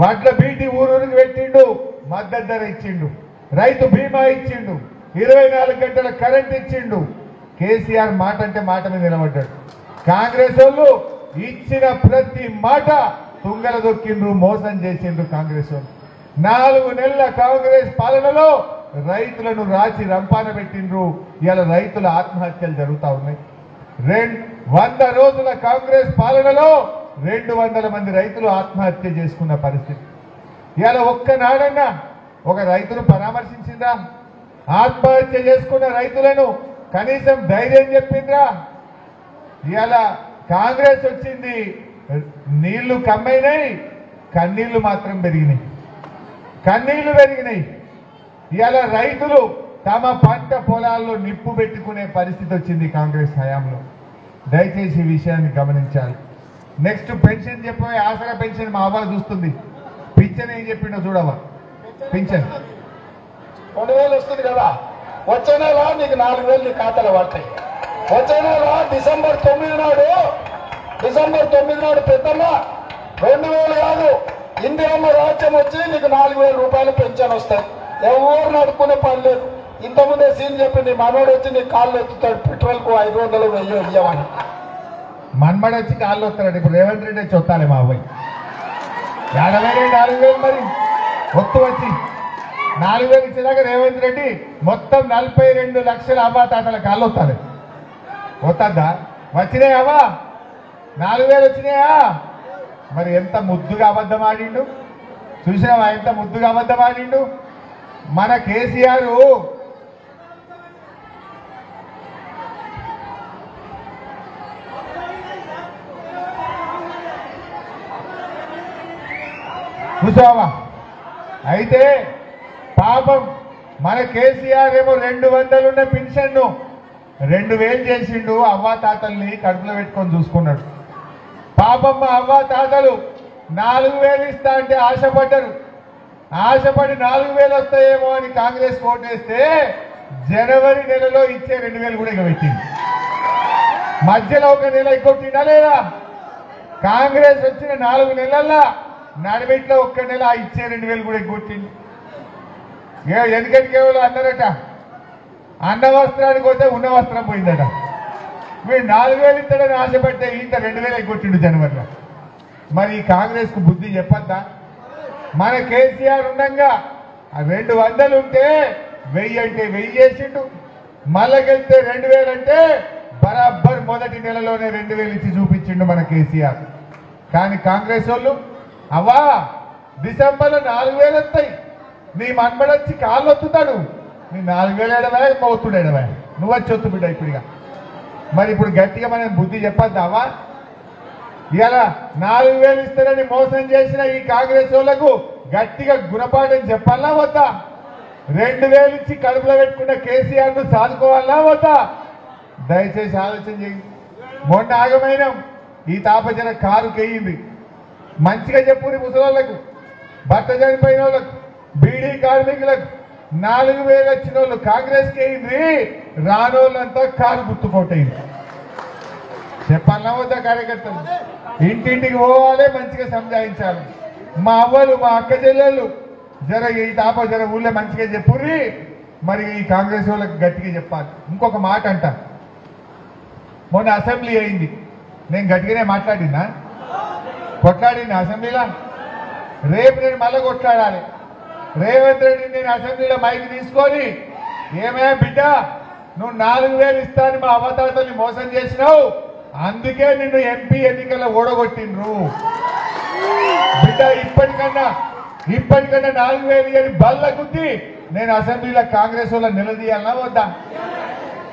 వడ్ల బీటీ ఊరూరికి పెట్టిండు, మద్దతు ధర ఇచ్చిండు, రైతు బీమా ఇచ్చిండు, 24 గంటల కరెంట్ ఇచ్చిండు. కేసీఆర్ మాట అంటే మాట మీద నిలబడ్డాడు. కాంగ్రెస్ వాళ్ళు ఇచ్చిన ప్రతి మాట తుంగల దొక్కిండ్రు, మోసం చేసిండ్రు. కాంగ్రెస్ వాళ్ళు 4 నెలల కాంగ్రెస్ పాలనలో రైతులను రాచి రంపాన పెట్టిండ్రు. ఇవాళ రైతుల ఆత్మహత్యలు జరుగుతూ ఉన్నాయి. 100 రోజుల కాంగ్రెస్ పాలనలో 200 మంది రైతులు ఆత్మహత్య చేసుకున్న పరిస్థితి. ఇవాళ ఒక్కనాడన్నా ఒక రైతును పరామర్శించిందా? ఆత్మహత్య చేసుకున్న రైతులను కనీసం ధైర్యం చెప్పిండ్రా? ఇవాళ కాంగ్రెస్ వచ్చింది, నీళ్లు కమ్మైనాయి, కన్నీళ్లు మాత్రం పెరిగినాయి, కన్నీళ్లు పెరిగినాయి. ఇవాళ రైతులు తమ పంట పొలాల్లో నిప్పు పెట్టుకునే పరిస్థితి వచ్చింది కాంగ్రెస్ హయాంలో. దయచేసి ఈ విషయాన్ని గమనించాలి. నెక్స్ట్ పెన్షన్ చెప్పే ఆసరా పెన్షన్ మా అవ్వ చూస్తుంది. పింఛన్ ఏం చెప్పిండో చూడవా? పింఛన్ 2,000 వస్తుంది కదా, వచ్చే నెల నీకు 4,000 నీ ఖాతాలో పడతాయి. వచ్చే నెల డిసెంబర్ 9 నాడు పెద్దమ్మ 2,000 కాదు, ఇందిరమ్మ రాజ్యం వచ్చి నీకు 4,000 రూపాయలు పెన్షన్ వస్తాయి. ఎవరు నడుపుకునే పని లేదు. ఇంతకుముందే సీన్ చెప్పి నీ మనోడు వచ్చి నీ కాళ్ళు ఎత్తుతాడు, పెట్రోల్కు 500 1000 ఇవ్వమని. మన్మడు వచ్చి కాళ్ళు వస్తాడు. ఇప్పుడు రేవంత్ రెడ్డి వచ్చి వస్తాలే మా అబ్బాయి 4,000 మరి ఒత్తు వచ్చి 4,000 ఇచ్చేదాకా రేవంత్ రెడ్డి మొత్తం 42 లక్షల అవ్వా తాతల కాళ్ళు వస్తాడు. వస్తుందా? వచ్చినాయవా? 4,000 వచ్చినాయా? మరి ఎంత ముద్దుగా అబద్ధం ఆడిండు చూసినావా? ఎంత ముద్దుగా అబద్ధం ఆడిండు మన కేసీఆర్. చూసావా? అయితే పాపం మన కేసీఆర్ ఏమో 200 ఉన్న పెన్షన్ను 2,000 చేసిండు. అవ్వా తాతల్ని కడుపులో పెట్టుకొని చూసుకున్నాడు. పాపం మా అవ్వా తాతలు 4,000 ఇస్తా అంటే ఆశపడ్డారు. ఆశపడి 4,000 వస్తాయేమో అని కాంగ్రెస్ ఓటేస్తే జనవరి నెలలో ఇచ్చే 2,000 కూడా ఇక పెట్టింది. మధ్యలో ఒక నెల ఇంకొట్టిందా లేదా? కాంగ్రెస్ వచ్చిన 4 నెలల్లో నడిమిట్లో ఒక్క నెల ఇచ్చే 2,000 కూడా ఎగ్గొట్టింది. ఎందుకంటే కేవలం అన్నారట అన్న వస్త్రానికి పోతే ఉన్న వస్త్రం పోయిందట. మీరు 4,000 ఇస్తాడని ఆశపడితే ఇంత 2,000 ఎగ్గొట్టిండు జనవరిలో. మరి ఈ కాంగ్రెస్ కు బుద్ధి చెప్పద్దా? మన కేసీఆర్ ఉండగా 200 ఉంటే 1000 అంటే 1000 చేసిండు. మళ్ళకెళ్తే 2,000 అంటే బరాబర్ మొదటి నెలలోనే 2,000 ఇచ్చి చూపించిండు మన కేసీఆర్. కానీ కాంగ్రెస్ వాళ్ళు అవ్వా డిసెంబర్లో 4,000 వస్తాయి, నీ మన్మడొచ్చి కాళ్ళు ఒత్తుతాడు, నీ 4,000 ఎడవా మౌతుడు ఎడవా, నువ్వు వచ్చి ఒత్తు బిడ్డ ఇప్పుడుగా. మరి ఇప్పుడు గట్టిగా మనం బుద్ధి చెప్పద్దావా? ఇలా 4,000 ఇస్తారని మోసం చేసిన ఈ కాంగ్రెస్ వాళ్ళకు గట్టిగా గుణపాఠం చెప్పాలా వద్దా? 2,000 ఇచ్చి కడుపులో పెట్టుకున్న కేసీఆర్ ను సాదుకోవాలా వద్దా? దయచేసి ఆలోచన చేయండి. మొన్న ఆగమైన ఈ తాపజన కారు కేయింది. మంచిగా చెప్పుని ముసలోళ్లకు, భర్త చనిపోయిన వాళ్ళకు, బీడీ కార్మికులకు 4,000 వచ్చిన వాళ్ళు కాంగ్రెస్ కేయింది, రానోళ్ళంతా కారు గుర్తుకోటైంది. చెప్పాలన్నా వద్దా? కార్యకర్తలు ఇంటింటికి పోవాలి, మంచిగా సంజాయించాలి. మా అవ్వలు మా అక్క చెల్లెళ్ళు జర ఈ తాప జర ఊళ్ళో మంచిగా చెప్పుర్రి. మరి ఈ కాంగ్రెస్ వాళ్ళకి గట్టిగా చెప్పాలి. ఇంకొక మాట అంట, మొన్న అసెంబ్లీ అయింది, నేను గట్టిగానే మాట్లాడినా, కొట్లాడినా అసెంబ్లీలో. రేపు నేను మళ్ళీ కొట్లాడాలి. రేవంత్ రెడ్డి నేను అసెంబ్లీలో మైక్ తీసుకొని ఏమయ్యా బిడ్డ నువ్వు 4,000 ఇస్తాను మా అవతాతల్ని మోసం చేసినావు, అందుకే నిన్ను ఎంపీ ఎన్నికల్లో ఓడగొట్టిండ్రు బిడ్డ. ఇప్పటికన్నా 4,000 అని బల్ల గుద్ది నేను అసెంబ్లీలో కాంగ్రెస్ వాళ్ళ నిలదీయాలన్నా వద్దా?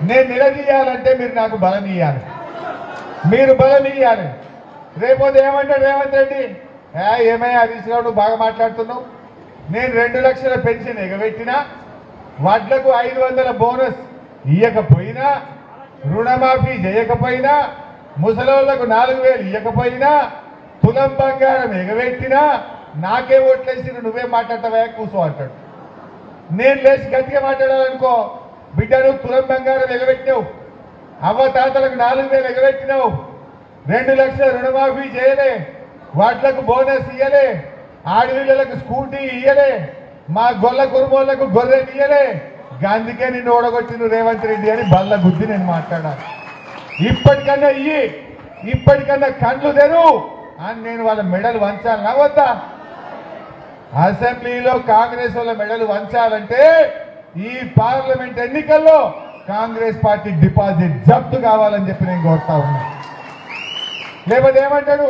నేను నిలదీయాలంటే మీరు నాకు బలం ఇయ్యాలి, మీరు బలం ఇయ్యాలి. రేపోతే ఏమంటాడు రేవంత్ రెడ్డి, ఏమయ్యా హరీష్ రావు నువ్వు బాగా మాట్లాడుతున్నావు, నేను 2 లక్షల పెన్షన్ ఎగబెట్టినా, వడ్లకు 500 బోనస్ ఇయ్యకపోయినా, రుణమాఫీ చేయకపోయినా, ముసలోళ్లకు 4,000 ఇయ్యకపోయినా, తులం బంగారం ఎగబెట్టినా నాకే ఓట్లేసి నువ్వే మాట్లాడతావా కూర్చో అంటాడు. నేను లేచి గట్టిగా మాట్లాడాలనుకో, బిడ్డ నువ్వు తులం బంగారం ఎగబెట్టినావు, అవ్వ తాతలకు 4,000 ఎగబెట్టినావు, 2 లక్షల రుణమాఫీ చేయలే, వాట్లకు బోనస్ ఇయ్యలే, ఆడపిల్లలకు స్కూటీ ఇయ్యలే, మా గొల్ల కురుమోళ్లకు గొర్రె ఇయ్యలే, గాంధీకే నిన్ను ఓడగొట్టిన రేవంత్ రెడ్డి అని బల్ల గుద్ది నేను మాట్లాడాలి. ఇప్పటికన్నా ఇయ్యి, ఇప్పటికన్నా కండ్లు తెరు అని నేను వాళ్ళ మెడలు వంచాలనా వద్దా? అసెంబ్లీలో కాంగ్రెస్ వాళ్ళ మెడలు వంచాలంటే ఈ పార్లమెంట్ ఎన్నికల్లో కాంగ్రెస్ పార్టీ డిపాజిట్ జప్తు కావాలని చెప్పి నేను కోరుతా ఉన్నా. లేకపోతే ఏమంటాడు,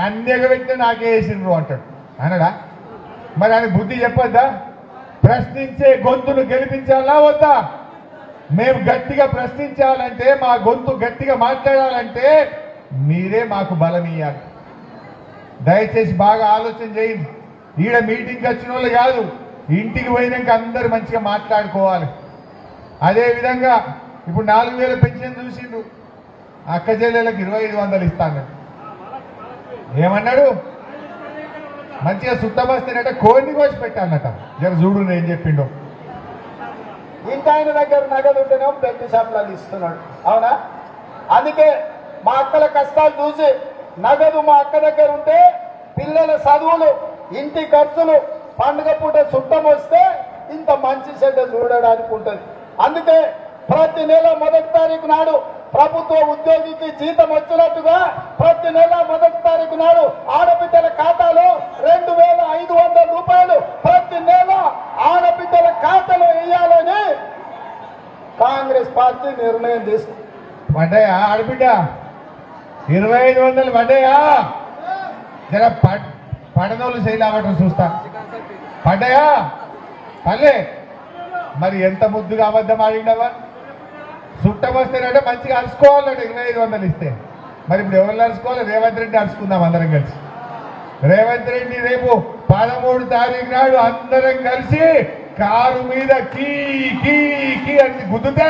అన్ని ఎగబెట్టినా నాకే వేసిండ్రు అంటాడు అనడా? మరి ఆయన బుద్ధి చెప్పొద్దా? ప్రశ్నించే గొంతును గెలిపించాలా వద్దా? మేము గట్టిగా ప్రశ్నించాలంటే, మా గొంతు గట్టిగా మాట్లాడాలంటే మీరే మాకు బలం ఇయ్యాలి. దయచేసి బాగా ఆలోచన చేయండి. ఈడ మీటింగ్కి వచ్చిన వాళ్ళు కాదు, ఇంటికి పోయినాక అందరు మంచిగా మాట్లాడుకోవాలి. అదేవిధంగా ఇప్పుడు 4,000 పెన్షన్ చూసిండు, అక్క చెల్లెలకు 2,500 ఇస్తాను ఏమన్నాడు? మంచిగా సుత్తమస్తేనట కోడిని కోసి పెట్టాలన్నట. జర చూడు నేను చెప్పిండు. ఇంకా ఆయన దగ్గర నగదు ఉంటేనేమో బెల్ట్ షాపులలో ఇస్తున్నాడు, అవునా? అందుకే మా అక్కల కష్టాలు చూసి నగదు మా అక్క దగ్గర ఉంటే పిల్లల చదువులు, ఇంటి ఖర్చులు, పండుగ పూట చుట్టం వస్తే ఇంత మంచి చెడ్డ చూడడానికి ఉంటుంది. అందుకే ప్రతి నెల 1వ తారీఖు నాడు ప్రభుత్వ ఉద్యోగికి జీతం వచ్చినట్టుగా ప్రతి నెల 1వ తారీఖు నాడు ఆడబిడ్డల ఖాతాలో 2,500 రూపాయలు ప్రతి నెల ఆడబిడ్డల ఖాతాలో వేయాలని కాంగ్రెస్ పార్టీ నిర్ణయం తీసుకుంది. పడ్డాయా ఆడబిడ్డ 2,500 పడ్డాయా? జర పడనోళ్ళు శైలావటం చూస్తా. పడ్డాయా? పల్లె మరి ఎంత ముద్దుగా అబద్ధం ఆడిండవా? చుట్టం వస్తేనంటే మంచిగా అరుచుకోవాలంటే 2,500 ఇస్తే. మరి ఇప్పుడు ఎవరు అరుచుకోవాలి? రేవంత్ రెడ్డి అరుచుకుందాం అందరం కలిసి. రేవంత్ రెడ్డి రేపు 13వ తారీఖు నాడు అందరం కలిసి కారు మీద కీ కీ కీ అని గుద్దుతే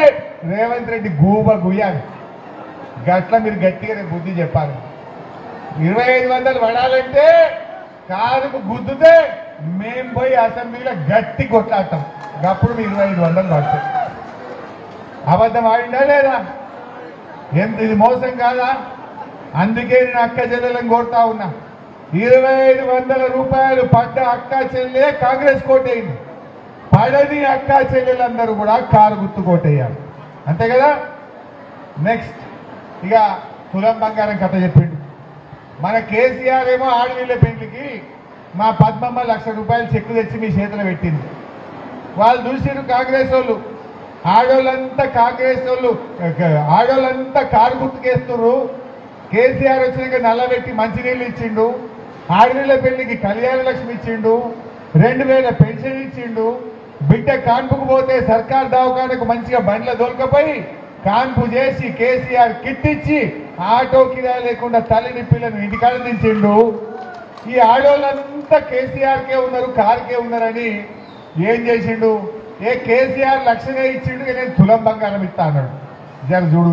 రేవంత్ రెడ్డి గూబ గుయ్యాలి. గట్ల మీరు గట్టిగా రేపు బుద్ధి చెప్పాలి. 2,500 పడాలంటే కారుకు గుద్దుతే మేం పోయి అసెంబ్లీలో గట్టి కొట్లాడతాం. అప్పుడు మీ 2,500 పడతాయి. అబద్ధం ఆడిందా లేదా? ఎంత ఇది మోసం కాదా? అందుకే నేను అక్క చెల్లెలను కోరుతా ఉన్నా, 2500 రూపాయలు పడ్డ అక్క చెల్లె కాంగ్రెస్ కోటేయండి, పడని అక్క చెల్లెలందరూ కూడా కారు గుర్తు కోటేయాలి. అంతే కదా. నెక్స్ట్ ఇక తులం బంగారం కథ చెప్పిండు. మన కేసీఆర్ ఏమో ఆడవిళ్ళ పెళ్లికి మా పద్మమ్మ 1,00,000 రూపాయలు చెక్కు తెచ్చి మీ చేతిలో పెట్టింది. వాళ్ళు చూసిరు కాంగ్రెస్ వాళ్ళు, ఆడోళ్ళంతా కాంగ్రెస్ వాళ్ళు, ఆడోళ్ళంతా కారు గుర్తుకేస్తున్నారు. కేసీఆర్ వచ్చినాక నల్లబెట్టి మంచినీళ్ళు ఇచ్చిండు, ఆడవిళ్ళ పెళ్లికి కళ్యాణ లక్ష్మి ఇచ్చిండు, 2000 పెన్షన్ ఇచ్చిండు, బిడ్డ కాన్పుకు పోతే సర్కార్ దవాఖానకు మంచిగా బండ్ల దొరకపోయి కాన్పు చేసి కేసీఆర్ కిట్ ఇచ్చి ఆటో కిరాయి లేకుండా తల్లిని పిల్లను ఇంటికాడ దించిండు. ఈ ఆడోళ్ళంతా కేసీఆర్కే ఉన్నారు, కారుకే ఉన్నారని ఏం చేసిండు? ఏ కేసీఆర్ 1,00,000 ఇచ్చిండు, నేను తులం బంగారం ఇస్తా అన్నాడు. జర చూడు.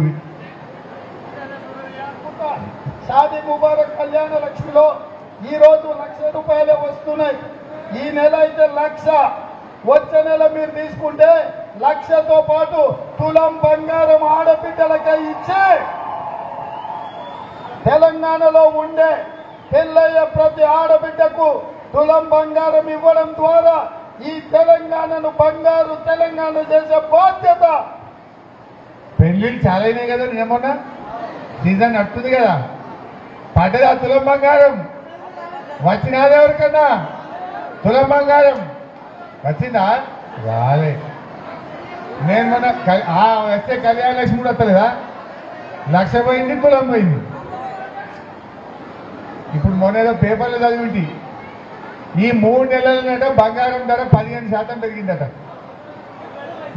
షాదీ ముబారక్ కళ్యాణ లక్ష్మిలో ఈ రోజు 1,00,000 రూపాయలే వస్తున్నాయి. ఈ నెల అయితే 1,00,000, వచ్చే నెల మీరు తీసుకుంటే 1,00,000తో పాటు తులం బంగారం ఆడబిడ్డలకే ఇచ్చి తెలంగాణలో ఉండే పెళ్ళయ్య ప్రతి ఆడబిడ్డకు తులం బంగారం ఇవ్వడం ద్వారా ఈ తెలంగాణను బంగారు తెలంగాణ చేసే బాధ్యత. పెళ్లిళ్ళు చాలా అయినాయి కదా, నేమన్నా సీజన్ నడుతుంది కదా, పడ్డదా తులం బంగారం? వచ్చినాది ఎవరికన్నా తులం బంగారం వచ్చిందా? రాలే. నేను మొన్న వస్తే కళ్యాణ లక్ష్మి కూడా వస్తలేదా? 1,00,000 పోయింది, తులం పోయింది. ఇప్పుడు మొన్న ఏదో పేపర్లో చదివింటి, ఈ 3 నెలలనట బంగారం ధర 15% పెరిగిందట.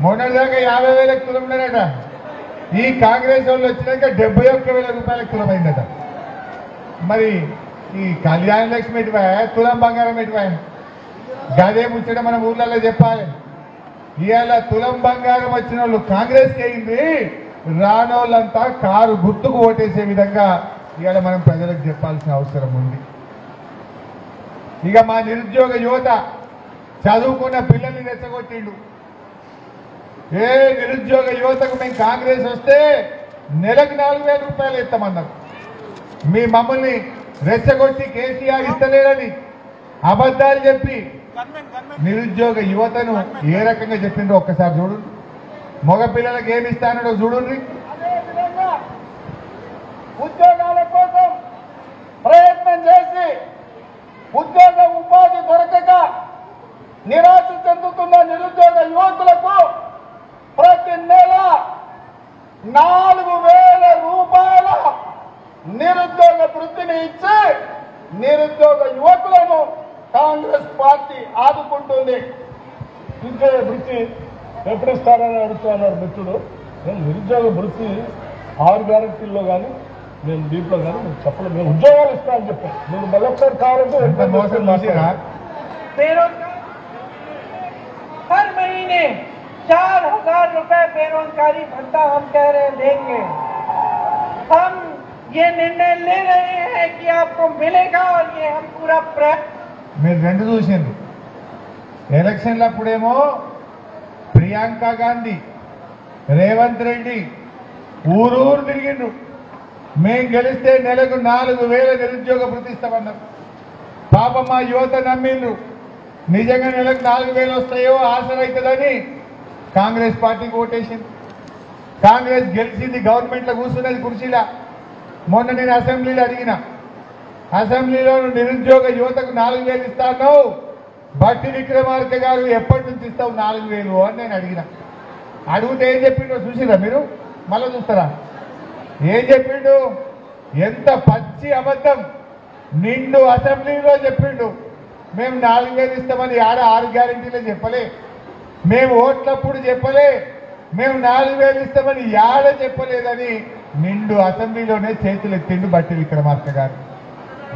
మొన్నటిదాకా 50,000 తులం ఉండేనట, ఈ కాంగ్రెస్ వాళ్ళు వచ్చినాక 71,000 రూపాయలకు తులమైందట. మరి ఈ కళ్యాణ లక్ష్మి ఎటువా, తులం బంగారం ఎటువా? గదే ముచ్చట మనం ఊర్లలో చెప్పాలి. ఇవాళ తులం బంగారం వచ్చిన వాళ్ళు కాంగ్రెస్కి అయింది, రానోళ్ళంతా కారు గుర్తుకు ఓటేసే విధంగా ఇవాళ మనం ప్రజలకు చెప్పాల్సిన అవసరం ఉంది. ఇక మా నిరుద్యోగ యువత చదువుకున్న పిల్లల్ని రెచ్చగొట్టిండు. ఏ నిరుద్యోగ యువతకు మేము కాంగ్రెస్ వస్తే నెలకు 4,000 రూపాయలు ఇస్తామన్నారు. మీ మమ్మల్ని రెచ్చగొట్టి కేసీఆర్ ఇస్తలేడని అబద్ధాలు చెప్పి నిరుద్యోగ యువతను ఏ రకంగా చెప్పిండ్రో ఒక్కసారి చూడు. మగ పిల్లలకు ఏమి ఇస్తానో చూడండి. ఉద్యోగాల కోసం ప్రయత్నం చేసి ఉద్యోగ ఉపాధి దొరకక నిరాశ చెందుతున్న నిరుద్యోగ యువకులకు ప్రతి నెల 4,000 రూపాయల నిరుద్యోగ వృత్తిని ఇచ్చి నిరుద్యోగ యువకులను కాంగ్రెస్ పార్టీ ఆదుకుంటుంది. ఇంకా వృత్తి ఎప్పుడు ఇస్తారని అడుగుతున్నారు మిత్రుడు. నేను నిరుద్యోగ వృత్తి 6 గ్యారెంటీల్లో కానీ నేను దీంట్లో కానీ నేను చెప్పలేదు. మేము ఉద్యోగాలు ఇస్తామని చెప్పాను. మీరు మళ్ళొకసారి కావాలంటే हर महीने 4,000 रुपए बेरोजगारी भत्ता हम कह रहे देंगे। हम ये निर्णय ले रहे हैं कि आपको मिलेगा और ये हम पूरा మీరు రెండు చూసింది. ఎలక్షన్లప్పుడేమో ప్రియాంక గాంధీ, రేవంత్ రెడ్డి ఊరూరు తిరిగిండ్రు. మేము గెలిస్తే నెలకు 4,000 నిరుద్యోగ వృత్తి ఇస్తామన్నారు. పాపం మా యువత నమ్మిండ్రు. నిజంగా నెలకు 4,000 వస్తాయో ఆసరైతుందని కాంగ్రెస్ పార్టీకి ఓటేసింది. కాంగ్రెస్ గెలిచింది, గవర్నమెంట్లో కూర్చున్నది కుర్చీలా. మొన్న నేను అసెంబ్లీలో అడిగిన, అసెంబ్లీలో నిరుద్యోగ యువతకు 4,000 ఇస్తాను, బట్టి విక్రమార్క గారు ఎప్పటి నుంచి ఇస్తావు 4,000 అని నేను అడిగిన. అడిగితే ఏం చెప్పిండో చూసిరా మీరు? మళ్ళీ చూస్తారా? ఏం చెప్పిండు? ఎంత పచ్చి అబద్ధం! నిండు అసెంబ్లీలో చెప్పిండు, మేము 4,000 ఇస్తామని. ఆడ 6 గ్యారెంటీలు చెప్పలే, మేము ఓట్లప్పుడు చెప్పలే, మేము 4,000 ఇస్తామని యాడ చెప్పలేదని నిండు అసెంబ్లీలోనే చేతులు ఎత్తిండు బట్టి విక్రమార్క గారు.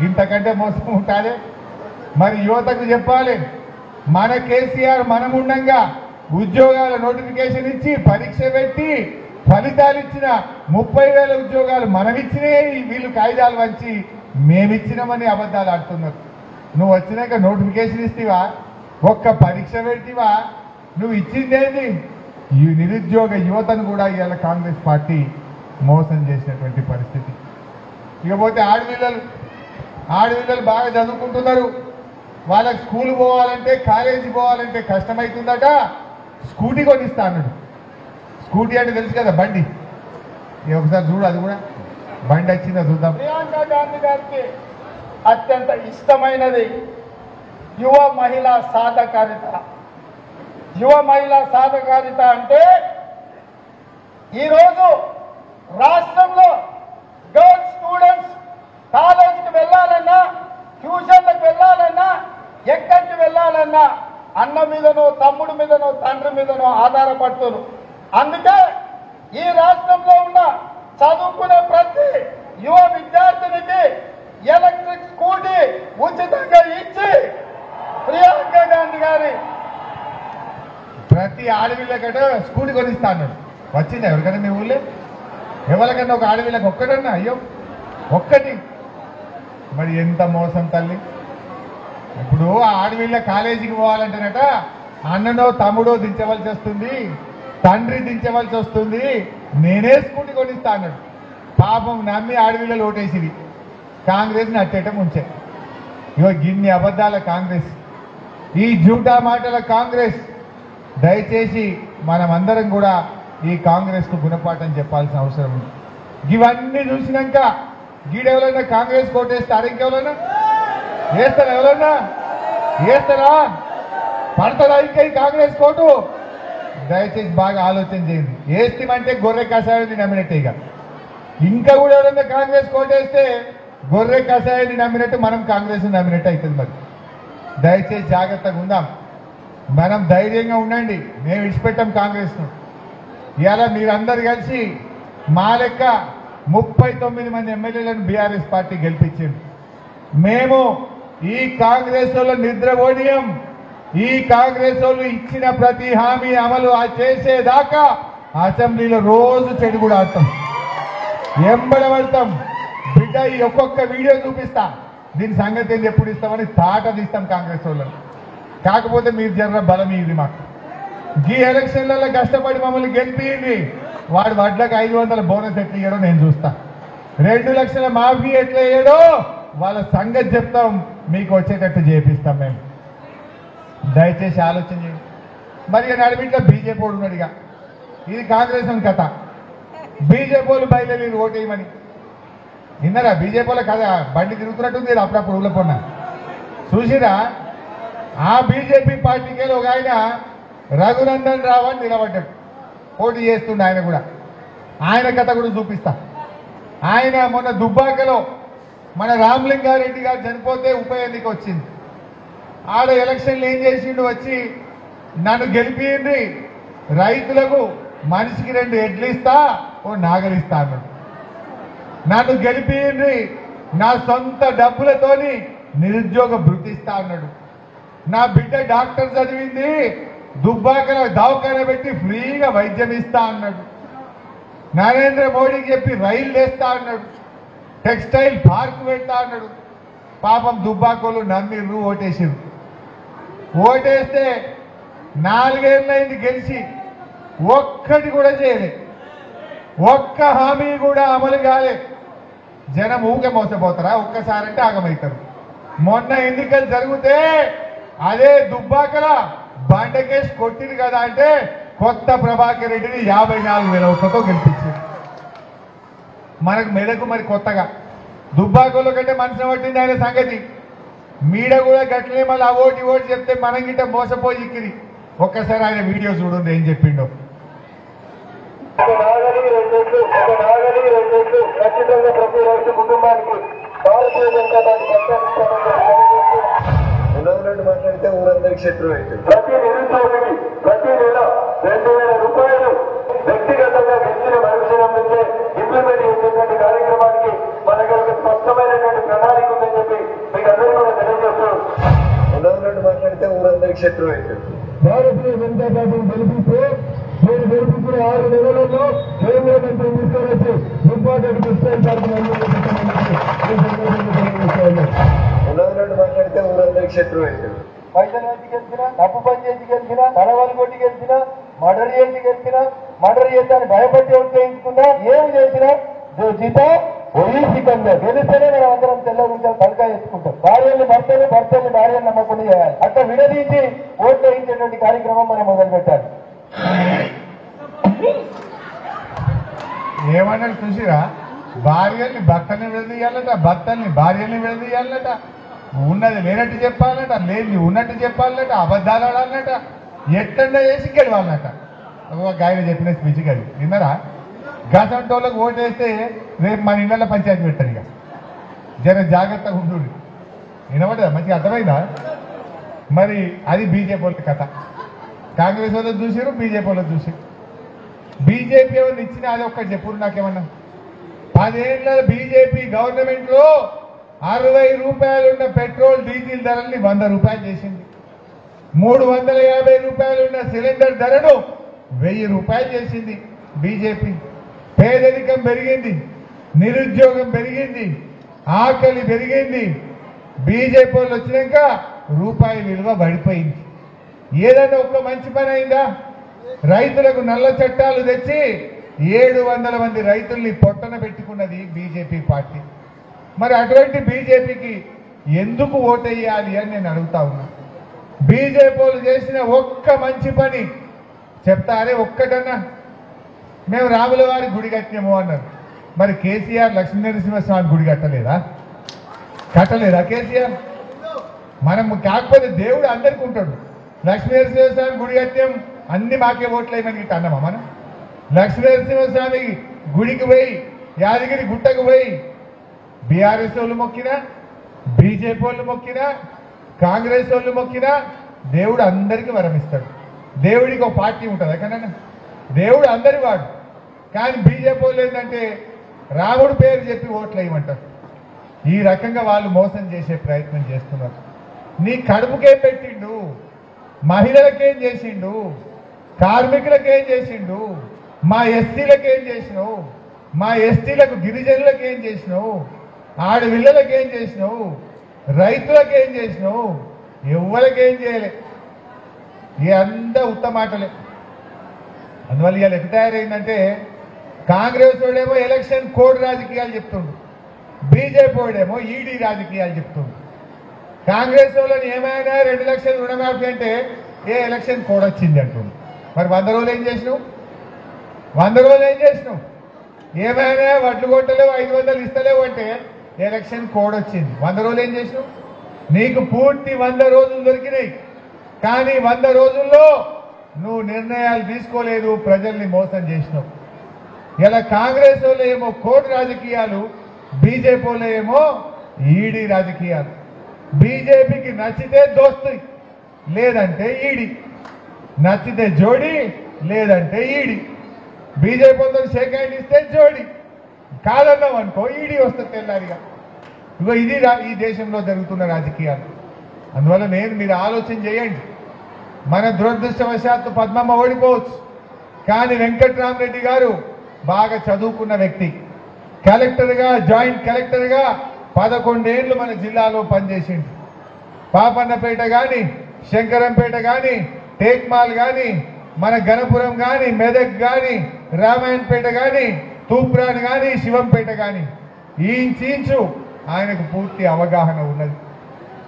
ఇంతకంటే మోసం ఉంటారే? మరి యువతకు చెప్పాలి, మన కేసీఆర్ మనముండంగా ఉద్యోగాల నోటిఫికేషన్ ఇచ్చి పరీక్ష పెట్టి ఫలితాలు ఇచ్చిన 30,000 ఉద్యోగాలు మనమిచ్చినే, వీళ్ళు కాయిదాలు వంచి మేమిచ్చినామని అబద్ధాలు ఆడుతున్నారు. నువ్వు వచ్చినాక నోటిఫికేషన్ ఇస్తేవా? ఒక్క పరీక్ష పెట్టివా? నువ్వు ఇచ్చిందేంటి? ఈ నిరుద్యోగ యువతను కూడా ఇవాళ కాంగ్రెస్ పార్టీ మోసం చేసినటువంటి పరిస్థితి. ఇకపోతే ఆడపిల్లలు బాగా చదువుకుంటున్నారు. వాళ్ళకి స్కూల్ పోవాలంటే కాలేజీ పోవాలంటే కష్టమవుతుందట. స్కూటీ కొనిస్తా అన్నాడు. స్కూటీ అంటే తెలుసు కదా, బండి. ఒకసారి చూడు, అది కూడా బండి వచ్చిందా చూద్దాం. ప్రియాంక గాంధీ గారికి అత్యంత ఇష్టమైనది యువ మహిళా సాధకారిత. యువ మహిళా సాధకారిత అంటే ఈరోజు రాష్ట్రంలో గర్ల్స్ స్టూడెంట్స్ కాలేజీకి వెళ్ళాలన్నా, ట్యూషన్లకు వెళ్ళాలన్నా, ఎక్కడికి వెళ్ళాలన్నా అన్న మీదనో, తమ్ముడి మీదనో, తండ్రి మీదనో ఆధారపడుతున్నారు. అందుకే ఈ రాష్ట్రంలో ఉన్న చదువుకునే ప్రతి యువ విద్యార్థినికి ఎలక్ట్రిక్ స్కూటీ ఉచితంగా ఇచ్చి ప్రియాంక గాంధీ గారి ప్రతి ఆడపిల్లకట స్కూటీ కొనిస్తా అన్నాడు. వచ్చిందా ఎవరికైనా మీ ఊళ్ళో? ఎవరికన్నా ఒక ఆడపిల్లకి ఒక్కటన్నా? అయ్యో ఒక్కటి. మరి ఎంత మోసం తల్లి. ఇప్పుడు ఆ ఆడపిల్ల కాలేజీకి పోవాలంటేనట అన్ననో తమ్ముడో దించవలసి వస్తుంది, తండ్రి దించవలసి వస్తుంది. నేనే స్కూటీ కొనిస్తా అన్నాడు. పాపం నమ్మి ఆడపిల్లలు ఓటేసిరి. కాంగ్రెస్ని అట్టేయటం ఉంచే. ఇగో గిన్ని అబద్ధాల కాంగ్రెస్, ఈ జూటా మాటల కాంగ్రెస్. దయచేసి మనమందరం కూడా ఈ కాంగ్రెస్కు గుణపాఠం చెప్పాల్సిన అవసరం ఉంది. ఇవన్నీ చూసినాక గీడెవరైనా కాంగ్రెస్ కోటేస్తారు, ఇంకెవరైనా వేస్తారా? ఎవరైనా వేస్తారా? పడతారా ఇంకా ఈ కాంగ్రెస్ కోటు? దయచేసి బాగా ఆలోచన చేయండి. వేస్తామంటే గొర్రె కషాయాన్ని నమ్మినట్టే. ఇక ఇంకా కూడా ఎవరైనా కాంగ్రెస్ కోటేస్తే గొర్రె కషాయాన్ని నమ్మినట్టు మనం కాంగ్రెస్ నమ్మినట్టు అవుతుంది. మరి దయచేసి జాగ్రత్తగా ఉందాం. మనం ధైర్యంగా ఉండండి. మేము విడిచిపెట్టాం కాంగ్రెస్ను. ఇవాళ మీరందరూ కలిసి మా లెక్క 39 మంది ఎమ్మెల్యేలను బీఆర్ఎస్ పార్టీ గెలిపించింది. మేము ఈ కాంగ్రెస్ వాళ్ళు నిద్రపోనీయం. ఈ కాంగ్రెస్ వాళ్ళు ఇచ్చిన ప్రతి హామీ అమలు చేసేదాకా అసెంబ్లీలో రోజు చెడు కూడా ఆడతాం, ఎంబడబడతాం. బిడ్డ ఈ ఒక్కొక్క వీడియో చూపిస్తా, దీని సంగతి ఏంటి, ఎప్పుడు ఇస్తామని తాట తీస్తాం కాంగ్రెస్ వాళ్ళని. కాకపోతే మీరు జర్ర బలం ఇది మాకు. ఈ ఎలక్షన్లలో కష్టపడి మమ్మల్ని గెలిపింది. వాడు వడ్లకు 500 బోనస్ ఎట్లా ఇయ్యడో నేను చూస్తా. 2 లక్షల మాఫీ ఎట్లా ఇయ్యడో వాళ్ళ సంగతి చెప్తాం, మీకు వచ్చేటట్టు చేపిస్తాం మేము. దయచేసి ఆలోచన చేయండి. మరి నడిమిట్లో బీజేపీ వాడు ఉన్నాడుగా. ఇది కాంగ్రెస్ అని కథ. బీజేపీ వాళ్ళు బయలుదేరి ఓటేయమని విన్నారా? బీజేపీ వాళ్ళ కథ బండి తిరుగుతున్నట్టుంది. అప్పుడప్పుడు ఊళ్ళో కొన్నా చూసిరా? ఆ బీజేపీ పార్టీకి ఒక ఆయన రఘునందన్ రావు అని నిలబడ్డాడు, పోటీ చేస్తుండే. ఆయన కూడా ఆయన కథ కూడా చూపిస్తా. ఆయన మొన్న దుబ్బాకలో మన రామలింగారెడ్డి గారు చనిపోతే ఉప ఎన్నిక వచ్చింది. ఆడ ఎలక్షన్లు ఏం చేసిండు, వచ్చి నన్ను గెలిపింది, రైతులకు మనిషికి 2 ఎడ్లు ఇస్తా, ఓ నాగలిస్తా అన్నాడు. నన్ను గెలిపింది, నా సొంత డబ్బులతోని నిరుద్యోగ భృతి ఇస్తా అన్నాడు. నా బిడ్డ డాక్టర్ చదివింది, దుబ్బాకల దవాఖాన పెట్టి ఫ్రీగా వైద్యం ఇస్తా అన్నాడు. నరేంద్ర మోడీకి చెప్పి రైలు వేస్తా అన్నాడు. టెక్స్టైల్ పార్క్ పెడతా అన్నాడు. పాపం దుబ్బాకోలు నమ్మిర్రు, ఓటేసిర్రు. ఓటేస్తే 4 ఏళ్ళైంది గెలిచి ఒక్కటి కూడా చేయలే, ఒక్క హామీ కూడా అమలు కాలే. జనం ఊకే మోసపోతారా? ఒక్కసారంటే ఆగమవుతారు. మొన్న ఎన్నికలు జరిగితే అదే దుబ్బాకల బండకేసి కొట్టింది కదా అంటే కొత్త ప్రభాకర్ రెడ్డిని 54,000 ఓట్లతో గెలిపించింది. మనకు మెదకు మరి కొత్తగా దుబ్బాకలో కంటే మనసును పట్టింది ఆయన సంగతి. మీడ కూడా గట్లే మళ్ళీ ఆ ఓటు చెప్తే మనం గిట్ట మోసపోయి ఇక్కిరి. ఒక్కసారి ఆయన వీడియో చూడండి ఏం చెప్పిండో. ఖచ్చితంగా ప్రతి రైతు కుటుంబానికి భారతీయ జనతా పార్టీ మాట్లాడితే ఊరందరికి శత్రువు అవుతుంది. ప్రతి నిరుద్యోగికి ప్రతి నెల 2,000 రూపాయలు వ్యక్తిగతంగా గెలిచిన మరుక్షణం నుంచే ఇంప్లిమెంట్ చేసేటువంటి కార్యక్రమానికి మనకి ఒక స్పష్టమైనటువంటి ప్రణాళిక ఉందని చెప్పి మీకు అందరికీ కూడా తెలియజేస్తూ మాట్లాడితే ఊరందరికి శత్రువు అవుతుంది. భారతీయ జనతా పార్టీని గెలిపిస్తే నేను గెలిపించిన 6 నెలలలో కేంద్ర మంత్రి తీసుకొని దుబ్బాకకు మాట్లాడితే ఊరందరికి శత్రువు అవుతుంది. పైసలు వేసి గెలిచినా, తప్పు పని చేసి గెలిచినా, తలవాళ్ళు కొట్టి గెలిచినా, మర్డర్ చేసి గెలిచినా, మర్డర్ చేద్దాన్ని భయపడి ఓట్లు వేయించుకున్నా, ఏమి చేసినా జీతా ఓబీసీ కన్నా గెలిస్తేనే మనం అందరం తెల్లగుంటాం, తలకాయ ఎత్తుకుంటాం. భార్యల్ని భర్తలు, భర్తల్ని భార్యను నమ్మకుండా చేయాలి. అట్లా విడదీసి ఓట్లు వేయించేటువంటి కార్యక్రమం మనం మొదలు పెట్టాలి. ఏమన్నాడు చూసిరా? భార్యల్ని భర్తని విడదీయాలట, భర్తల్ని భార్యల్ని విడదీయాలట, ఉన్నది లేనట్టు చెప్పాలట, లేని ఉన్నట్టు చెప్పాలట, అబద్ధాలు ఆడాలన్నట, ఎట్లా చేసి గెలవాలన్నట. ఆయన చెప్పిన స్పీచ్ అది విన్నారా? గసంటోళ్ళకు ఓటేస్తే రేపు మన ఇళ్ళ పంచాయతీ పెట్టారు. ఇక జర జాగ్రత్తగా ఉండు. వినబడదా? మంచిగా అర్థమైందా? మరి అది బీజేపీ వాళ్ళ కథ. కాంగ్రెస్ వాళ్ళకి చూసారు, బీజేపీ వాళ్ళకి చూసారు. బీజేపీ ఎవరిని ఇచ్చినా అది ఒక్కటి చెప్పు నాకేమన్నా. 10 ఏళ్ల బీజేపీ గవర్నమెంట్ లో 60 రూపాయలు ఉన్న పెట్రోల్ డీజిల్ ధరల్ని 100 రూపాయలు చేసింది. 350 రూపాయలు ఉన్న సిలిండర్ ధరను 1000 రూపాయలు చేసింది బీజేపీ. పేదరికం పెరిగింది, నిరుద్యోగం పెరిగింది, ఆకలి పెరిగింది. బీజేపీ వాళ్ళు వచ్చినాక రూపాయి విలువ పడిపోయింది. ఏదైనా ఒక్క మంచి పని అయిందా? రైతులకు నల్ల చట్టాలు తెచ్చి 700 మంది రైతుల్ని పొట్టన పెట్టుకున్నది బీజేపీ పార్టీ. మరి అటువంటి బీజేపీకి ఎందుకు ఓటేయాలి అని నేను అడుగుతా ఉన్నా. బీజేపీ వాళ్ళు చేసిన ఒక్క మంచి పని చెప్తారే ఒక్కటన్నా? మేము రాముల వారి గుడి కట్టినాము అన్నారు. మరి కేసీఆర్ లక్ష్మీనరసింహస్వామి గుడి కట్టలేదా? కట్టలేదా కేసీఆర్? మనం కాకపోతే దేవుడు అందరికీ ఉంటాడు. లక్ష్మీనరసింహస్వామి గుడి కట్టాం, అన్ని మాకే ఓట్లు వేయమని గిట్ట అన్నామా మనం? లక్ష్మీనరసింహస్వామి గుడికి పోయి, యాదగిరి గుట్టకు పోయి బీఆర్ఎస్ వాళ్ళు మొక్కినా, బీజేపీ వాళ్ళు మొక్కినా, కాంగ్రెస్ వాళ్ళు మొక్కినా దేవుడు అందరికీ వరం ఇస్తాడు. దేవుడికి ఒక పార్టీ ఉంటుంది ఎక్కడన్నా? దేవుడు అందరి వాడు. కానీ బీజేపీ వాళ్ళు ఏంటంటే రాముడు పేరు చెప్పి ఓట్లు వేయమంటారు. ఈ రకంగా వాళ్ళు మోసం చేసే ప్రయత్నం చేస్తున్నారు. నీ కడుపుకేం పెట్టిండు? మహిళలకేం చేసిండు? కార్మికులకేం చేసిండు? మా ఎస్టీలకేం చేసినావు? మా ఎస్టీలకు గిరిజనులకేం చేసినావు? ఆడపిల్లలకేం చేసినావు? రైతులకేం చేసినావు? ఎవరికేం చేయలే. ఈ అంతా ఉత్త మాటలే. అందువల్ల ఇవాళ ఎట్లా తయారైందంటే కాంగ్రెస్ వాడేమో ఎలక్షన్ కోడ్ రాజకీయాలు చెప్తుండు, బీజేపీ వాడేమో ఈడీ రాజకీయాలు చెప్తుండు. కాంగ్రెస్ వాళ్ళని ఏమైనా 2 లక్షల రుణమాఫీ అంటే ఏ ఎలక్షన్ కోడ్ వచ్చింది అంటుండు. మరి 100 రోజులు ఏం చేసినావు? 100 రోజులు ఏం చేసినావు? ఏమైనా వడ్లు కొట్టలేవు, 500 ఇస్తలేవు అంటే ఎలక్షన్ కోడ్ వచ్చింది. 100 రోజులు ఏం చేసినావు? నీకు పూర్తి 100 రోజులు దొరికినాయి. కానీ 100 రోజుల్లో నువ్వు నిర్ణయాలు తీసుకోలేదు, ప్రజల్ని మోసం చేసినావు. ఇలా కాంగ్రెస్ వాళ్ళు ఏమో కోడ్ రాజకీయాలు, బీజేపీ వాళ్ళు ఏమో ఈడీ రాజకీయాలు. బీజేపీకి నచ్చితే దోస్తు, లేదంటే ఈడీ. నచ్చితే జోడి, లేదంటే ఈడీ. బీజేపీ వాళ్ళతో షేక్ హ్యాండ్ ఇస్తే జోడి, కాదన్నాం అనుకో ఈడీ వస్తుంది తెల్లారిగా. ఇగో ఇది ఈ దేశంలో జరుగుతున్న రాజకీయాలు. అందువల్ల మీరు ఆలోచన చేయండి. మన దురదృష్టవశాత్తు పద్మమ్మ ఓడిపోవచ్చు, కానీ వెంకట్రామరెడ్డి గారు బాగా చదువుకున్న వ్యక్తి. కలెక్టర్గా, జాయింట్ కలెక్టర్గా 11 ఏళ్ళు మన జిల్లాలో పనిచేసిండు. పాపన్నపేట కానీ, శంకరంపేట కానీ, టేక్మాల్ కానీ, మన గణపురం కానీ, మెదక్ కానీ, రామాయణపేట కానీ, తూప్రాన్ కానీ, శివంపేట కానీ ఇంచు ఆయనకు పూర్తి అవగాహన ఉన్నది.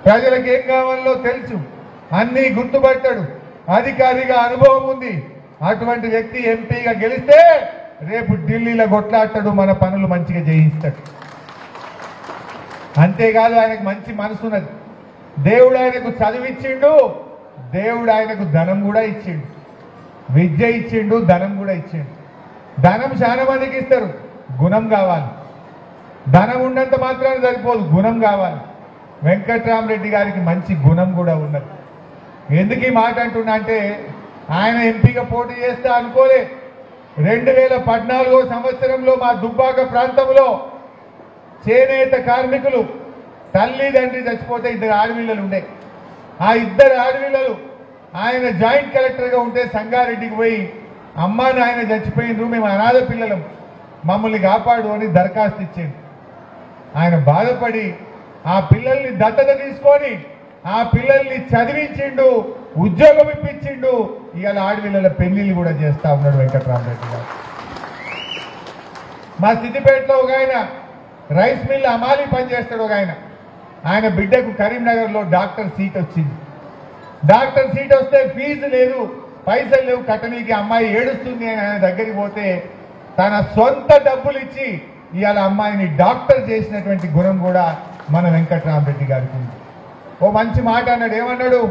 ప్రజలకు ఏం కావాలో తెలుసు, అన్నీ గుర్తుపట్టాడు, అధికారిగా అనుభవం ఉంది. అటువంటి వ్యక్తి ఎంపీగా గెలిస్తే రేపు ఢిల్లీలో కొట్లాడతాడు, మన పనులు మంచిగా చేయిస్తాడు. అంతేకాదు ఆయనకు మంచి మనసున్నది. దేవుడు ఆయనకు చదివిచ్చిండు, దేవుడు ఆయనకు ధనం కూడా ఇచ్చిండు, విద్య ఇచ్చిండు, ధనం కూడా ఇచ్చిండు. ధనం చాలా మందికి ఇస్తారు, గుణం కావాలి. ధనం ఉన్నంత మాత్రాన సరిపోదు, గుణం కావాలి. వెంకట్రామరెడ్డి గారికి మంచి గుణం కూడా ఉన్నది. ఎందుకు ఈ మాట అంటున్నా అంటే ఆయన ఎంపీగా పోటీ చేస్తా అనుకోలే. 2014 సంవత్సరంలో మా దుబ్బాక ప్రాంతంలో చేనేత కార్మికులు తల్లి తండ్రి చచ్చిపోతే 2 ఆడపిల్లలు ఉండే. ఆ 2 ఆడపిల్లలు ఆయన జాయింట్ కలెక్టర్గా ఉంటే సంగారెడ్డికి పోయి అమ్మా నాయన చచ్చిపోయిండ్రు, మేము అనాథ పిల్లలం, మమ్మల్ని కాపాడు అని దరఖాస్తు ఇచ్చిండు. ఆయన బాధపడి ఆ పిల్లల్ని దత్తత తీసుకొని ఆ పిల్లల్ని చదివించిండు, ఉద్యోగం ఇప్పించిండు. ఇవాళ ఆడపిల్లల పెళ్లిళ్ళు కూడా చేస్తా ఉన్నాడు వెంకట్రామరెడ్డి గారు. మా సిద్దిపేటలో ఒక ఆయన రైస్ మిల్ అమాలి పనిచేస్తాడు ఒక ఆయన బిడ్డకు కరీంనగర్లో డాక్టర్ సీట్ వచ్చింది. డాక్టర్ సీట్ వస్తే ఫీజు లేదు, పైసలు లేవు కట్టనీకి, అమ్మాయి ఏడుస్తుంది అని ఆయన దగ్గరికి పోతే తన సొంత డబ్బులు ఇచ్చి ఇవాళ అమ్మాయిని డాక్టర్ చేసినటువంటి గుణం కూడా మన వెంకట్రామరెడ్డి గారికి ఉంది. ఓ మంచి మాట అన్నాడు. ఏమన్నాడు?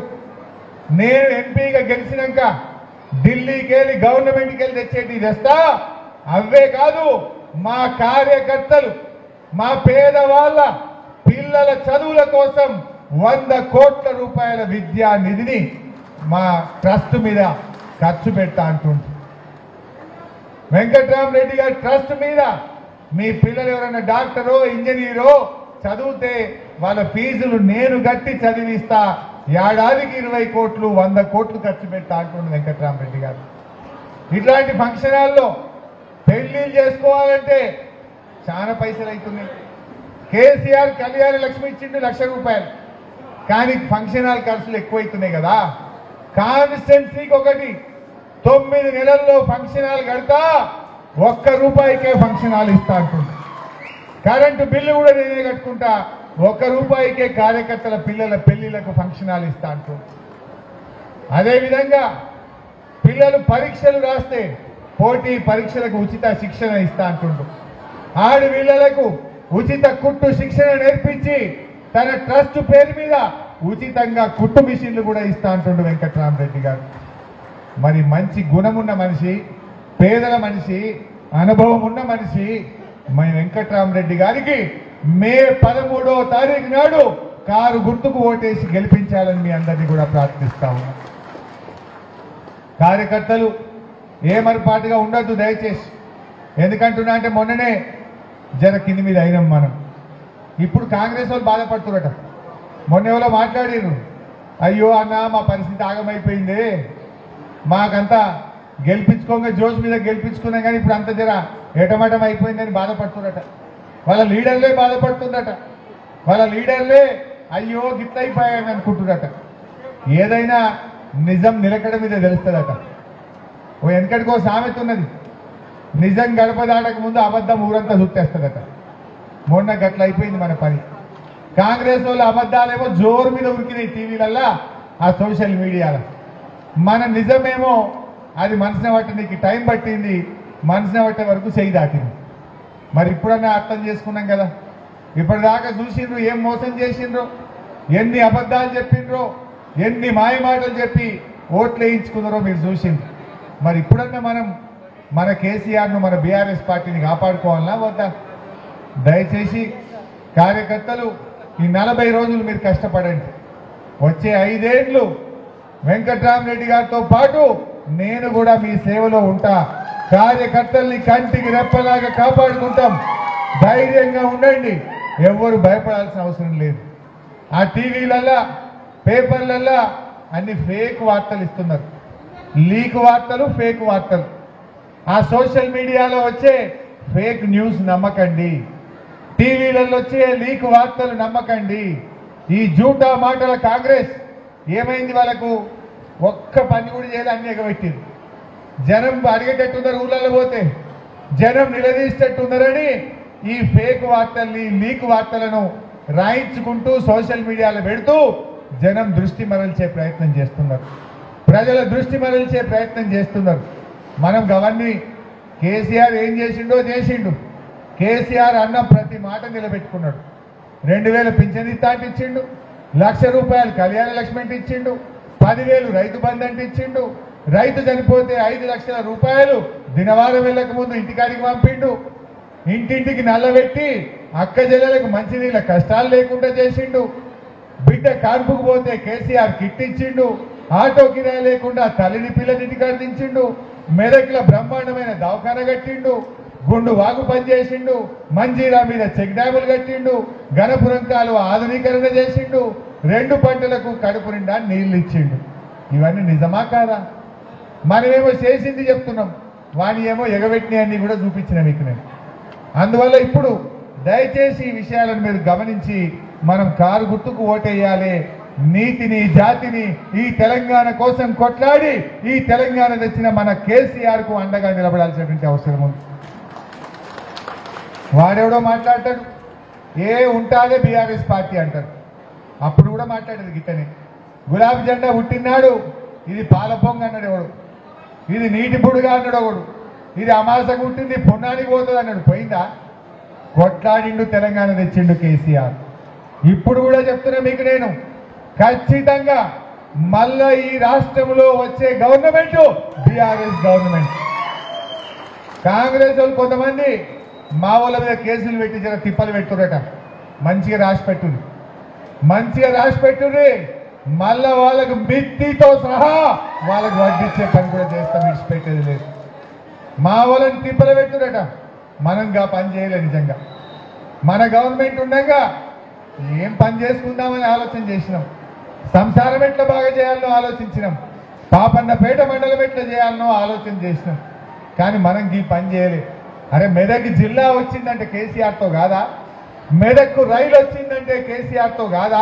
నేను ఎంపీగా గెలిచినాక ఢిల్లీకి వెళ్ళి గవర్నమెంట్కి వెళ్ళి తెచ్చేటి తెస్తా, అవే కాదు మా కార్యకర్తలు మా పేదవాళ్ళ పిల్లల చదువుల కోసం 100 కోట్ల రూపాయల విద్యా నిధిని మా ట్రస్ట్ మీద ఖర్చు పెడతా అంటుంది. వెంకట్రామరెడ్డి గారి ట్రస్ట్ మీద మీ పిల్లలు ఎవరైనా డాక్టరో ఇంజనీరో చదివితే వాళ్ళ ఫీజులు నేను గట్టి చదివిస్తా, ఏడాదికి 20 కోట్లు 100 కోట్లు ఖర్చు పెడతా అంటుంది వెంకట్రామరెడ్డి గారు. ఇట్లాంటి ఫంక్షన్ హాల్లో పెళ్లిళ్ళు చేసుకోవాలంటే చాలా పైసలు అవుతున్నాయి. కేసీఆర్ కళ్యాణ లక్ష్మి ఇచ్చిండు 1,00,000 రూపాయలు, కానీ ఫంక్షన్ హాల్ ఖర్చులు ఎక్కువైతున్నాయి కదా. కాన్స్టిట్యున్సీకి ఒకటి 9 నెలల్లో ఫంక్షన్ హాల్ కడతా, 1 రూపాయికే ఫంక్షన్ హాల్ ఇస్తా అంటుంది. కరెంటు బిల్లు కూడా నేనే కట్టుకుంటా, 1 రూపాయికే కార్యకర్తల పిల్లల పెళ్లిళ్లకు ఫంక్షన్ హాల్ ఇస్తా అంటుంది. అదేవిధంగా పిల్లలు పరీక్షలు రాస్తే పోటీ పరీక్షలకు ఉచిత శిక్షణ ఇస్తా అంటుండు. ఆడపిల్లలకు ఉచిత కుట్టు శిక్షణ నేర్పించి తన ట్రస్ట్ పేరు మీద ఉచితంగా కుట్టు మిషన్లు కూడా ఇస్తా అంటుండు వెంకట్రామరెడ్డి గారు. మరి మంచి గుణమున్న మనిషి, పేదల మనిషి, అనుభవం ఉన్న మనిషి మన వెంకట్రామరెడ్డి గారికి మే 13వ తారీఖు నాడు కారు గుర్తుకు ఓటేసి గెలిపించాలని మీ అందరినీ కూడా ప్రార్థిస్తా ఉన్నా. కార్యకర్తలు ఏమరపాటుగా ఉండొద్దు దయచేసి. ఎందుకంటున్నా అంటే మొన్ననే జర కింది మీద అయినాం మనం. ఇప్పుడు కాంగ్రెస్ వాళ్ళు బాధపడుతున్నట. మొన్న ఎవరో మాట్లాడారు, అయ్యో అన్న మా పరిస్థితి ఆగమైపోయింది, మాకంతా గెలిపించుకోగా జోష్ మీద గెలిపించుకున్నాం కానీ ఇప్పుడు అంత జర ఏటమటం అయిపోయిందని బాధపడుతున్నట. వాళ్ళ లీడర్లే బాధపడుతుందట. వాళ్ళ లీడర్లే అయ్యో గిట్ల అయిపోయాయని అనుకుంటున్నట. ఏదైనా నిజం నిలకడ మీద తెలుస్తుందట. ఓ వెనకటికో సామెత ఉన్నది, నిజం గడప దాటక ముందు అబద్ధం ఊరంతా చుట్టేస్తుందట. మొన్న గట్ల అయిపోయింది మన పని. కాంగ్రెస్ వాళ్ళు అబద్ధాలేమో జోరు మీద ఉరికినాయి టీవీలల్లా, ఆ సోషల్ మీడియాలో. మన నిజమేమో అది మనసున పట్టడానికి టైం పట్టింది, మనసున పట్టే వరకు చేయి దాటింది. మరి ఇప్పుడన్నా అర్థం చేసుకున్నాం కదా. ఇప్పటిదాకా చూసిండ్రు ఏం మోసం చేసిండ్రో, ఎన్ని అబద్ధాలు చెప్పిండ్రో, ఎన్ని మాయమాటలు చెప్పి ఓట్లు వేయించుకున్నారో మీరు చూసిండ్రు. మరి ఇప్పుడన్నా మనం మన కేసీఆర్ను మన బీఆర్ఎస్ పార్టీని కాపాడుకోవాలన్నా వద్దా? దయచేసి కార్యకర్తలు ఈ 40 రోజులు మీరు కష్టపడండి. వచ్చే 5 ఏళ్ళు వెంకట్రామరెడ్డి గారితో పాటు నేను కూడా మీ సేవలో ఉంటా. కార్యకర్తల్ని కంటికి రెప్పలాగా కాపాడుకుంటాం. ధైర్యంగా ఉండండి, ఎవ్వరు భయపడాల్సిన అవసరం లేదు. ఆ టీవీలల్లా పేపర్లల్లా అన్ని ఫేక్ వార్తలు ఇస్తున్నారు, లీక్ వార్తలు, ఫేక్ వార్తలు. ఆ సోషల్ మీడియాలో వచ్చే ఫేక్ న్యూస్ నమ్మకండి, టీవీలలో వచ్చే లీక్ వార్తలు నమ్మకండి. ఈ జూటా మాటల కాంగ్రెస్ ఏమైంది? వాళ్ళకు ఒక్క పని కూడా చేయాలి, అన్ని ఎగబెట్టింది. జనం అడిగేటట్టున్నారు, ఊళ్ళలో పోతే జనం నిలదీసేటట్టున్నారని ఈ ఫేక్ వార్తల్ని లీక్ వార్తలను రాయించుకుంటూ సోషల్ మీడియాలో పెడుతూ జనం దృష్టి మరల్చే ప్రయత్నం చేస్తున్నారు, ప్రజల దృష్టి మరల్చే ప్రయత్నం చేస్తున్నారు. మనం గవర్నీ కేసీఆర్ ఏం చేసిండో చేసిండు. కేసీఆర్ అన్న ప్రతి మాట నిలబెట్టుకున్నాడు. 2000 పింఛన్ ఇస్తా అంటే ఇచ్చిండు, 1,00,000 రూపాయలు కళ్యాణ లక్ష్మి అంటే ఇచ్చిండు, 10,000 రైతు బంధు అంటే ఇచ్చిండు, రైతు చనిపోతే 5 లక్షల రూపాయలు దినవారం వెళ్ళక ముందు ఇంటికాడికి పంపిండు, ఇంటింటికి నల్లబెట్టి అక్క చెల్లెలకు మంచినీళ్ళ కష్టాలు లేకుండా చేసిండు, బిడ్డ కాన్పుకు పోతే కేసీఆర్ కిట్ ఇచ్చిండు, ఆటో కిరాయి లేకుండా తల్లిని పిల్లని ఇంటికాడ దించిండు, మెదక్ల బ్రహ్మాండమైన దవాఖాన కట్టిండు, గుండు వాగు పనిచేసిండు, మంజీరా మీద చెక్ డ్యాములు కట్టిండు, గణపురం కాలువ ఆధునీకరణ చేసిండు, 2 పంటలకు కడుపు నిండా నీళ్లు ఇచ్చిండు. ఇవన్నీ నిజమా కాదా? మనమేమో చేసింది చెప్తున్నాం, వాని ఏమో ఎగబెట్టిన అన్ని కూడా చూపించిన మీకు నేను. అందువల్ల ఇప్పుడు దయచేసి ఈ విషయాలను మీరు గమనించి మనం కారు గుర్తుకు ఓటేయాలి. నీతిని జాతిని ఈ తెలంగాణ కోసం కొట్లాడి ఈ తెలంగాణ తెచ్చిన మన కేసీఆర్ కు అండగా నిలబడాల్సినటువంటి అవసరం ఉంది. వాడెవడో మాట్లాడతాడు, ఉంటాదే బీఆర్ఎస్ పార్టీ అంటారు. అప్పుడు కూడా మాట్లాడేది గిట్టనే. గులాబీ జెండా పుట్టినాడు, ఇది పాల పొంగ అన్నాడు ఎవడు, ఇది నీటి పొడుగా అన్నాడు ఒకడు, ఇది అమాసకు పుట్టింది పుణ్యానికి పోతుంది అన్నాడు. పోయిందా? కొట్లాడిండు, తెలంగాణ తెచ్చిండు కేసీఆర్. ఇప్పుడు కూడా చెప్తున్నా మీకు నేను, ఖచ్చితంగా మళ్ళా ఈ రాష్ట్రంలో వచ్చే గవర్నమెంట్ బీఆర్ఎస్ గవర్నమెంట్. కాంగ్రెస్ వాళ్ళు కొంతమంది మా వాళ్ళ మీద కేసులు పెట్టి జర తిప్పలు పెట్టురట. మంచిగా రాసి పెట్టుంది, మంచిగా రాసి పెట్టుర్రి. మళ్ళా వాళ్ళకు మిత్తితో సహా వాళ్ళకు వడ్డిచ్చే పని కూడా చేస్తాం, విడిచిపెట్టేది లేదు. మా వాళ్ళని తిప్పలు పెట్టురట. మనంగా పని చేయలే. నిజంగా మన గవర్నమెంట్ ఉండగా ఏం పని చేసుకుందామని ఆలోచన చేసినాం. సంసారం ఎట్లా బాగా చేయాలనో ఆలోచించినాం. పాపన్నపేట మండలం ఎట్లా చేయాలనో ఆలోచన చేసినాం. కానీ మనం ఈ పని చేయలేదు. అరే మెదక్ జిల్లా వచ్చిందంటే కేసీఆర్తో కాదా? మెదక్కు రైలు వచ్చిందంటే కేసీఆర్తో కాదా?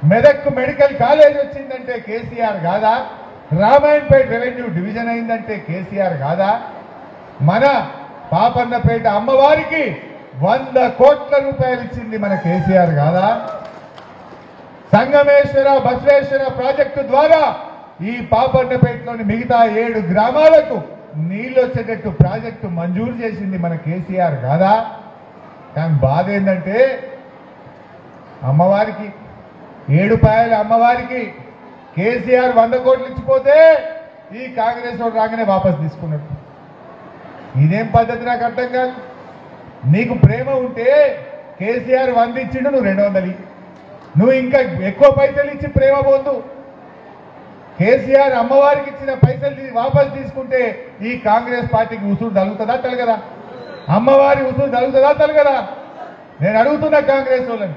మెదక్కు మెడికల్ కాలేజ్ వచ్చిందంటే కేసీఆర్ కాదా? రామాయణపేట రెవెన్యూ డివిజన్ అయిందంటే కేసీఆర్ కాదా? మన పాపన్నపేట అమ్మవారికి 100 కోట్ల రూపాయలు ఇచ్చింది మన కేసీఆర్ కాదా? సంగమేశ్వర బసవేశ్వర ప్రాజెక్టు ద్వారా ఈ పాపన్నపేటలోని మిగతా 7 గ్రామాలకు నీళ్ళు వచ్చేటట్టు ప్రాజెక్టు మంజూరు చేసింది మన కేసీఆర్ కాదా? కానీ బాధ ఏంటంటే అమ్మవారికి 7 పాయల అమ్మవారికి కేసీఆర్ 100 కోట్లు ఇచ్చిపోతే ఈ కాంగ్రెస్ వాడు రాగానే వాపస్ తీసుకున్నాడు. ఇదేం పద్ధతి నాకు అర్థం కాదు. నీకు ప్రేమ ఉంటే కేసీఆర్ 100 ఇచ్చిండు, నువ్వు 200 నువ్వు ఇంకా ఎక్కువ పైసలు ఇచ్చి ప్రేమ పొందు. కేసీఆర్ అమ్మవారికి ఇచ్చిన పైసలు వాపస్ తీసుకుంటే ఈ కాంగ్రెస్ పార్టీకి ఉసురు తగులుతుందా తలగదా? అమ్మవారి ఉసురు తగులుతుందా తలగదా? నేను అడుగుతున్నా కాంగ్రెస్ వాళ్ళని,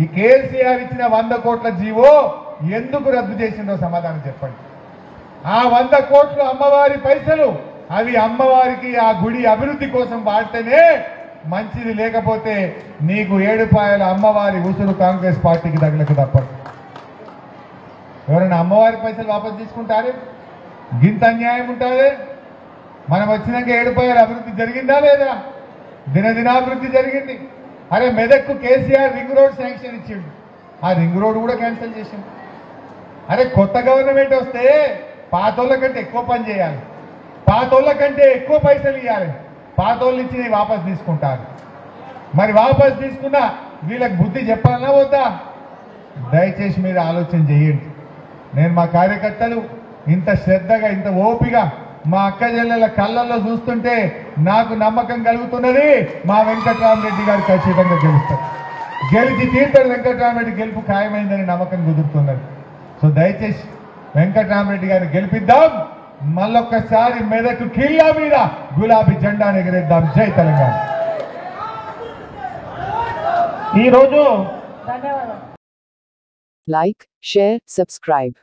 ఈ కేసీఆర్ ఇచ్చిన 100 కోట్ల జీవో ఎందుకు రద్దు చేసిందో సమాధానం చెప్పండి. ఆ 100 కోట్లు అమ్మవారి పైసలు, అవి అమ్మవారికి ఆ గుడి అభివృద్ధి కోసం వాడితేనే మంచిది. లేకపోతే నీకు 7 పాయల అమ్మవారి ఉసురు కాంగ్రెస్ పార్టీకి తగలకు తప్పదు. ఎవరైనా అమ్మవారి పైసలు వాపస్ తీసుకుంటారే? గింత అన్యాయం ఉంటుంది. మనం వచ్చినాక 7 పాయల అభివృద్ధి జరిగిందా లేదా? దినదినాభివృద్ధి జరిగింది. అరే మెదక్కు కేసీఆర్ రింగ్ రోడ్ శాంక్షన్ ఇచ్చిండు, ఆ రింగ్ రోడ్ కూడా క్యాన్సిల్ చేసిండు. అరే కొత్త గవర్నమెంట్ వస్తే పాతోళ్ళ కంటే ఎక్కువ పని చేయాలి, పాతోళ్ళ కంటే ఎక్కువ పైసలు ఇవ్వాలి. పాతోళ్ళు ఇచ్చి వాపస్ తీసుకుంటారు. మరి వాపస్ తీసుకున్నా వీళ్ళకి బుద్ధి చెప్పాలన్నా వద్దా? దయచేసి మీరు ఆలోచన చేయండి. నేను మా కార్యకర్తలు ఇంత శ్రద్ధగా ఇంత ఓపిగా మా అక్క చెల్లెల కళ్ళల్లో చూస్తుంటే నాకు నమ్మకం కలుగుతున్నది, మా వెంకట్రామరెడ్డి గారు ఖచ్చితంగా గెలుస్తారు. గెలిచి తీర్థడు. వెంకట్రామరెడ్డి గెలుపు ఖాయమైందని నమ్మకం కుదురుతున్నది. సో దయచేసి వెంకట్రామరెడ్డి గారిని గెలిపిద్దాం. మళ్ళొక్కసారి మెదక్ కిల్లా మీద గులాబీ జెండా ఎగరేద్దాం. జై తెలంగాణ. ఈరోజు Like, share, subscribe.